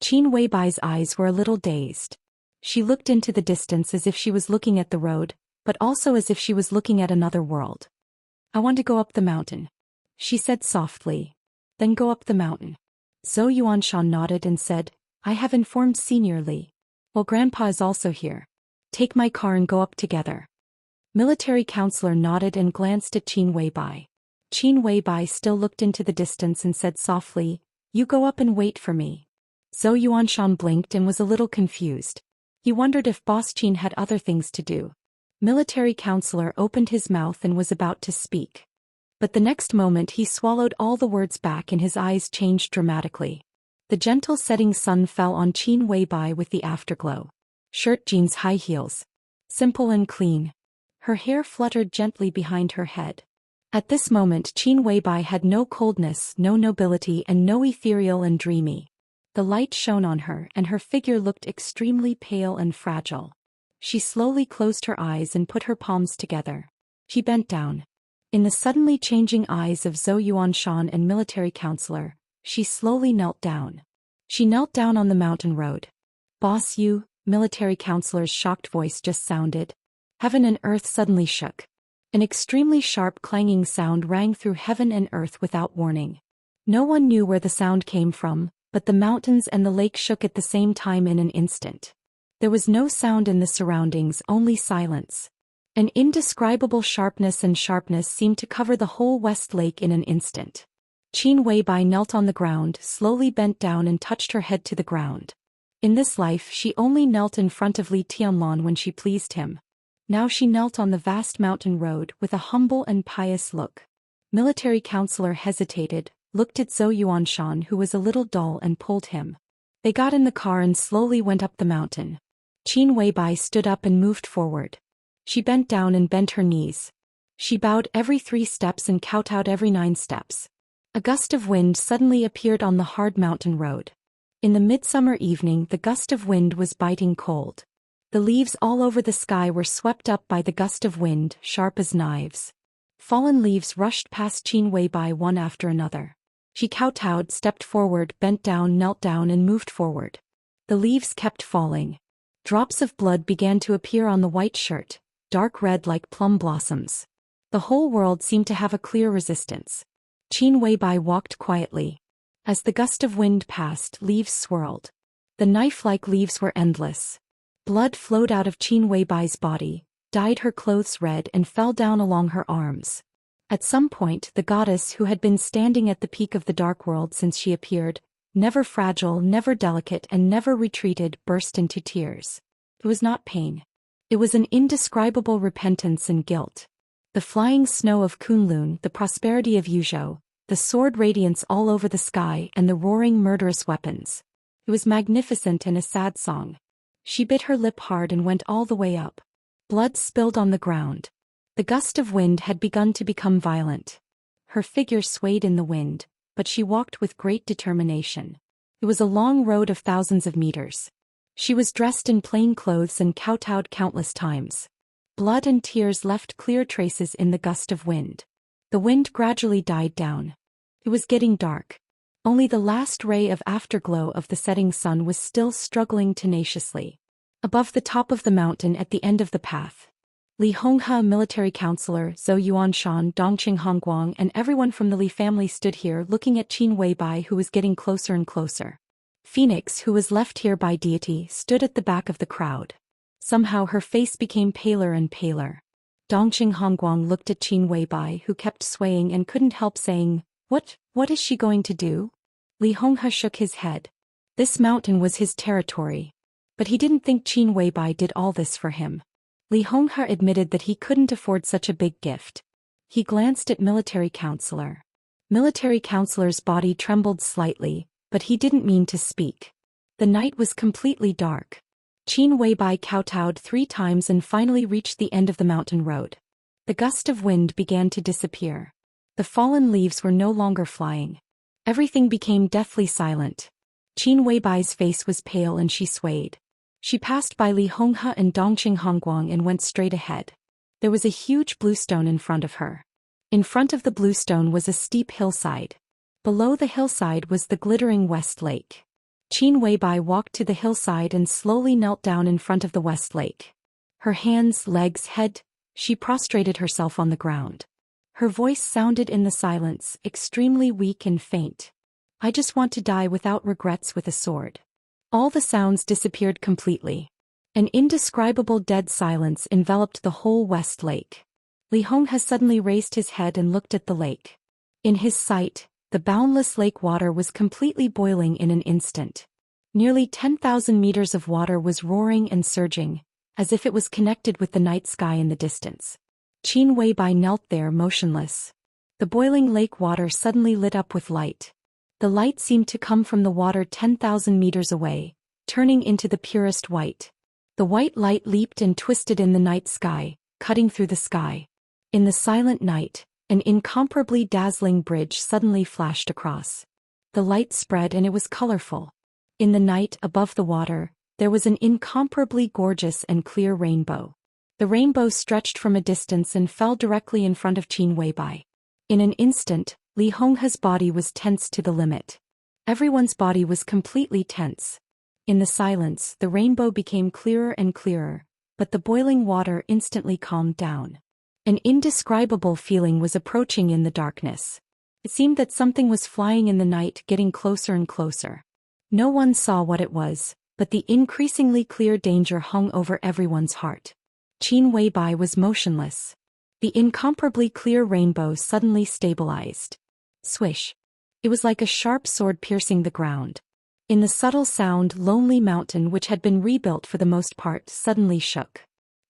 Qin Weibai's eyes were a little dazed. She looked into the distance as if she was looking at the road, but also as if she was looking at another world. "I want to go up the mountain," she said softly. "Then go up the mountain." Zhou Yuanshan nodded and said, "I have informed Senior Li. Well, Grandpa is also here. Take my car and go up together." Military councillor nodded and glanced at Qin Weibai. Qin Weibai still looked into the distance and said softly, "You go up and wait for me." Zhou Yuanshan blinked and was a little confused. He wondered if Boss Qin had other things to do. Military councillor opened his mouth and was about to speak. But the next moment he swallowed all the words back and his eyes changed dramatically. The gentle setting sun fell on Qin Weibai with the afterglow. Shirt, jeans, high heels. Simple and clean. Her hair fluttered gently behind her head. At this moment Qin Weibai had no coldness, no nobility and no ethereal and dreamy. The light shone on her and her figure looked extremely pale and fragile. She slowly closed her eyes and put her palms together. She bent down. In the suddenly changing eyes of Zhou Yuanshan and military councillor, she slowly knelt down. She knelt down on the mountain road. "Boss, you," military councillor's shocked voice just sounded. Heaven and earth suddenly shook. An extremely sharp clanging sound rang through heaven and earth without warning. No one knew where the sound came from, but the mountains and the lake shook at the same time in an instant. There was no sound in the surroundings, only silence. An indescribable sharpness seemed to cover the whole West Lake in an instant. Qin Weibai knelt on the ground, slowly bent down and touched her head to the ground. In this life she only knelt in front of Li Tianlan when she pleased him. Now she knelt on the vast mountain road with a humble and pious look. Military councillor hesitated, looked at Zhou Yuanshan who was a little dull and pulled him. They got in the car and slowly went up the mountain. Qin Weibai stood up and moved forward. She bent down and bent her knees. She bowed every 3 steps and kowtowed every 9 steps. A gust of wind suddenly appeared on the hard mountain road. In the midsummer evening the gust of wind was biting cold. The leaves all over the sky were swept up by the gust of wind, sharp as knives. Fallen leaves rushed past Qin Weibai one after another. She kowtowed, stepped forward, bent down, knelt down and moved forward. The leaves kept falling. Drops of blood began to appear on the white shirt, dark red like plum blossoms. The whole world seemed to have a clear resistance. Qin Weibai walked quietly. As the gust of wind passed, leaves swirled. The knife-like leaves were endless. Blood flowed out of Qin Weibai's body, dyed her clothes red and fell down along her arms. At some point, the goddess who had been standing at the peak of the dark world since she appeared, never fragile, never delicate and never retreated, burst into tears. It was not pain. It was an indescribable repentance and guilt. The flying snow of Kunlun, the prosperity of Yuzhou, the sword radiance all over the sky and the roaring murderous weapons. It was magnificent and a sad song. She bit her lip hard and went all the way up. Blood spilled on the ground. The gust of wind had begun to become violent. Her figure swayed in the wind, but she walked with great determination. It was a long road of thousands of meters. She was dressed in plain clothes and kowtowed countless times. Blood and tears left clear traces in the gust of wind. The wind gradually died down. It was getting dark. Only the last ray of afterglow of the setting sun was still struggling tenaciously. Above the top of the mountain at the end of the path, Li Honghe, military counselor, Zhou Yuanshan, Dongqing Hongguang and everyone from the Li family stood here looking at Qin Weibai, who was getting closer and closer. Phoenix, who was left here by deity, stood at the back of the crowd. Somehow her face became paler and paler. Dongqing Hongguang looked at Qin Weibai, who kept swaying and couldn't help saying, What is she going to do? Li Honghe shook his head. This mountain was his territory. But he didn't think Qin Weibai did all this for him. Li Honghe admitted that he couldn't afford such a big gift. He glanced at military counselor. Military counselor's body trembled slightly, but he didn't mean to speak. The night was completely dark. Qin Weibai kowtowed 3 times and finally reached the end of the mountain road. The gust of wind began to disappear. The fallen leaves were no longer flying. Everything became deathly silent. Qin Weibai's face was pale and she swayed. She passed by Li Honghe and Dongqing Hongguang and went straight ahead. There was a huge blue stone in front of her. In front of the blue stone was a steep hillside. Below the hillside was the glittering West Lake. Qin Weibai walked to the hillside and slowly knelt down in front of the West Lake. Her hands, legs, head, she prostrated herself on the ground. Her voice sounded in the silence, extremely weak and faint. I just want to die without regrets with a sword. All the sounds disappeared completely. An indescribable dead silence enveloped the whole West Lake. Li Honghe suddenly raised his head and looked at the lake. In his sight, the boundless lake water was completely boiling in an instant. Nearly 10,000 meters of water was roaring and surging, as if it was connected with the night sky in the distance. Qin Weibai knelt there motionless. The boiling lake water suddenly lit up with light. The light seemed to come from the water 10,000 meters away, turning into the purest white. The white light leaped and twisted in the night sky, cutting through the sky. In the silent night, an incomparably dazzling bridge suddenly flashed across. The light spread and it was colorful. In the night above the water, there was an incomparably gorgeous and clear rainbow. The rainbow stretched from a distance and fell directly in front of Qin Weibai. In an instant, Li Honghe's body was tense to the limit. Everyone's body was completely tense. In the silence, the rainbow became clearer and clearer, but the boiling water instantly calmed down. An indescribable feeling was approaching in the darkness. It seemed that something was flying in the night, getting closer and closer. No one saw what it was, but the increasingly clear danger hung over everyone's heart. Qin Weibai was motionless. The incomparably clear rainbow suddenly stabilized. Swish. It was like a sharp sword piercing the ground. In the subtle sound, Lonely Mountain, which had been rebuilt for the most part, suddenly shook.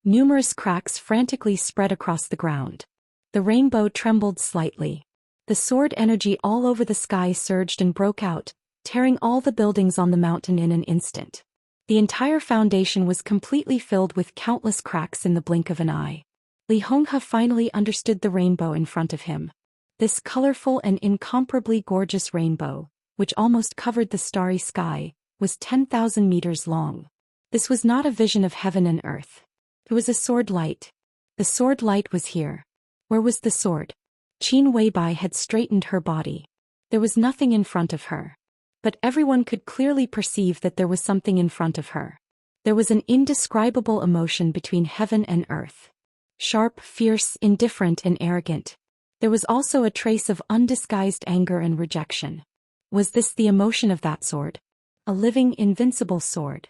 Numerous cracks frantically spread across the ground. The rainbow trembled slightly. The sword energy all over the sky surged and broke out, tearing all the buildings on the mountain in an instant. The entire foundation was completely filled with countless cracks in the blink of an eye. Li Honghe finally understood the rainbow in front of him. This colorful and incomparably gorgeous rainbow, which almost covered the starry sky, was 10,000 meters long. This was not a vision of heaven and earth. It was a sword light. The sword light was here. Where was the sword? Qin Weibai had straightened her body. There was nothing in front of her. But everyone could clearly perceive that there was something in front of her. There was an indescribable emotion between heaven and earth. Sharp, fierce, indifferent, and arrogant. There was also a trace of undisguised anger and rejection. Was this the emotion of that sword? A living, invincible sword.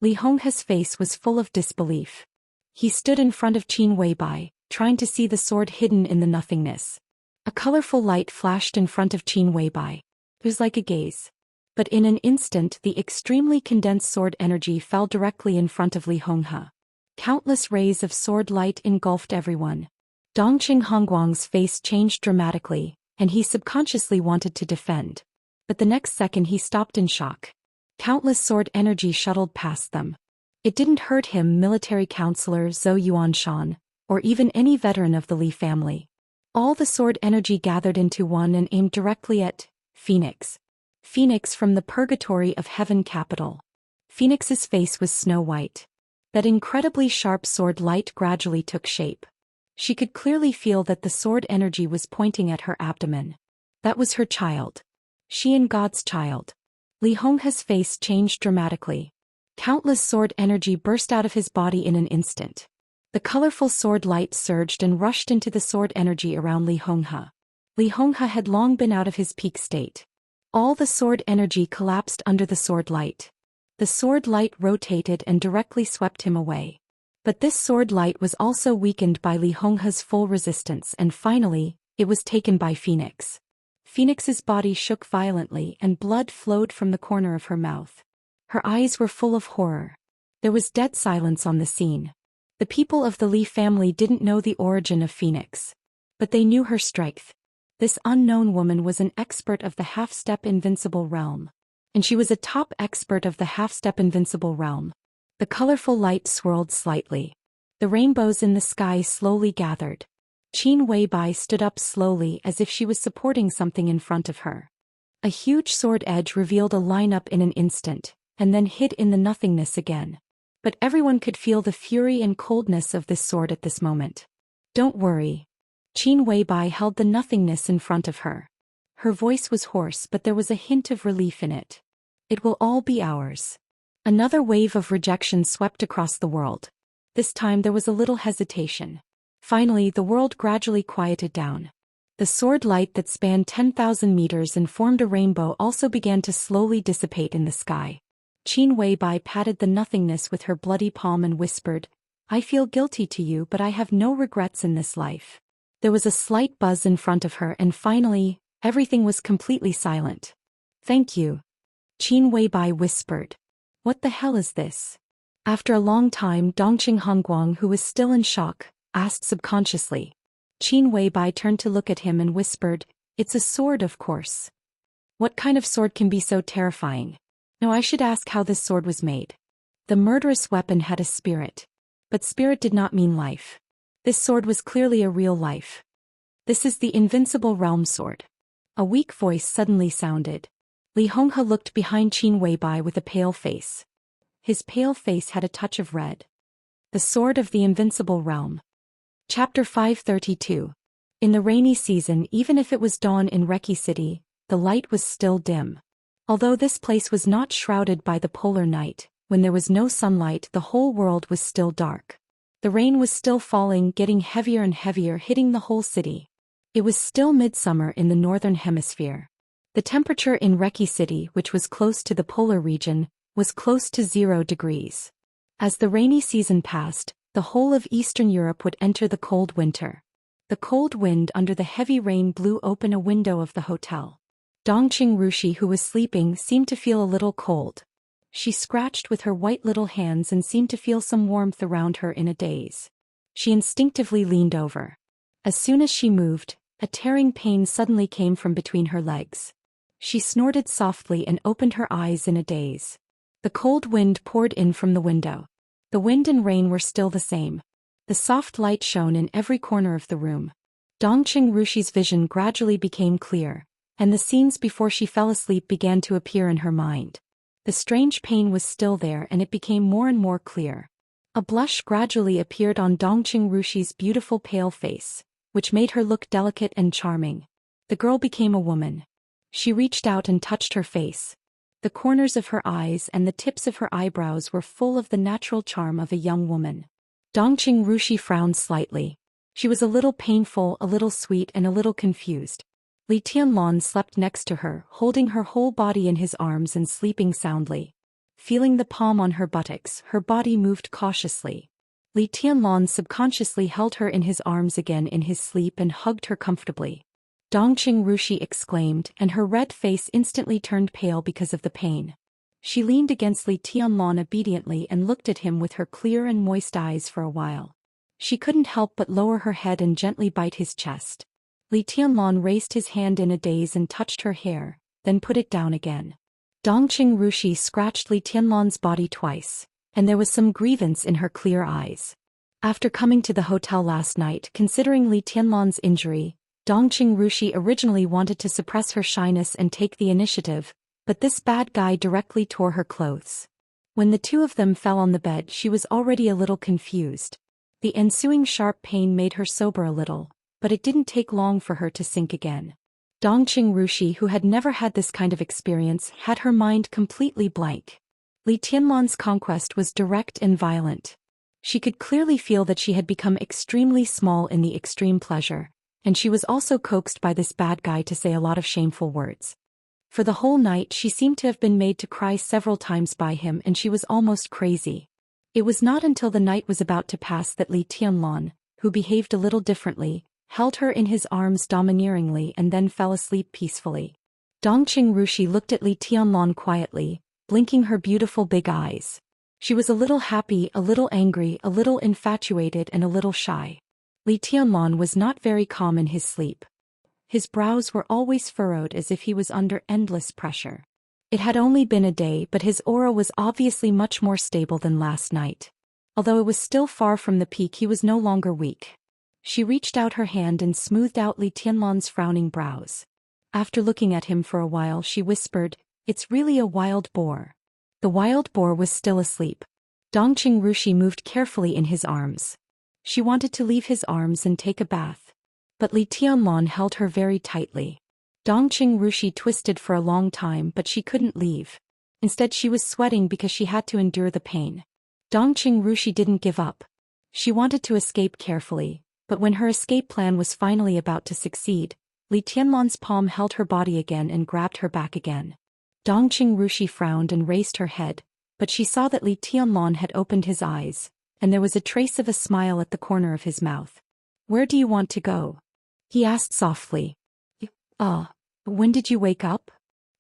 Li Honghe's face was full of disbelief. He stood in front of Qin Weibai, trying to see the sword hidden in the nothingness. A colorful light flashed in front of Qin Weibai. It was like a gaze. But in an instant the extremely condensed sword energy fell directly in front of Li Honghe. Countless rays of sword light engulfed everyone. Dongqing Hongguang's face changed dramatically, and he subconsciously wanted to defend. But the next second he stopped in shock. Countless sword energy shuttled past them. It didn't hurt him, military counselor Zhou Xian, or even any veteran of the Li family. All the sword energy gathered into one and aimed directly at Phoenix. Phoenix from the purgatory of heaven capital. Phoenix's face was snow white. That incredibly sharp sword light gradually took shape. She could clearly feel that the sword energy was pointing at her abdomen. That was her child. Xian God's child. Li Honghe's face changed dramatically. Countless sword energy burst out of his body in an instant. The colorful sword light surged and rushed into the sword energy around Li Honghe. Li Honghe had long been out of his peak state. All the sword energy collapsed under the sword light. The sword light rotated and directly swept him away. But this sword light was also weakened by Li Honghe's full resistance, and finally, it was taken by Phoenix. Phoenix's body shook violently and blood flowed from the corner of her mouth. Her eyes were full of horror. There was dead silence on the scene. The people of the Li family didn't know the origin of Phoenix. But they knew her strength. This unknown woman was an expert of the half-step invincible realm. And she was a top expert of the half-step invincible realm. The colorful light swirled slightly. The rainbows in the sky slowly gathered. Qin Weibai stood up slowly as if she was supporting something in front of her. A huge sword edge revealed a lineup in an instant, and then hid in the nothingness again. But everyone could feel the fury and coldness of this sword at this moment. Don't worry. Qin Weibai held the nothingness in front of her. Her voice was hoarse, but there was a hint of relief in it. It will all be ours. Another wave of rejection swept across the world. This time there was a little hesitation. Finally, the world gradually quieted down. The sword light that spanned 10,000 meters and formed a rainbow also began to slowly dissipate in the sky. Qin Weibai patted the nothingness with her bloody palm and whispered, "I feel guilty to you, but I have no regrets in this life." There was a slight buzz in front of her, and finally, everything was completely silent. "Thank you," Qin Weibai whispered. "What the hell is this?" After a long time, Dongqing Hongguang, who was still in shock, asked subconsciously. Qin Weibai turned to look at him and whispered, "It's a sword, of course." "What kind of sword can be so terrifying?" "No, I should ask how this sword was made." The murderous weapon had a spirit. But spirit did not mean life. This sword was clearly a real life. "This is the invincible realm sword." A weak voice suddenly sounded. Li Honghe looked behind Qin Weibai with a pale face. His pale face had a touch of red. The sword of the invincible realm. Chapter 532. In the rainy season, even if it was dawn in Reki City, the light was still dim. Although this place was not shrouded by the polar night, when there was no sunlight, the whole world was still dark. The rain was still falling, getting heavier and heavier, hitting the whole city. It was still midsummer in the northern hemisphere. The temperature in Reki City, which was close to the polar region, was close to 0 degrees. As the rainy season passed, the whole of Eastern Europe would enter the cold winter. The cold wind under the heavy rain blew open a window of the hotel. Dongqing Rushi, who was sleeping, seemed to feel a little cold. She scratched with her white little hands and seemed to feel some warmth around her in a daze. She instinctively leaned over. As soon as she moved, a tearing pain suddenly came from between her legs. She snorted softly and opened her eyes in a daze. The cold wind poured in from the window. The wind and rain were still the same. The soft light shone in every corner of the room. Dongqing Rushi's vision gradually became clear, and the scenes before she fell asleep began to appear in her mind. The strange pain was still there, and it became more and more clear. A blush gradually appeared on Dongqing Rushi's beautiful pale face, which made her look delicate and charming. The girl became a woman. She reached out and touched her face. The corners of her eyes and the tips of her eyebrows were full of the natural charm of a young woman. Dongqing Rushi frowned slightly. She was a little painful, a little sweet, and a little confused. Li Tianlan slept next to her, holding her whole body in his arms and sleeping soundly. Feeling the palm on her buttocks, her body moved cautiously. Li Tianlan subconsciously held her in his arms again in his sleep and hugged her comfortably. Dongqing Rushi exclaimed, and her red face instantly turned pale because of the pain. She leaned against Li Tianlan obediently and looked at him with her clear and moist eyes for a while. She couldn't help but lower her head and gently bite his chest. Li Tianlan raised his hand in a daze and touched her hair, then put it down again. Dongqing Rushi scratched Li Tianlan's body twice, and there was some grievance in her clear eyes. After coming to the hotel last night, considering Li Tianlan's injury, Dongqing Rushi originally wanted to suppress her shyness and take the initiative, but this bad guy directly tore her clothes. When the two of them fell on the bed, she was already a little confused. The ensuing sharp pain made her sober a little, but it didn't take long for her to sink again. Dongqing Rushi, who had never had this kind of experience, had her mind completely blank. Li Tianlan's conquest was direct and violent. She could clearly feel that she had become extremely small in the extreme pleasure, and she was also coaxed by this bad guy to say a lot of shameful words. For the whole night she seemed to have been made to cry several times by him, and she was almost crazy. It was not until the night was about to pass that Li Tianlan, who behaved a little differently, held her in his arms domineeringly and then fell asleep peacefully. Dongqing Rushi looked at Li Tianlan quietly, blinking her beautiful big eyes. She was a little happy, a little angry, a little infatuated, and a little shy. Li Tianlan was not very calm in his sleep. His brows were always furrowed as if he was under endless pressure. It had only been a day, but his aura was obviously much more stable than last night. Although it was still far from the peak, he was no longer weak. She reached out her hand and smoothed out Li Tianlan's frowning brows. After looking at him for a while, she whispered, "It's really a wild boar." The wild boar was still asleep. Dongqing Rushi moved carefully in his arms. She wanted to leave his arms and take a bath, but Li Tianlan held her very tightly. Dongqing Rushi twisted for a long time, but she couldn't leave. Instead, she was sweating because she had to endure the pain. Dongqing Rushi didn't give up. She wanted to escape carefully, but when her escape plan was finally about to succeed, Li Tianlan's palm held her body again and grabbed her back again. Dongqing Rushi frowned and raised her head, but she saw that Li Tianlan had opened his eyes, and there was a trace of a smile at the corner of his mouth. "Where do you want to go?" he asked softly. When did you wake up?"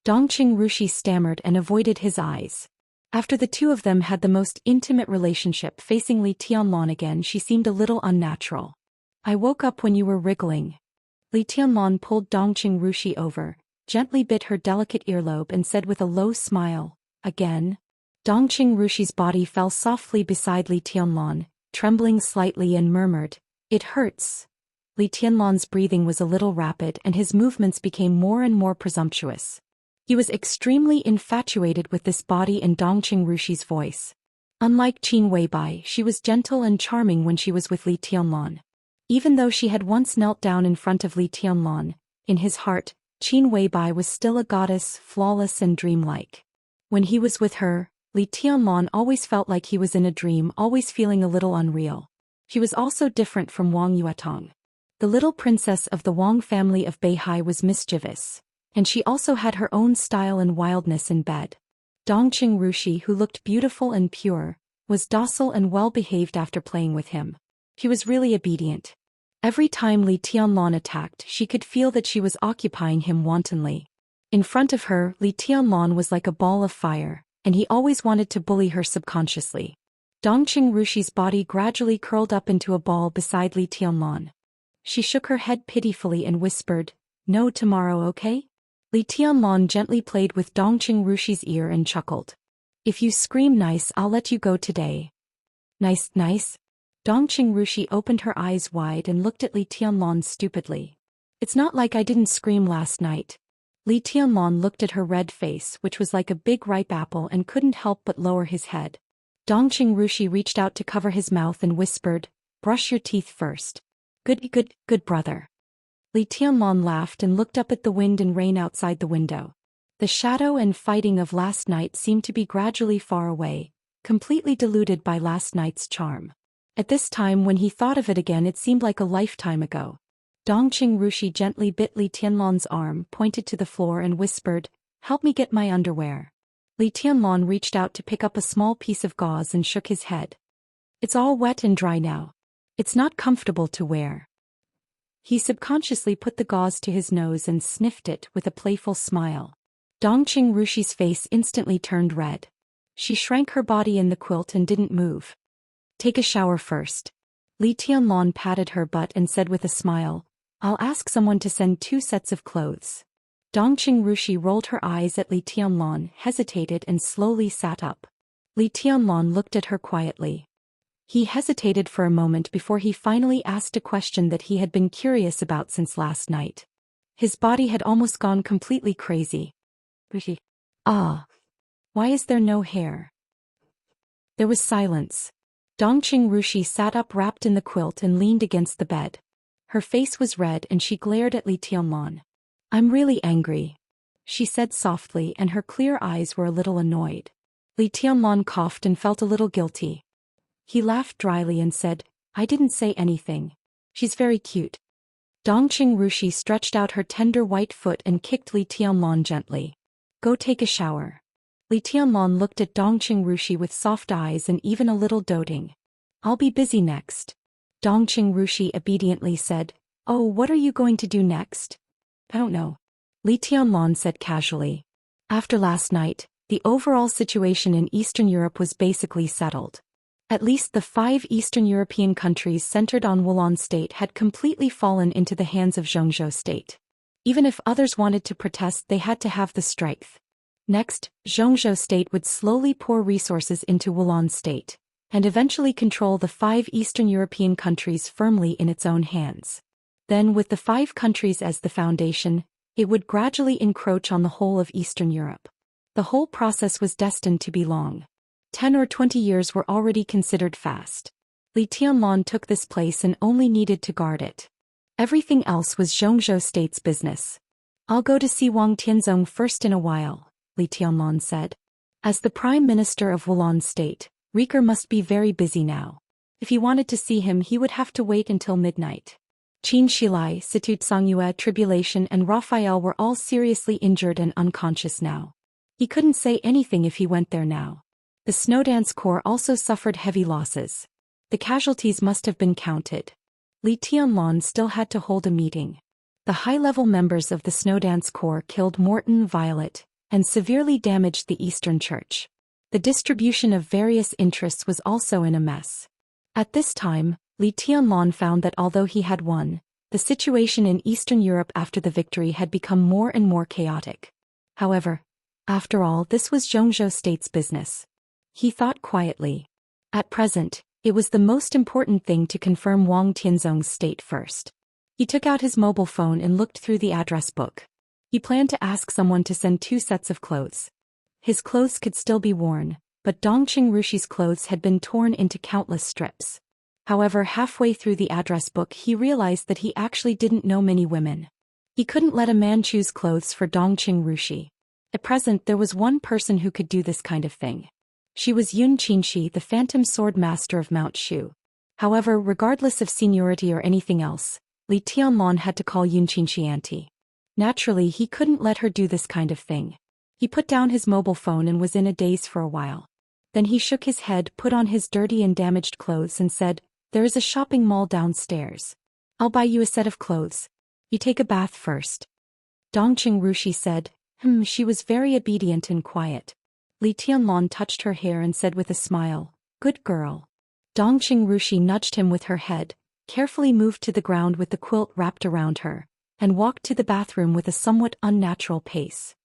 Dongqing Rushi stammered and avoided his eyes. After the two of them had the most intimate relationship, facing Li Tianlan again, she seemed a little unnatural. "I woke up when you were wriggling." Li Tianlan pulled Dongqing Rushi over, gently bit her delicate earlobe and said with a low smile, "Again?" Dongqing Rushi's body fell softly beside Li Tianlan, trembling slightly, and murmured, "It hurts." Li Tianlan's breathing was a little rapid and his movements became more and more presumptuous. He was extremely infatuated with this body and Dongqing Rushi's voice. Unlike Qin Weibai, she was gentle and charming when she was with Li Tianlan. Even though she had once knelt down in front of Li Tianlan, in his heart, Qin Weibai was still a goddess, flawless and dreamlike. When he was with her, Li Tianlan always felt like he was in a dream, always feeling a little unreal. She was also different from Wang Yuetong. The little princess of the Wang family of Beihai was mischievous, and she also had her own style and wildness in bed. Dongqing Rushi, who looked beautiful and pure, was docile and well-behaved after playing with him. She was really obedient. Every time Li Tianlan attacked, she could feel that she was occupying him wantonly. In front of her, Li Tianlan was like a ball of fire, and he always wanted to bully her subconsciously. Dongqing Rushi's body gradually curled up into a ball beside Li Tianlan. She shook her head pitifully and whispered, "No, tomorrow, okay?" Li Tianlan gently played with Dongqing Rushi's ear and chuckled. "If you scream nice, I'll let you go today." "Nice, nice?" Dongqing Rushi opened her eyes wide and looked at Li Tianlan stupidly. "It's not like I didn't scream last night." Li Tianlan looked at her red face, which was like a big ripe apple, and couldn't help but lower his head. Dongqing Rushi reached out to cover his mouth and whispered, "Brush your teeth first." Good brother." Li Tianlan laughed and looked up at the wind and rain outside the window. The shadow and fighting of last night seemed to be gradually far away, completely diluted by last night's charm. At this time when he thought of it again it seemed like a lifetime ago. Dongqing Rushi gently bit Li Tianlan's arm, pointed to the floor and whispered, "Help me get my underwear." Li Tianlan reached out to pick up a small piece of gauze and shook his head. "It's all wet and dry now. It's not comfortable to wear." He subconsciously put the gauze to his nose and sniffed it with a playful smile. Dongqing Rushi's face instantly turned red. She shrank her body in the quilt and didn't move. "Take a shower first." Li Tianlan patted her butt and said with a smile, "I'll ask someone to send 2 sets of clothes." Dongqing Rushi rolled her eyes at Li Tianlan, hesitated and slowly sat up. Li Tianlan looked at her quietly. He hesitated for a moment before he finally asked a question that he had been curious about since last night. His body had almost gone completely crazy. "Ah. Why is there no hair?" There was silence. Dongqing Rushi sat up wrapped in the quilt and leaned against the bed. Her face was red and she glared at Li Tianlan. "I'm really angry," she said softly, and her clear eyes were a little annoyed. Li Tianlan coughed and felt a little guilty. He laughed dryly and said, "I didn't say anything. She's very cute." Dongqing Rushi stretched out her tender white foot and kicked Li Tianlan gently. "Go take a shower." Li Tianlan looked at Dongqing Rushi with soft eyes and even a little doting. "I'll be busy next." Dongqing Rushi obediently said, "Oh, what are you going to do next?" "I don't know," Li Tianlan said casually. After last night, the overall situation in Eastern Europe was basically settled. At least the 5 Eastern European countries centered on Wulan State had completely fallen into the hands of Zhou State. Even if others wanted to protest, they had to have the strength. Next, Zhou State would slowly pour resources into Wulan State, and eventually control the 5 Eastern European countries firmly in its own hands. Then, with the 5 countries as the foundation, it would gradually encroach on the whole of Eastern Europe. The whole process was destined to be long. 10 or 20 years were already considered fast. Li Tianlan took this place and only needed to guard it. Everything else was Zhou State's business. "I'll go to see Wang Tianzong first in a while," Li Tianlan said. As the Prime Minister of Wulan State, Rieker must be very busy now. If he wanted to see him he would have to wait until midnight. Qin Shilai, Situt Songyue, Tribulation and Raphael were all seriously injured and unconscious now. He couldn't say anything if he went there now. The Snowdance Corps also suffered heavy losses. The casualties must have been counted. Li Tianlan still had to hold a meeting. The high-level members of the Snowdance Corps killed Morton Violet, and severely damaged the Eastern Church. The distribution of various interests was also in a mess. At this time, Li Tianlan found that although he had won, the situation in Eastern Europe after the victory had become more and more chaotic. However, after all, this was Zhou State's business. He thought quietly. At present, it was the most important thing to confirm Wang Tianzong's state first. He took out his mobile phone and looked through the address book. He planned to ask someone to send 2 sets of clothes. His clothes could still be worn, but Dongqing Rushi's clothes had been torn into countless strips. However, halfway through the address book he realized that he actually didn't know many women. He couldn't let a man choose clothes for Dongqing Rushi. At present there was one person who could do this kind of thing. She was Yun Qinshi, the Phantom Sword Master of Mount Shu. However, regardless of seniority or anything else, Li Tianlan had to call Yun Qinshi auntie. Naturally, he couldn't let her do this kind of thing. He put down his mobile phone and was in a daze for a while. Then he shook his head, put on his dirty and damaged clothes and said, "There is a shopping mall downstairs. I'll buy you a set of clothes. You take a bath first." Dongqing Rushi said, She was very obedient and quiet. Li Tianlan touched her hair and said with a smile, "Good girl." Dongqing Rushi nudged him with her head, carefully moved to the ground with the quilt wrapped around her, and walked to the bathroom with a somewhat unnatural pace.